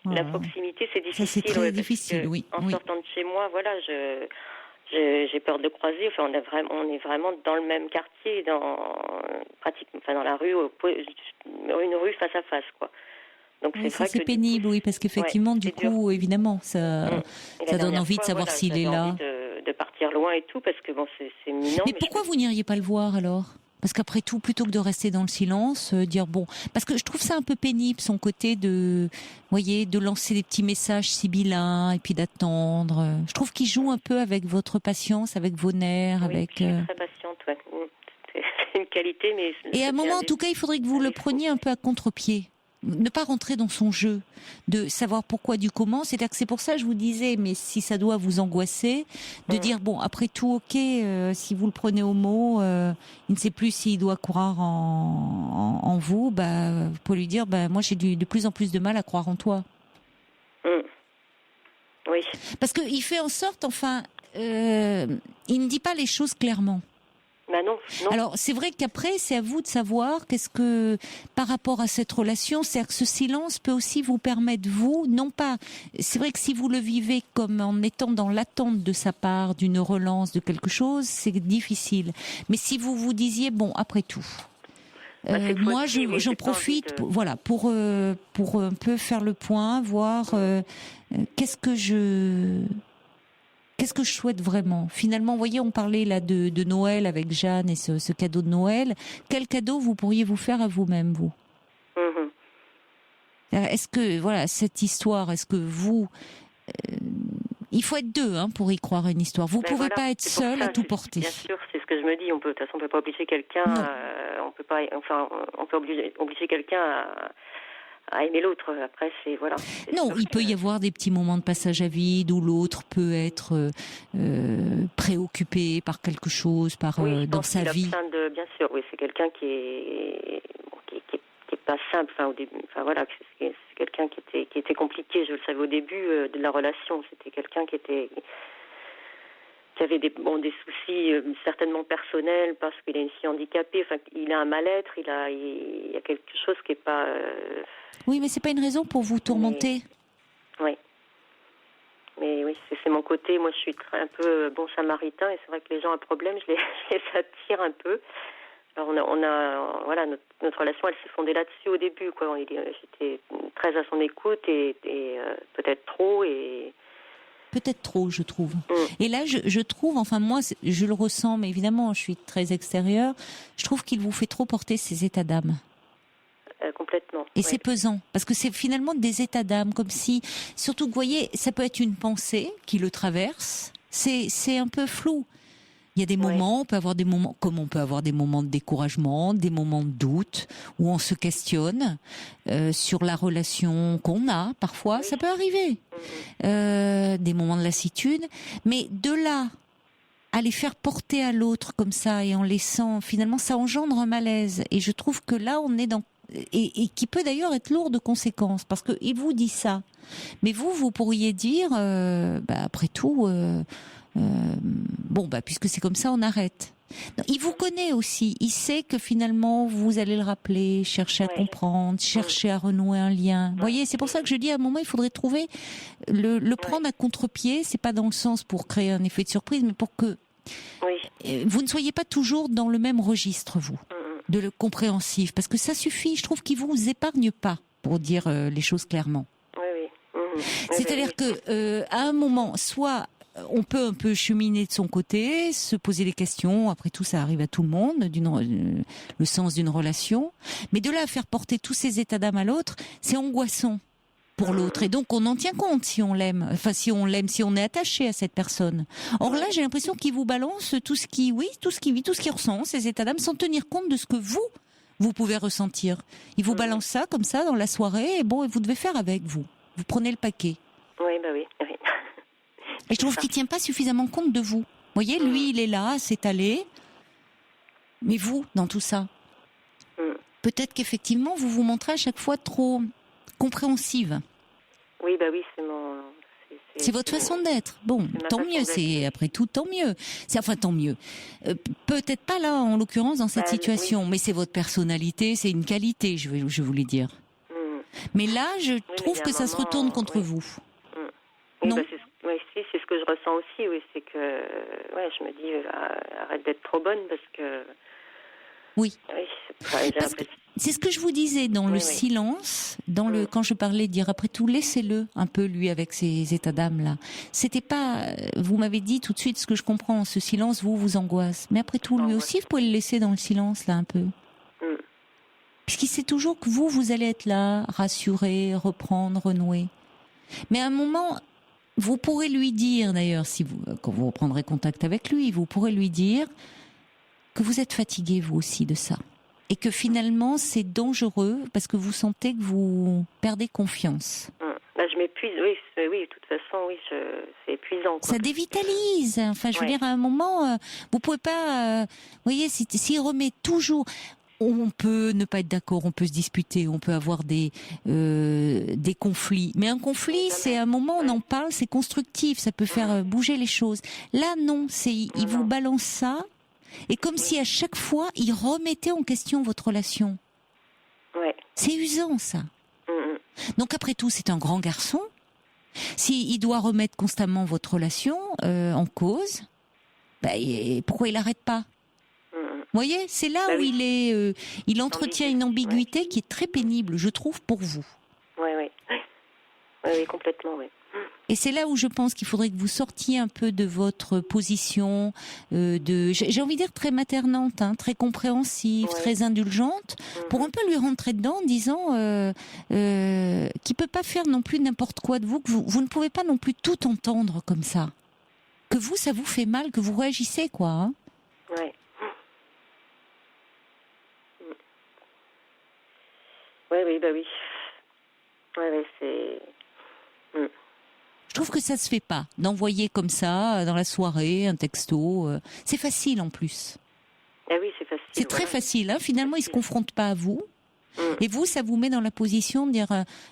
Speaker 9: la proximité, c'est difficile.
Speaker 1: Ça, c'est très difficile, oui.
Speaker 9: En sortant de chez moi, voilà, j'ai peur de le croiser. Enfin, on est vraiment dans le même quartier, dans la rue, une rue face à face, quoi. Donc
Speaker 1: c'est pénible, oui, parce qu'effectivement, du coup, évidemment, ça donne envie de savoir s'il est là.
Speaker 9: De partir loin et tout, parce que bon, c'est minant.
Speaker 1: Mais pourquoi vous n'iriez pas le voir alors ? Parce qu'après tout, plutôt que de rester dans le silence, dire bon, parce que je trouve ça un peu pénible, son côté de lancer des petits messages sibyllins et puis d'attendre. Je trouve qu'il joue un peu avec votre patience, avec vos nerfs, avec.
Speaker 9: Je suis très patiente, ouais. C'est une qualité, mais.
Speaker 1: Et à un moment, en tout cas, il faudrait que vous le preniez un peu à contre-pied. Ne pas rentrer dans son jeu, de savoir pourquoi du comment. C'est-à-dire que c'est pour ça que je vous disais, mais si ça doit vous angoisser, de dire bon, après tout, ok, si vous le prenez au mot, il ne sait plus s'il doit croire en vous, vous pouvez lui dire, moi j'ai de plus en plus de mal à croire en toi.
Speaker 9: Oui.
Speaker 1: Parce qu'il fait en sorte, il ne dit pas les choses clairement.
Speaker 9: Non.
Speaker 1: Alors, c'est vrai qu'après, c'est à vous de savoir par rapport à cette relation, c'est-à-dire que ce silence peut aussi vous permettre, c'est vrai que si vous le vivez comme en étant dans l'attente de sa part, d'une relance, de quelque chose, c'est difficile. Mais si vous vous disiez, bon, après tout, moi, j'en profite, pour un peu faire le point, voir qu'est-ce que je souhaite vraiment ? Finalement, vous voyez, on parlait là de Noël avec Jeanne et ce cadeau de Noël. Quel cadeau vous pourriez vous faire à vous-même, vous ? Est-ce que, cette histoire, est-ce que vous... il faut être deux pour y croire à une histoire. Vous ne pouvez pas être seul à tout porter.
Speaker 9: Bien sûr, c'est ce que je me dis. De toute façon, on ne peut pas obliger quelqu'un. On peut pas, enfin, on peut obliger quelqu'un à aimer l'autre. Après,
Speaker 1: Non, il peut y avoir des petits moments de passage à vide où l'autre peut être préoccupé par quelque chose, dans sa vie.
Speaker 9: Bien sûr, oui, c'est quelqu'un qui est pas simple. Enfin, au début, voilà, c'est quelqu'un qui était compliqué. Je le savais au début de la relation. C'était quelqu'un qui avait des soucis certainement personnels parce qu'il a une fille handicapée. Enfin, il a un mal-être. Il y a quelque chose qui est pas.
Speaker 1: Oui, mais c'est pas une raison pour vous tourmenter.
Speaker 9: Oui. Mais oui, c'est mon côté. Moi, je suis un peu bon samaritain et c'est vrai que les gens ont un problème, je les attire un peu. Alors voilà, notre relation, elle s'est fondée là-dessus au début, quoi. J'étais très à son écoute et peut-être trop et.
Speaker 1: Peut-être trop, je trouve. Et là, je trouve, enfin moi, je le ressens, mais évidemment, je suis très extérieure. Je trouve qu'il vous fait trop porter ces états d'âme.
Speaker 9: Complètement.
Speaker 1: Et c'est pesant, parce que c'est finalement des états d'âme, comme si, surtout que vous voyez, ça peut être une pensée qui le traverse. C'est un peu flou. Il y a des moments, on peut avoir des moments, comme on peut avoir des moments de découragement, des moments de doute, où on se questionne sur la relation qu'on a. Parfois, ça peut arriver. Des moments de lassitude, mais de là à les faire porter à l'autre comme ça et en laissant, finalement, ça engendre un malaise. Et je trouve que là, on est dans et qui peut d'ailleurs être lourd de conséquences, parce que il vous dit ça, mais vous pourriez dire, après tout. Puisque c'est comme ça, on arrête. Non, il vous connaît aussi. Il sait que finalement, vous allez le rappeler, chercher à comprendre, chercher à renouer un lien. Vous voyez, c'est pour ça que je dis à un moment, il faudrait trouver le prendre à contre-pied. C'est pas dans le sens pour créer un effet de surprise, mais pour que vous ne soyez pas toujours dans le même registre, vous, de le compréhensif, parce que ça suffit. Je trouve qu'il vous épargne pas, pour dire les choses clairement. C'est-à-dire que à un moment, soit on peut un peu cheminer de son côté, se poser des questions. Après tout, ça arrive à tout le monde, le sens d'une relation. Mais de là à faire porter tous ces états d'âme à l'autre, c'est angoissant pour l'autre. Et donc, on en tient compte si on l'aime. Enfin, si on est attaché à cette personne. Or là, j'ai l'impression qu'il vous balance tout ce qu'il ressent, ces états d'âme, sans tenir compte de ce que vous pouvez ressentir. Il vous balance ça, comme ça, dans la soirée, et vous devez faire avec vous. Vous prenez le paquet.
Speaker 9: Oui.
Speaker 1: Et je trouve qu'il tient pas suffisamment compte de vous. Vous voyez, lui, il est là, c'est allé. Mais vous, dans tout ça, peut-être qu'effectivement, vous vous montrez à chaque fois trop compréhensive.
Speaker 9: Oui,
Speaker 1: c'est votre façon d'être. Bon, tant mieux. C'est après tout, tant mieux. Tant mieux. Peut-être pas là, en l'occurrence, dans cette situation, mais c'est votre personnalité, c'est une qualité, je voulais dire. Mais là, je trouve que ça se retourne contre vous.
Speaker 9: Non. C'est ce que je ressens aussi, c'est que je me dis arrête d'être trop bonne parce que
Speaker 1: c'est ce que je vous disais dans le silence, quand je parlais de dire après tout laissez-le un peu lui avec ses états d'âme là. C'était pas, vous m'avez dit tout de suite ce que je comprends, ce silence vous angoisse, mais après tout lui aussi vous pouvez le laisser dans le silence là un peu. Puisqu'il sait toujours que vous allez être là, rassurer, reprendre, renouer. Mais à un moment, vous pourrez lui dire, d'ailleurs, quand vous reprendrez contact avec lui, vous pourrez lui dire que vous êtes fatigué, vous aussi, de ça. Et que finalement, c'est dangereux parce que vous sentez que vous perdez confiance.
Speaker 9: Je m'épuise, oui, de toute façon, c'est épuisant.
Speaker 1: Ça dévitalise. Enfin, je veux dire, à un moment, vous pouvez pas... vous voyez, s'il remet toujours... On peut ne pas être d'accord, on peut se disputer, on peut avoir des conflits. Mais un conflit, c'est un moment, on en parle, c'est constructif, ça peut faire bouger les choses. Là, non, il vous balance ça, et comme si à chaque fois, il remettait en question votre relation. C'est usant, ça. Donc après tout, c'est un grand garçon. S'il doit remettre constamment votre relation en cause, pourquoi il n'arrête pas ? Vous voyez, c'est là où il entretient une ambiguïté qui est très pénible, je trouve, pour vous.
Speaker 9: Oui, complètement, oui.
Speaker 1: Et c'est là où je pense qu'il faudrait que vous sortiez un peu de votre position j'ai envie de dire très maternante, très compréhensive, très indulgente, pour un peu lui rentrer dedans en disant qu'il peut pas faire non plus n'importe quoi de vous, que vous ne pouvez pas non plus tout entendre comme ça. Que vous, ça vous fait mal, que vous réagissez, quoi.
Speaker 9: Oui, bah oui. Oui, c'est...
Speaker 1: Je trouve que ça se fait pas, d'envoyer comme ça, dans la soirée, un texto. C'est facile en plus.
Speaker 9: Ah oui, c'est facile.
Speaker 1: C'est très facile. Hein. Finalement, il se confronte pas à vous. Et vous, ça vous met dans la position de dire,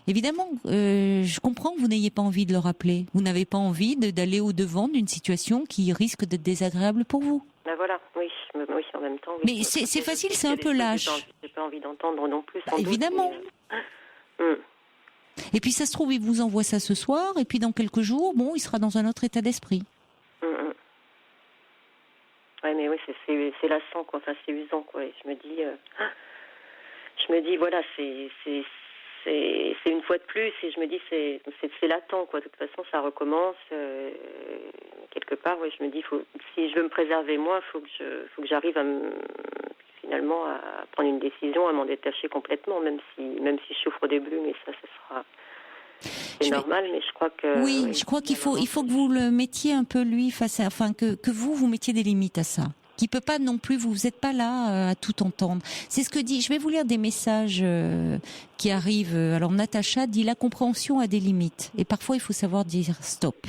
Speaker 1: évidemment, je comprends que vous n'ayez pas envie de le rappeler. Vous n'avez pas envie d'aller au-devant d'une situation qui risque d'être désagréable pour vous.
Speaker 9: Ben voilà, oui, en même temps.
Speaker 1: Oui, mais c'est facile, c'est un peu lâche.
Speaker 9: J'ai pas envie d'entendre non plus.
Speaker 1: Évidemment. Et puis ça se trouve, il vous envoie ça ce soir, et puis dans quelques jours, il sera dans un autre état d'esprit.
Speaker 9: Ouais, mais oui, c'est lassant, quoi. Enfin, c'est usant, quoi. Et je me dis, voilà, c'est une fois de plus, et je me dis, c'est latent, quoi. De toute façon, ça recommence. Quelque part, ouais, je me dis, si je veux me préserver moi, faut que j'arrive finalement à prendre une décision, à m'en détacher complètement, même si je souffre au début, mais ça sera... C'est normal, mais je crois que...
Speaker 1: Oui, je crois qu'il faut que vous le mettiez un peu, lui, face à... Enfin, que vous mettiez des limites à ça. Qui peut pas non plus, vous n'êtes pas là à tout entendre. C'est ce que dit, je vais vous lire des messages qui arrivent. Alors, Natacha dit, la compréhension a des limites. Et parfois, il faut savoir dire stop.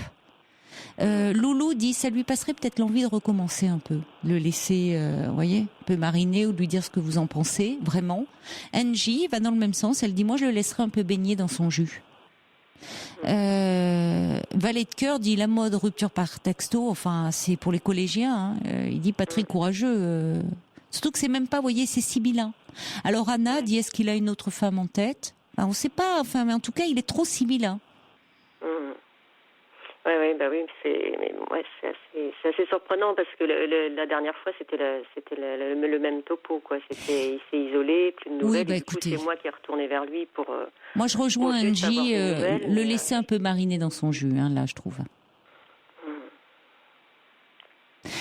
Speaker 1: Loulou dit, ça lui passerait peut-être l'envie de recommencer un peu. Le laisser, voyez, un peu mariner ou lui dire ce que vous en pensez, vraiment. Angie va dans le même sens, elle dit, moi, je le laisserai un peu baigner dans son jus. Valet de cœur dit la mode rupture par texto, enfin c'est pour les collégiens, il dit pas très courageux, surtout que c'est même pas, vous voyez, c'est sibyllin. Alors Anna dit est-ce qu'il a une autre femme en tête? On sait pas, enfin mais en tout cas il est trop sibyllin.
Speaker 9: C'est assez surprenant parce que la dernière fois c'était le même topo, quoi. Il s'est isolé, plus de nouvelles.
Speaker 1: Oui,
Speaker 9: écoutez, c'est moi qui est retournée vers lui pour.
Speaker 1: Moi je rejoins Angie, le laisser un peu mariner dans son jus, là je trouve.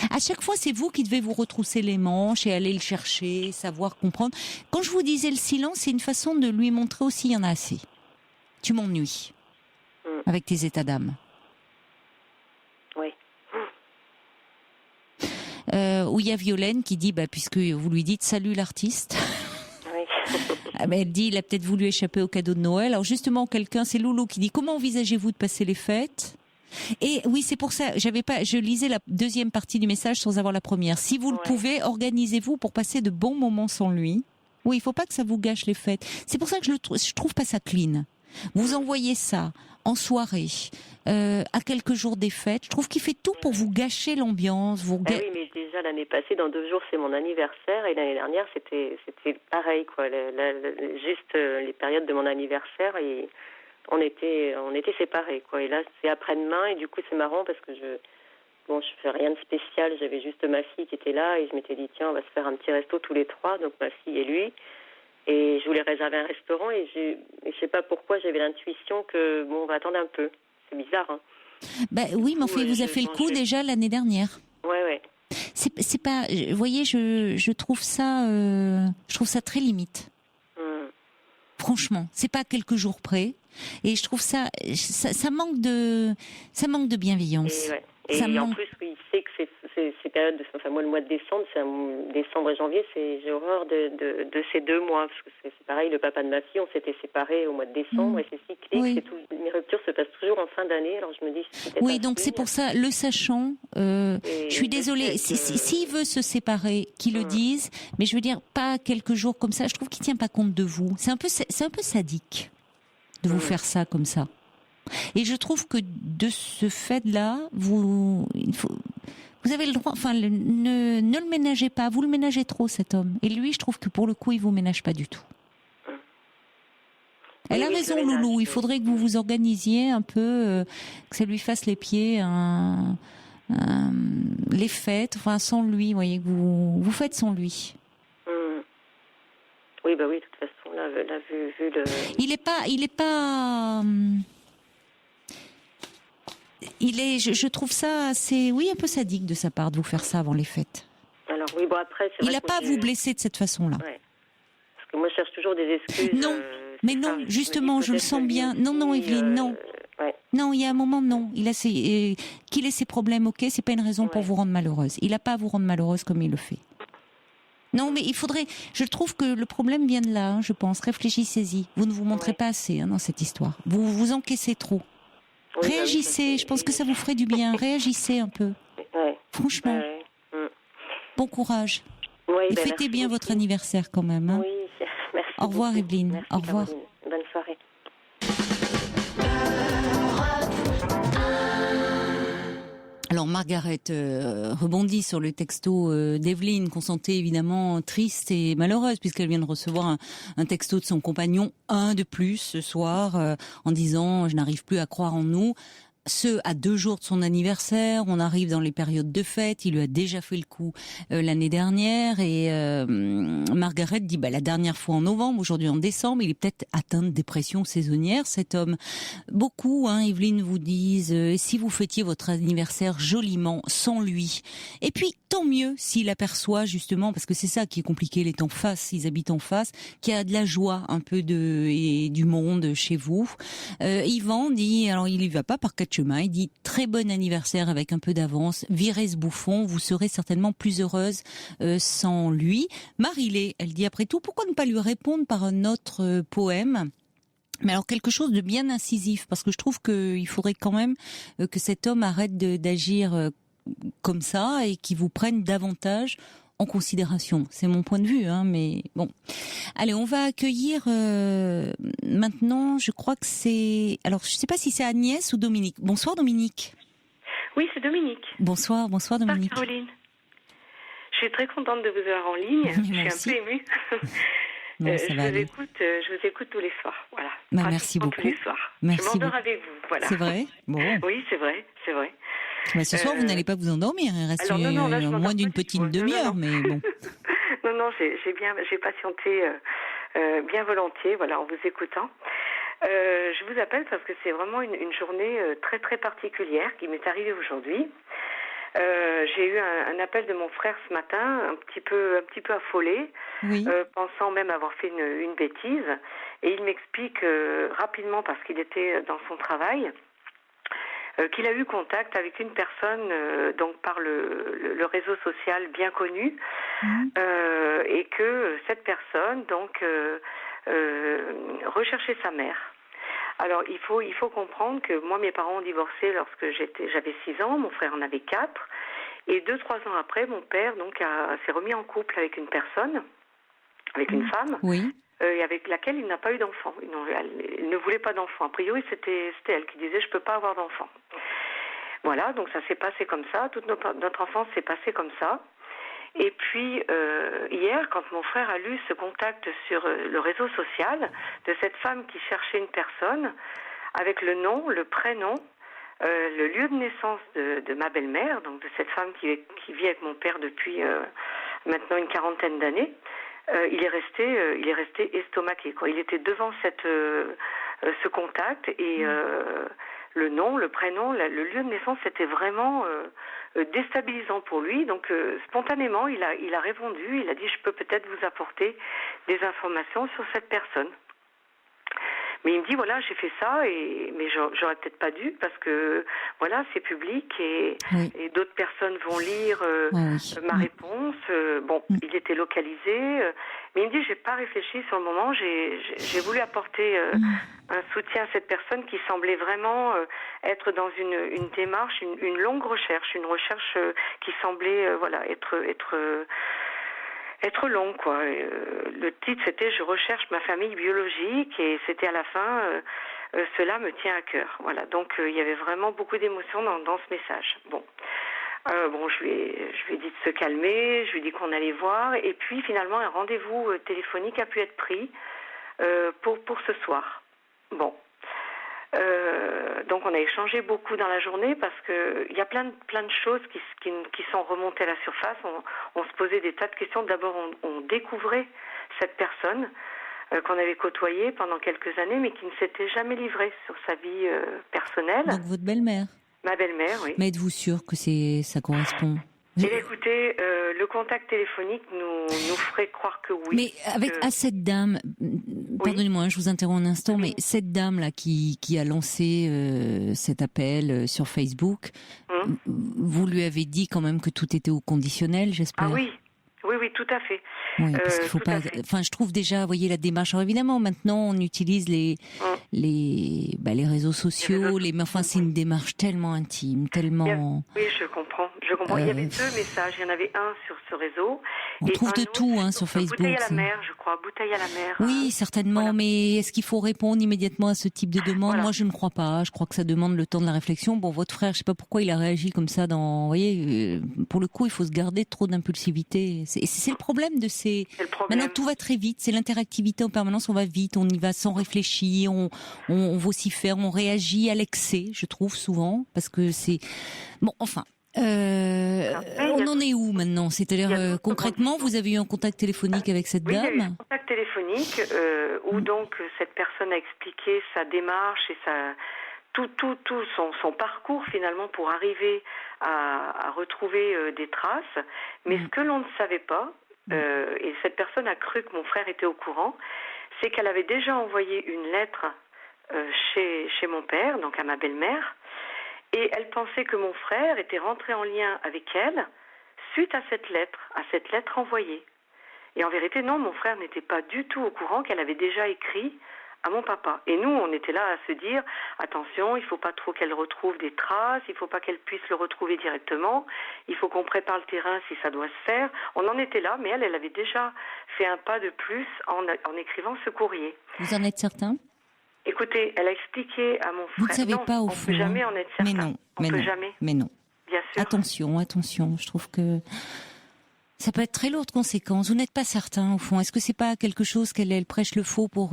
Speaker 1: À chaque fois, c'est vous qui devez vous retrousser les manches et aller le chercher, savoir comprendre. Quand je vous disais le silence, c'est une façon de lui montrer aussi il y en a assez. Tu m'ennuies avec tes états d'âme.
Speaker 9: Oui.
Speaker 1: Où il y a Violaine qui dit, puisque vous lui dites salut l'artiste. Oui. Elle dit, il a peut-être voulu échapper au cadeau de Noël. Alors justement, c'est Loulou qui dit, comment envisagez-vous de passer les fêtes? Et oui, c'est pour ça, je lisais la deuxième partie du message sans avoir la première. Si vous le pouvez, organisez-vous pour passer de bons moments sans lui. Oui, il faut pas que ça vous gâche les fêtes. C'est pour ça que je trouve pas ça clean. Vous envoyez ça en soirée, à quelques jours des fêtes. Je trouve qu'il fait tout pour vous gâcher l'ambiance.
Speaker 9: Oui, mais déjà l'année passée, dans 2 jours, c'est mon anniversaire, et l'année dernière, c'était pareil, quoi. Juste les périodes de mon anniversaire, et on était séparés, quoi. Et là, c'est après-demain, et du coup, c'est marrant parce que je fais rien de spécial. J'avais juste ma fille qui était là, et je m'étais dit tiens, on va se faire un petit resto tous les trois, donc ma fille et lui. Et je voulais réserver un restaurant, et je sais pas pourquoi, j'avais l'intuition que on va attendre un peu. C'est bizarre, hein.
Speaker 1: Oui, mais enfin, il vous a fait le coup déjà l'année dernière.
Speaker 9: Ouais.
Speaker 1: C'est pas, vous voyez, je trouve ça très limite. Franchement, c'est pas quelques jours près, et je trouve ça manque de bienveillance.
Speaker 9: Et en plus, il sait que ces périodes, moi le mois de décembre, décembre et janvier, j'ai horreur de ces 2 mois, parce que c'est pareil, le papa de ma fille, on s'était séparés au mois de décembre, et c'est cyclique, mes ruptures se passent toujours en fin d'année, alors je me dis...
Speaker 1: Oui, donc c'est pour ça, le sachant, je suis désolée, s'il veut se séparer, qu'il le dise, mais je veux dire, pas quelques jours comme ça, je trouve qu'il tient pas compte de vous. C'est un peu sadique de vous faire ça comme ça. Et je trouve que de ce fait-là, vous avez le droit, ne le ménagez pas, vous le ménagez trop, cet homme. Et lui, je trouve que pour le coup, il vous ménage pas du tout. Elle a raison, Loulou, il faudrait que vous vous organisiez un peu, que ça lui fasse les pieds, les fêtes, sans lui, vous voyez, que vous faites sans lui.
Speaker 9: Oui, de toute façon, là, vu le...
Speaker 1: Il est pas... je trouve ça assez, un peu sadique de sa part de vous faire ça avant les fêtes.
Speaker 9: Alors oui, après, c'est vrai.
Speaker 1: Il n'a pas à vous blesser de cette façon-là.
Speaker 9: Ouais. Parce que moi, je cherche toujours des excuses.
Speaker 1: Non, mais non, justement, je le sens bien. Non, Evelyne, non. Non, il y a un moment, non. Qu'il ait ses problèmes, ok, c'est pas une raison pour vous rendre malheureuse. Il n'a pas à vous rendre malheureuse comme il le fait. Non, mais je trouve que le problème vient de là, je pense. Réfléchissez-y. Vous ne vous montrez pas assez dans cette histoire. Vous vous encaissez trop. Oui, réagissez, je pense que ça vous ferait du bien. Réagissez un peu. Ouais. Franchement. Bon courage. Oui, et fêtez bien votre anniversaire quand même. Hein.
Speaker 9: Oui, merci.
Speaker 1: Au revoir Evelyne. Merci, au revoir.
Speaker 9: Caroline. Bonne soirée.
Speaker 1: Alors Margaret rebondit sur le texto d'Evelyne, qu'on sentait évidemment triste et malheureuse, puisqu'elle vient de recevoir un texto de son compagnon, un de plus ce soir, en disant « Je n'arrive plus à croire en nous ». Ce, à 2 jours de son anniversaire, on arrive dans les périodes de fête, il lui a déjà fait le coup l'année dernière, et Margaret dit la dernière fois en novembre, aujourd'hui en décembre, il est peut-être atteint de dépression saisonnière, cet homme. Beaucoup, Evelyne, vous disent, si vous fêtiez votre anniversaire joliment, sans lui, et puis tant mieux s'il aperçoit justement, parce que c'est ça qui est compliqué, il est en face, ils habitent en face, qu'il y a de la joie un peu et du monde chez vous. Yvan dit, alors il y va pas par 4 chemins, il dit très bon anniversaire avec un peu d'avance, virez ce bouffon, vous serez certainement plus heureuse sans lui. Marie-Lé, elle dit après tout, pourquoi ne pas lui répondre par un autre poème ? Mais alors quelque chose de bien incisif, parce que je trouve qu'il faudrait quand même que cet homme arrête d'agir comme ça et qu'il vous prenne davantage en considération. C'est mon point de vue, mais bon. Allez, on va accueillir maintenant, je crois que c'est... Alors, je ne sais pas si c'est Agnès ou Dominique. Bonsoir Dominique.
Speaker 10: Oui, c'est Dominique.
Speaker 1: Bonsoir Dominique.
Speaker 10: Bonsoir Caroline. Je suis très contente de vous avoir en ligne. Je suis un peu émue.
Speaker 1: Non, ça va aller.
Speaker 10: Je vous écoute tous les soirs. Voilà.
Speaker 1: Merci beaucoup.
Speaker 10: Tous les soirs.
Speaker 1: Merci.
Speaker 10: Je m'endors avec vous. Voilà.
Speaker 1: C'est vrai ? Bon.
Speaker 10: Oui, c'est vrai.
Speaker 1: Mais ce soir, vous n'allez pas vous endormir. Il reste moins d'une petite demi-heure, mais bon.
Speaker 10: Non, j'ai patienté bien volontiers, voilà, en vous écoutant. Je vous appelle parce que c'est vraiment une journée très très particulière qui m'est arrivée aujourd'hui. J'ai eu un appel de mon frère ce matin, un petit peu affolé, oui. Pensant même avoir fait une bêtise, et il m'explique rapidement, parce qu'il était dans son travail, qu'il a eu contact avec une personne donc par le réseau social bien connu, et que cette personne donc recherchait sa mère. Alors il faut comprendre que moi mes parents ont divorcé lorsque j'avais 6 ans, mon frère en avait 4, et 2-3 ans après mon père donc s'est remis en couple avec une personne, avec une femme. Oui. Et avec laquelle il n'a pas eu d'enfant. Il ne voulait pas d'enfant. A priori, c'était elle qui disait « je peux pas avoir d'enfant ». Voilà, donc ça s'est passé comme ça. Toute notre enfance s'est passée comme ça. Et puis, hier, quand mon frère a lu ce contact sur le réseau social de cette femme qui cherchait une personne, avec le nom, le prénom, le lieu de naissance de ma belle-mère, donc de cette femme qui vit avec mon père depuis maintenant une 40aine d'années, il est resté estomaqué, quoi. Il était devant ce contact, et le nom, le prénom, le lieu de naissance, c'était vraiment déstabilisant pour lui. Donc spontanément, il a répondu. Il a dit « je peux peut-être vous apporter des informations sur cette personne ». Mais il me dit voilà, j'ai fait ça, mais j'aurais peut-être pas dû, parce que voilà, c'est public, et d'autres personnes vont lire ma réponse. Il était localisé, mais il me dit j'ai pas réfléchi sur le moment. J'ai voulu apporter un soutien à cette personne qui semblait vraiment être dans une démarche, une longue recherche, une recherche qui semblait être long, quoi. Le titre, c'était « Je recherche ma famille biologique », et c'était à la fin « Cela me tient à cœur ». Voilà, donc il y avait vraiment beaucoup d'émotions dans ce message. Je lui ai dit de se calmer, je lui ai dit qu'on allait voir, et puis finalement un rendez-vous téléphonique a pu être pris pour ce soir. Donc on a échangé beaucoup dans la journée, parce que il y a plein de choses qui sont remontées à la surface. On se posait des tas de questions. D'abord on découvrait cette personne qu'on avait côtoyée pendant quelques années, mais qui ne s'était jamais livrée sur sa vie personnelle.
Speaker 1: Donc votre belle-mère.
Speaker 10: Ma belle-mère, oui.
Speaker 1: Mais êtes-vous sûre que ça correspond ?
Speaker 10: Écoutez, le contact téléphonique nous ferait croire que oui.
Speaker 1: Mais à cette dame, pardonnez-moi, je vous interromps un instant, mais cette dame-là qui a lancé cet appel sur Facebook, vous lui avez dit quand même que tout était au conditionnel, j'espère ?
Speaker 10: Ah oui, tout à fait.
Speaker 1: Oui, parce qu'il faut pas. Enfin, je trouve déjà, vous voyez, la démarche. Alors évidemment, maintenant, on utilise les réseaux sociaux, mais enfin, c'est une démarche tellement intime, tellement.
Speaker 10: Oui, je comprends. Il y avait 2 messages. Il y en avait un sur ce réseau.
Speaker 1: On trouve de tout sur Facebook.
Speaker 10: Bouteille à la mer, je crois. Bouteille à la mer.
Speaker 1: Oui, certainement. Voilà. Mais est-ce qu'il faut répondre immédiatement à ce type de demande? Voilà. Moi, je ne crois pas. Je crois que ça demande le temps de la réflexion. Bon, votre frère, je sais pas pourquoi il a réagi comme ça. Vous voyez, pour le coup, il faut se garder trop d'impulsivité. C'est le problème de ces. Maintenant, tout va très vite. C'est l'interactivité en permanence. On va vite. On y va sans réfléchir. On vocifère. On réagit à l'excès. Je trouve souvent parce que c'est bon. Enfin. On en est où maintenant? C'est-à-dire concrètement, vous avez eu un contact téléphonique avec cette dame?
Speaker 10: Oui, il y a eu un contact téléphonique où donc cette personne a expliqué sa démarche et tout son parcours finalement pour arriver à retrouver des traces. Mais ce que l'on ne savait pas, et cette personne a cru que mon frère était au courant, c'est qu'elle avait déjà envoyé une lettre chez mon père, donc à ma belle-mère. Et elle pensait que mon frère était rentré en lien avec elle suite à cette lettre envoyée. Et en vérité, non, mon frère n'était pas du tout au courant qu'elle avait déjà écrit à mon papa. Et nous, on était là à se dire, attention, il ne faut pas trop qu'elle retrouve des traces, il ne faut pas qu'elle puisse le retrouver directement, il faut qu'on prépare le terrain si ça doit se faire. On en était là, mais elle avait déjà fait un pas de plus en écrivant ce courrier.
Speaker 1: Vous en êtes certain ?
Speaker 10: Écoutez, elle a expliqué à mon frère.
Speaker 1: Vous ne savez pas au fond.
Speaker 10: On ne peut jamais en être certain.
Speaker 1: Mais non.
Speaker 10: Bien sûr.
Speaker 1: Attention. Je trouve que ça peut être très lourd de conséquences. Vous n'êtes pas certain au fond. Est-ce que c'est pas quelque chose qu'elle prêche le faux pour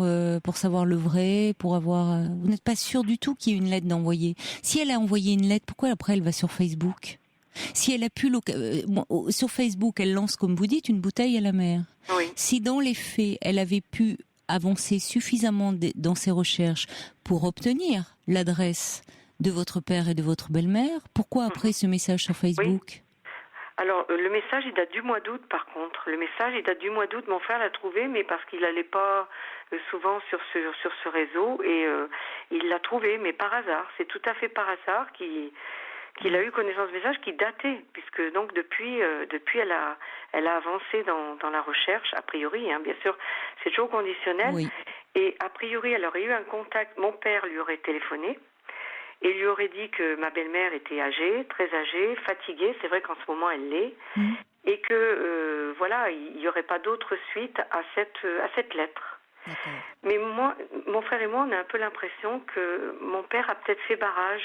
Speaker 1: savoir le vrai, pour avoir. Vous n'êtes pas sûr du tout qu'il y ait une lettre d'envoyer. Si elle a envoyé une lettre, pourquoi après elle va sur Facebook? Si elle a pu sur Facebook, elle lance comme vous dites une bouteille à la mer.
Speaker 10: Oui.
Speaker 1: Si dans les faits, elle avait pu avancer suffisamment dans ses recherches pour obtenir l'adresse de votre père et de votre belle-mère, pourquoi après ce message sur Facebook?
Speaker 10: Oui. Alors, le message, il date du mois d'août, par contre. Le message, il date du mois d'août. Mon frère l'a trouvé, mais parce qu'il n'allait pas souvent sur ce réseau, et il l'a trouvé, mais par hasard. C'est tout à fait par hasard qu'il a eu connaissance du message qui datait, puisque donc depuis elle a avancé dans la recherche, a priori, bien sûr, c'est toujours conditionnel.
Speaker 1: Oui.
Speaker 10: Et a priori, elle aurait eu un contact, mon père lui aurait téléphoné, et lui aurait dit que ma belle-mère était âgée, très âgée, fatiguée, c'est vrai qu'en ce moment elle l'est, et que il n'y aurait pas d'autre suite à cette lettre.
Speaker 1: D'accord.
Speaker 10: Mais moi, mon frère et moi, on a un peu l'impression que mon père a peut-être fait barrage,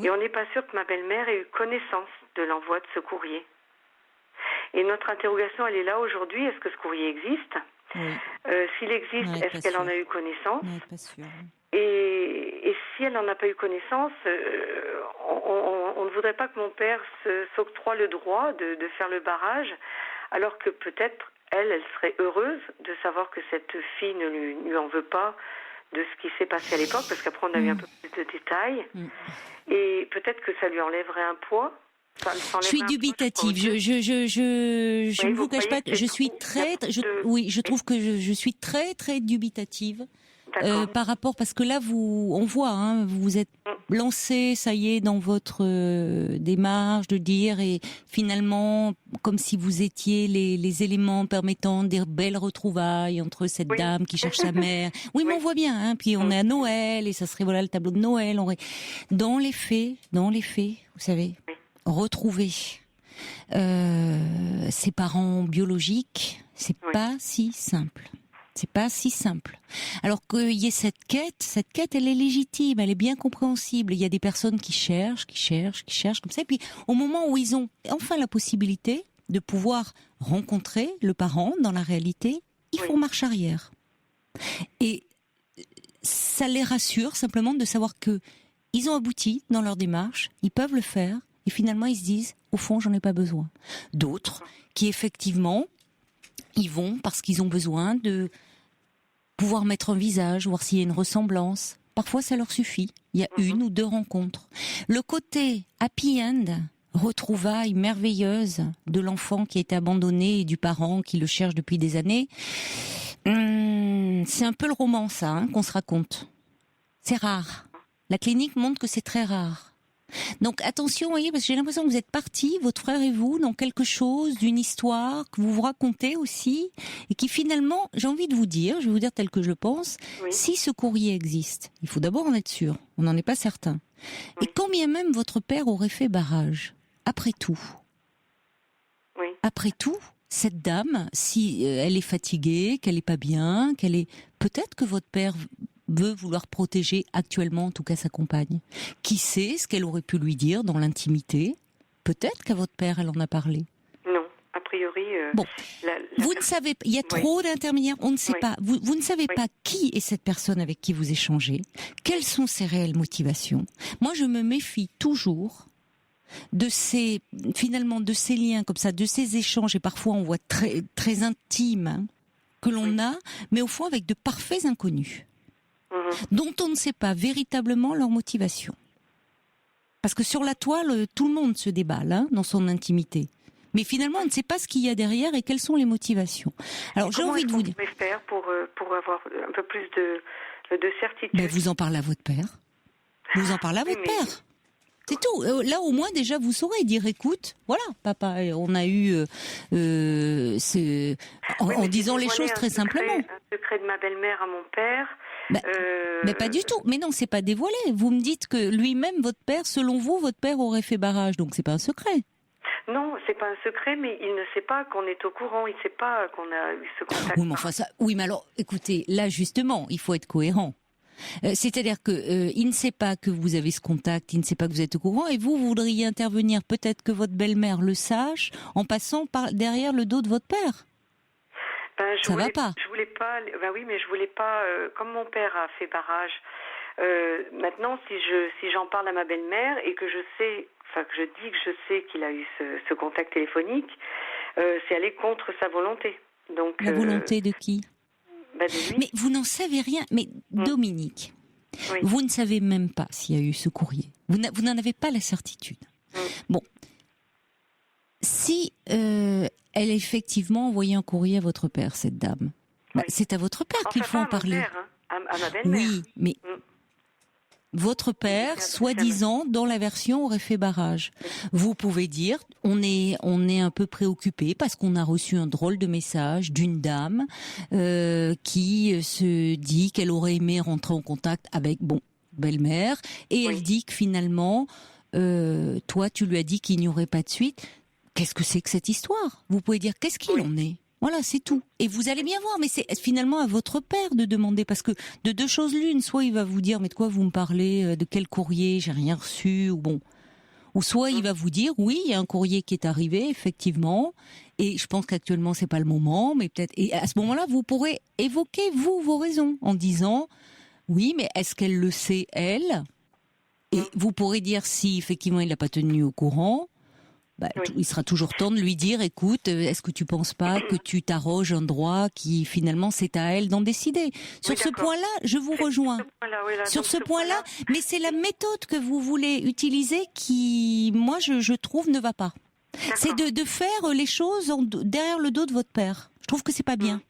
Speaker 10: et on n'est pas sûr que ma belle-mère ait eu connaissance de l'envoi de ce courrier. Et notre interrogation, elle est là aujourd'hui, est-ce que ce courrier existe? S'il existe, est-ce qu'elle en a eu connaissance?
Speaker 1: Pas sûr.
Speaker 10: Et si elle n'en a pas eu connaissance, on ne voudrait pas que mon père s'octroie le droit de faire le barrage, alors que peut-être elle serait heureuse de savoir que cette fille ne lui en veut pas de ce qui s'est passé à l'époque, parce qu'après on a eu un peu plus de détails, et peut-être que ça lui enlèverait un poids.
Speaker 1: Je suis dubitative. Je ne vous cache pas que je suis je trouve que je suis très très dubitative par rapport, parce que là on voit, vous vous êtes lancé, ça y est, dans votre démarche de dire, et finalement comme si vous étiez les éléments permettant des belles retrouvailles entre cette dame qui cherche sa mère. Oui, mais on voit bien, puis on est à Noël et ça serait le tableau de Noël. Dans les faits, vous savez. Retrouver ses parents biologiques, c'est pas si simple. C'est pas si simple. Alors qu'il y ait cette quête, elle est légitime, elle est bien compréhensible. Il y a des personnes qui cherchent comme ça, et puis au moment où ils ont enfin la possibilité de pouvoir rencontrer le parent dans la réalité, ils font marche arrière. Et ça les rassure simplement de savoir que ils ont abouti dans leur démarche, ils peuvent le faire. Et finalement, ils se disent, au fond, j'en ai pas besoin. D'autres qui, effectivement, y vont parce qu'ils ont besoin de pouvoir mettre un visage, voir s'il y a une ressemblance. Parfois, ça leur suffit. Il y a 1 ou 2 rencontres. Le côté happy end, retrouvailles merveilleuses de l'enfant qui a été abandonné et du parent qui le cherche depuis des années, c'est un peu le roman, ça, qu'on se raconte. C'est rare. La clinique montre que c'est très rare. Donc attention, voyez, parce que j'ai l'impression que vous êtes partis, votre frère et vous, dans quelque chose, d'une histoire que vous vous racontez aussi, et qui finalement, j'ai envie de vous dire, je vais vous dire tel que je le pense, si ce courrier existe, il faut d'abord en être sûr, on n'en est pas certain. Et quand bien même votre père aurait fait barrage, après tout, cette dame, si elle est fatiguée, qu'elle est pas bien, peut-être que votre père veut vouloir protéger actuellement, en tout cas, sa compagne. Qui sait ce qu'elle aurait pu lui dire dans l'intimité? Peut-être qu'à votre père, elle en a parlé.
Speaker 10: Non, a priori...
Speaker 1: bon, vous ne savez pas, il y a trop d'intermédiaires, on ne sait pas. Vous ne savez pas qui est cette personne avec qui vous échangez, quelles sont ses réelles motivations. Moi, je me méfie toujours de ces liens comme ça, de ces échanges, et parfois on voit très, très intimes, que l'on a, mais au fond avec de parfaits inconnus. Dont on ne sait pas véritablement leur motivation. Parce que sur la toile, tout le monde se déballe dans son intimité. Mais finalement, on ne sait pas ce qu'il y a derrière et quelles sont les motivations. Alors, j'ai envie de vous dire...
Speaker 10: Comment est-ce qu'on peut faire pour avoir un peu plus de certitude?
Speaker 1: Vous en parlez à votre père. Vous en parlez à votre père. C'est tout. Là, au moins, déjà, vous saurez dire, écoute, voilà, papa, on a eu en disant les choses très simplement.
Speaker 10: Un secret de ma belle-mère à mon père.
Speaker 1: Mais pas du tout. Mais non, c'est pas dévoilé. Vous me dites que lui-même, votre père, selon vous, votre père aurait fait barrage, donc c'est pas un secret.
Speaker 10: Non, c'est pas un secret, mais il ne sait pas qu'on est au courant. Il ne sait pas qu'on a eu ce contact.
Speaker 1: Oui, mais alors, écoutez, là justement, il faut être cohérent. C'est-à-dire que il ne sait pas que vous avez ce contact, il ne sait pas que vous êtes au courant, et vous voudriez intervenir, peut-être que votre belle-mère le sache, en passant derrière le dos de votre père. Va pas.
Speaker 10: Je voulais pas. Oui, mais je voulais pas. Comme mon père a fait barrage. Maintenant, si j'en parle à ma belle-mère et que je sais, que je dis que je sais qu'il a eu ce contact téléphonique, c'est aller contre sa volonté. Donc.
Speaker 1: La volonté de qui?
Speaker 10: De lui.
Speaker 1: Mais vous n'en savez rien. Mais Dominique, vous ne savez même pas s'il y a eu ce courrier. Vous n'en avez pas la certitude. Bon. Si elle a effectivement envoyé un courrier à votre père, cette dame, c'est à votre père qu'il faut en parler.
Speaker 10: Père, à ma belle-mère.
Speaker 1: Oui, mais votre père, soi-disant, dans la version, aurait fait barrage. Vous pouvez dire, on est un peu préoccupé parce qu'on a reçu un drôle de message d'une dame qui se dit qu'elle aurait aimé rentrer en contact avec, belle-mère, et elle dit que finalement, toi, tu lui as dit qu'il n'y aurait pas de suite. Qu'est-ce que c'est que cette histoire? Vous pouvez dire, qu'est-ce qu'il en est? Voilà, c'est tout. Et vous allez bien voir, mais c'est finalement à votre père de demander, parce que de deux choses l'une, soit il va vous dire, mais de quoi vous me parlez, de quel courrier, j'ai rien reçu, ou soit il va vous dire, oui, il y a un courrier qui est arrivé, effectivement, et je pense qu'actuellement c'est pas le moment, mais peut-être, et à ce moment-là, vous pourrez évoquer, vos raisons, en disant, oui, mais est-ce qu'elle le sait, elle? Et vous pourrez dire, si effectivement il l'a pas tenu au courant, il sera toujours temps de lui dire, écoute, est-ce que tu penses pas que tu t'arroges un droit qui finalement c'est à elle d'en décider? Sur ce point-là, je vous rejoins. Sur ce point-là, mais c'est la méthode que vous voulez utiliser qui, moi, je trouve ne va pas. C'est de faire les choses derrière le dos de votre père. Je trouve que c'est pas bien.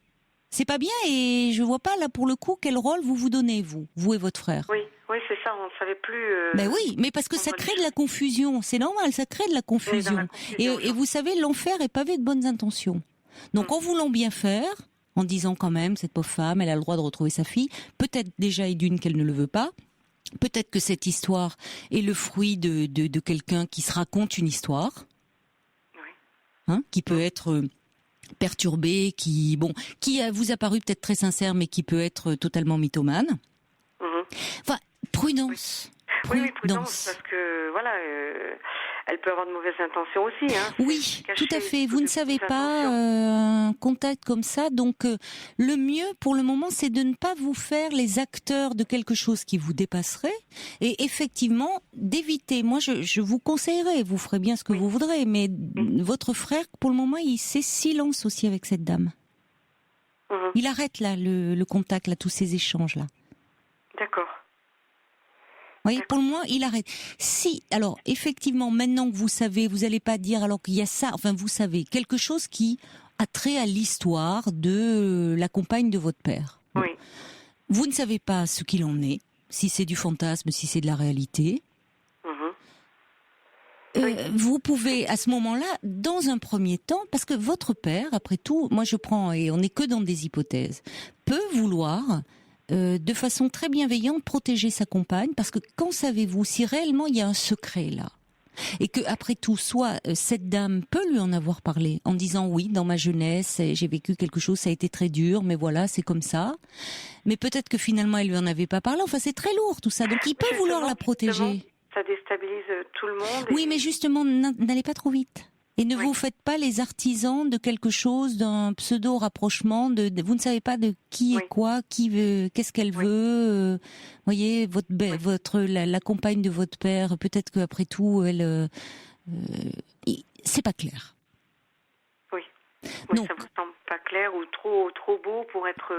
Speaker 1: C'est pas bien, et je vois pas là pour le coup quel rôle vous donnez, vous et votre frère.
Speaker 10: Oui, c'est ça, on ne savait plus...
Speaker 1: Mais oui, mais parce que ça crée de la confusion, c'est normal, ça crée de la confusion. Et vous savez, l'enfer est pavé de bonnes intentions. Donc en voulant bien faire, en disant quand même, cette pauvre femme, elle a le droit de retrouver sa fille, peut-être déjà et d'une qu'elle ne le veut pas, peut-être que cette histoire est le fruit de quelqu'un qui se raconte une histoire, qui peut être... perturbé, qui vous a paru peut-être très sincère, mais qui peut être totalement mythomane. Enfin, prudence.
Speaker 10: Oui, prudence, parce que voilà, elle peut avoir de mauvaises intentions aussi.
Speaker 1: Oui, tout à fait. Vous ne savez pas un contact comme ça, donc le mieux pour le moment, c'est de ne pas vous faire les acteurs de quelque chose qui vous dépasserait, et effectivement d'éviter. Moi, je vous conseillerais, vous ferez bien ce que vous voudrez, mais votre frère, pour le moment, il sait silence aussi avec cette dame. Il arrête là le contact, là, tous ces échanges là.
Speaker 10: D'accord.
Speaker 1: Oui, pour le moins, il arrête. Si, alors, effectivement, maintenant que vous savez, vous n'allez pas dire alors qu'il y a ça, enfin, vous savez, quelque chose qui a trait à l'histoire de la compagne de votre père.
Speaker 10: Oui.
Speaker 1: Vous ne savez pas ce qu'il en est, si c'est du fantasme, si c'est de la réalité. Vous pouvez, à ce moment-là, dans un premier temps, parce que votre père, après tout, moi je prends, et on n'est que dans des hypothèses, peut vouloir, de façon très bienveillante, protéger sa compagne, parce que quand savez-vous si réellement il y a un secret là ? Et que après tout, soit cette dame peut lui en avoir parlé en disant oui, dans ma jeunesse, j'ai vécu quelque chose, ça a été très dur, mais voilà, c'est comme ça. Mais peut-être que finalement, elle lui en avait pas parlé. Enfin, c'est très lourd tout ça. Donc, il peut vouloir la protéger.
Speaker 10: Ça déstabilise tout le monde.
Speaker 1: Oui, mais justement, n'allez pas trop vite. Et ne vous faites pas les artisans de quelque chose, d'un pseudo-rapprochement. Vous ne savez pas de qui est quoi, qui veut, qu'est-ce qu'elle veut. Voyez, la compagne de votre père, peut-être qu'après tout, elle, c'est pas clair.
Speaker 10: Oui. Donc, ça vous semble pas clair ou trop beau pour être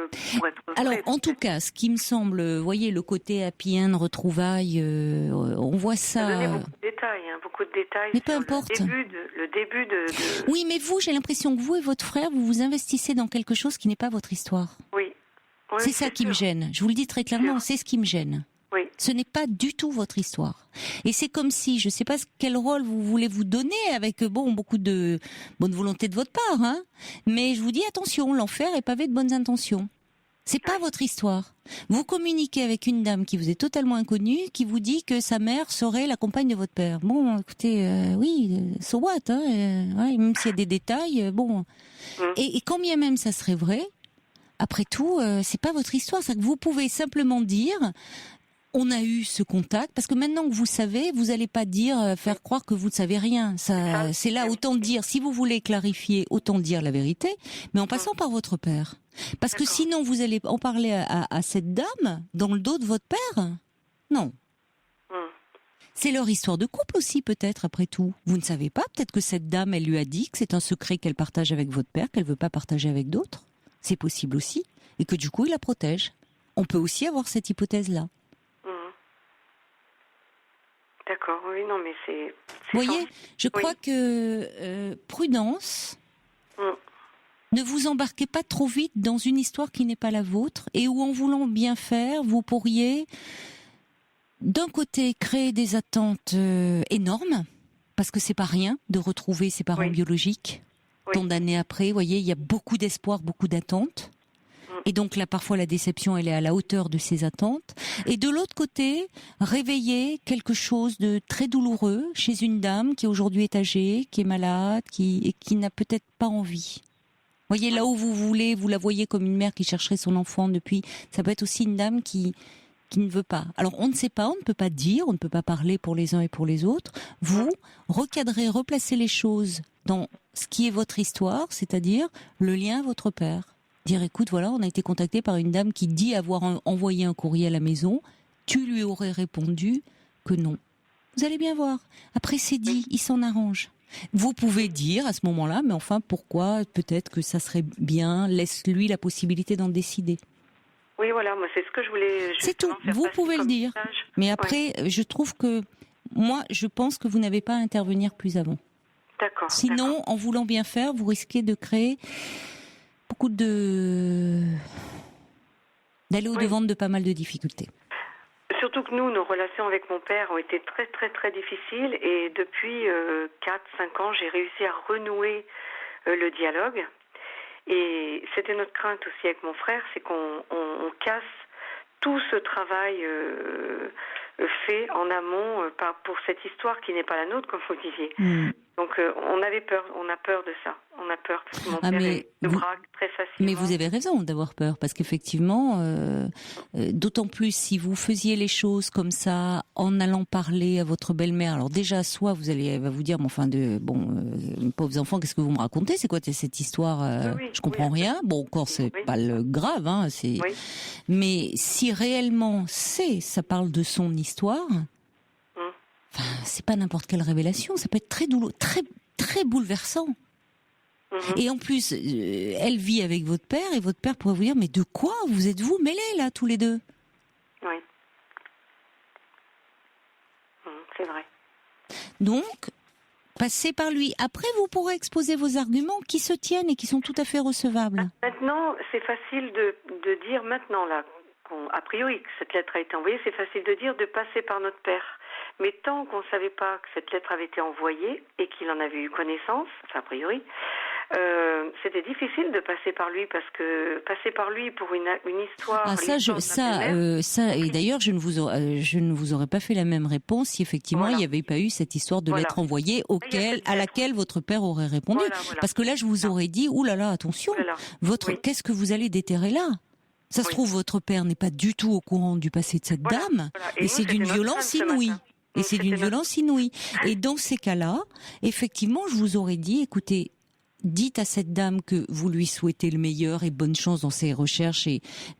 Speaker 1: alors,
Speaker 10: vrai,
Speaker 1: en tout cas, ce qui me semble, voyez, le côté happy end, retrouvailles, on voit ça.
Speaker 10: Ça donnait beaucoup de détails.
Speaker 1: Mais peu importe.
Speaker 10: Le début de...
Speaker 1: Oui, mais vous, j'ai l'impression que vous et votre frère, vous vous investissez dans quelque chose qui n'est pas votre histoire.
Speaker 10: Oui.
Speaker 1: C'est ça qui me gêne. Je vous le dis très clairement, c'est ce qui me gêne.
Speaker 10: Oui.
Speaker 1: Ce n'est pas du tout votre histoire. Et c'est comme si, je ne sais pas quel rôle vous voulez vous donner avec beaucoup de bonne volonté de votre part, hein. Mais je vous dis attention, l'enfer est pavé de bonnes intentions. C'est pas votre histoire. Vous communiquez avec une dame qui vous est totalement inconnue, qui vous dit que sa mère serait la compagne de votre père. Bon, écoutez, oui, so what, hein, ouais, même s'il y a des détails, bon. Et quand bien même ça serait vrai, après tout, c'est pas votre histoire. C'est que vous pouvez simplement dire, on a eu ce contact, parce que maintenant que vous savez, vous allez pas faire croire que vous ne savez rien. Ça, c'est là, autant dire, si vous voulez clarifier, autant dire la vérité, mais en passant par votre père. Parce que sinon, vous allez en parler à cette dame, dans le dos de votre père. Non. C'est leur histoire de couple aussi, peut-être, après tout. Vous ne savez pas, peut-être que cette dame, elle lui a dit que c'est un secret qu'elle partage avec votre père, qu'elle veut pas partager avec d'autres. C'est possible aussi. Et que du coup, il la protège. On peut aussi avoir cette hypothèse-là.
Speaker 10: D'accord, oui, non, mais c'est...
Speaker 1: Vous voyez, je crois que prudence, ne vous embarquez pas trop vite dans une histoire qui n'est pas la vôtre et où, en voulant bien faire, vous pourriez, d'un côté, créer des attentes énormes, parce que c'est pas rien de retrouver ses parents biologiques tant d'années après. Vous voyez, il y a beaucoup d'espoir, beaucoup d'attentes. Et donc là, parfois, la déception, elle est à la hauteur de ces attentes. Et de l'autre côté, réveiller quelque chose de très douloureux chez une dame qui aujourd'hui est âgée, qui est malade, et qui n'a peut-être pas envie. Vous voyez, là où vous la voyez comme une mère qui chercherait son enfant depuis, ça peut être aussi une dame qui ne veut pas. Alors, on ne sait pas, on ne peut pas dire, on ne peut pas parler pour les uns et pour les autres. Vous, recadrez, replacez les choses dans ce qui est votre histoire, c'est-à-dire le lien à votre père. Dire, écoute, voilà, on a été contacté par une dame qui dit avoir envoyé un courrier à la maison. Tu lui aurais répondu que non. Vous allez bien voir. Après, c'est dit, il s'en arrange. Vous pouvez dire à ce moment-là, mais enfin, pourquoi, peut-être que ça serait bien, laisse-lui la possibilité d'en décider.
Speaker 10: Oui, voilà, moi, c'est ce que je voulais...
Speaker 1: C'est tout, vous pouvez le dire. Mais après, je trouve que, moi, je pense que vous n'avez pas à intervenir plus avant.
Speaker 10: D'accord.
Speaker 1: Sinon, en voulant bien faire, vous risquez de créer... beaucoup d'aller au-devant de pas mal de difficultés.
Speaker 10: Surtout que nous, nos relations avec mon père ont été très, très, très difficiles. Et depuis 4-5 ans, j'ai réussi à renouer le dialogue. Et c'était notre crainte aussi avec mon frère, c'est qu'on casse tout ce travail fait en amont pour cette histoire qui n'est pas la nôtre, comme vous disiez. Donc on avait peur, on a peur de ça. On a peur parce que mon père nous braque très facilement.
Speaker 1: Mais vous avez raison d'avoir peur, parce qu'effectivement, d'autant plus si vous faisiez les choses comme ça, en allant parler à votre belle-mère, alors déjà, soit elle va vous dire, mais enfin, pauvres enfants, qu'est-ce que vous me racontez ? C'est quoi cette histoire ? Je comprends rien. Bon, encore, c'est pas le grave, hein, mais si réellement ça parle de son histoire... Enfin, c'est pas n'importe quelle révélation, ça peut être très douloureux, très, très bouleversant. Et en plus, elle vit avec votre père, et votre père pourrait vous dire, mais de quoi vous êtes-vous mêlés là, tous les deux ?
Speaker 10: Oui. C'est vrai.
Speaker 1: Donc, passez par lui. Après, vous pourrez exposer vos arguments qui se tiennent et qui sont tout à fait recevables.
Speaker 10: Maintenant, c'est facile de dire maintenant, là, a priori, que cette lettre a été envoyée, c'est facile de dire de passer par notre père. Mais tant qu'on ne savait pas que cette lettre avait été envoyée et qu'il en avait eu connaissance, enfin a priori, c'était difficile de passer par lui parce que passer par lui pour une histoire.
Speaker 1: Ah ça, et d'ailleurs je ne vous aurais pas fait la même réponse si effectivement il n'y avait pas eu cette histoire de lettre envoyée à laquelle votre père aurait répondu. Parce que là je vous aurais dit oulala attention, qu'est-ce que vous allez déterrer là? Ça se trouve votre père n'est pas du tout au courant du passé de cette dame et c'est d'une violence inouïe. Et c'est d'une violence inouïe. Et dans ces cas-là, effectivement, je vous aurais dit, écoutez, dites à cette dame que vous lui souhaitez le meilleur et bonne chance dans ses recherches,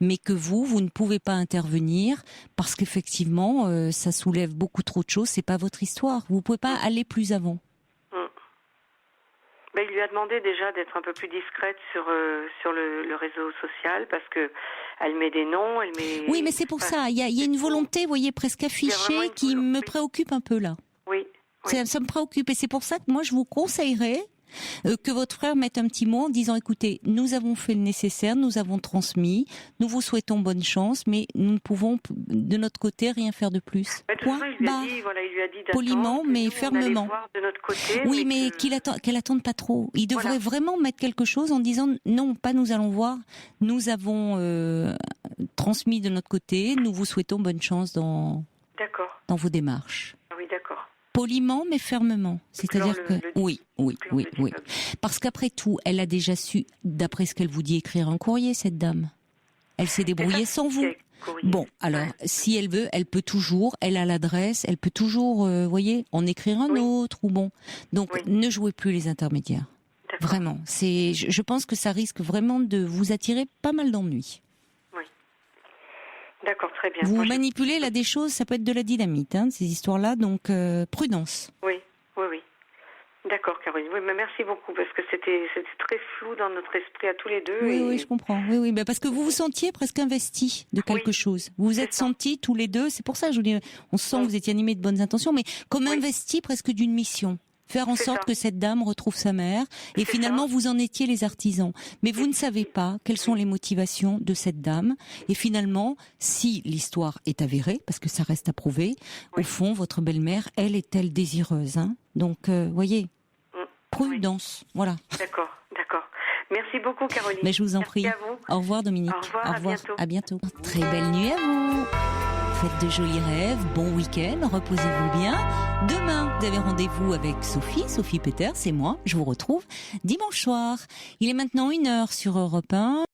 Speaker 1: mais que vous ne pouvez pas intervenir parce qu'effectivement, ça soulève beaucoup trop de choses. C'est pas votre histoire. Vous pouvez pas aller plus avant.
Speaker 10: Ben, il lui a demandé déjà d'être un peu plus discrète sur le réseau social parce que elle met des noms, elle met.
Speaker 1: Oui, mais c'est pour ça. Il y a une volonté, vous voyez, presque affichée qui me préoccupe un peu là.
Speaker 10: Oui.
Speaker 1: Ça me préoccupe et c'est pour ça que moi je vous conseillerais que votre frère mette un petit mot en disant écoutez, nous avons fait le nécessaire, nous avons transmis, nous vous souhaitons bonne chance, mais nous ne pouvons de notre côté rien faire de plus.
Speaker 10: Point barre. Il lui a dit
Speaker 1: poliment mais fermement.
Speaker 10: De notre côté,
Speaker 1: oui, mais qu'elle attende pas trop. Il devrait vraiment mettre quelque chose en disant non, pas nous allons voir, nous avons transmis de notre côté, nous vous souhaitons bonne chance dans vos démarches.
Speaker 10: Ah oui, d'accord.
Speaker 1: Poliment mais fermement. C'est-à-dire que oui. Parce qu'après tout, elle a déjà su, d'après ce qu'elle vous dit, écrire un courrier, cette dame. Elle s'est débrouillée sans vous. Bon, alors, si elle veut, elle peut toujours, elle a l'adresse, elle peut toujours, voyez, en écrire un autre ou bon. Donc, ne jouez plus les intermédiaires. Vraiment. Je pense que ça risque vraiment de vous attirer pas mal d'ennuis.
Speaker 10: D'accord, très bien.
Speaker 1: Vous manipulez là des choses, ça peut être de la dynamite, ces histoires-là, donc prudence.
Speaker 10: Oui. D'accord, Caroline. Oui, mais merci beaucoup parce que c'était très flou dans notre esprit à tous les deux.
Speaker 1: Oui, je comprends. Oui, parce que vous vous sentiez presque investi de quelque chose. Vous vous êtes sentis tous les deux. C'est pour ça que je vous dis, on sent que vous étiez animés de bonnes intentions, mais comme investi presque d'une mission. Faire en sorte que cette dame retrouve sa mère. Et finalement, vous en étiez les artisans. Mais vous ne savez pas quelles sont les motivations de cette dame. Et finalement, si l'histoire est avérée, parce que ça reste à prouver, au fond, votre belle-mère, elle est-elle désireuse, Donc, voyez, prudence. Voilà.
Speaker 10: D'accord. Merci beaucoup, Caroline.
Speaker 1: Mais je vous en prie.
Speaker 10: À vous.
Speaker 1: Au revoir, Dominique.
Speaker 10: Au revoir.
Speaker 1: À bientôt. Très belle nuit à vous. Faites de jolis rêves, bon week-end, reposez-vous bien. Demain, vous avez rendez-vous avec Sophie Peter, c'est moi, je vous retrouve dimanche soir. Il est maintenant 1h sur Europe 1.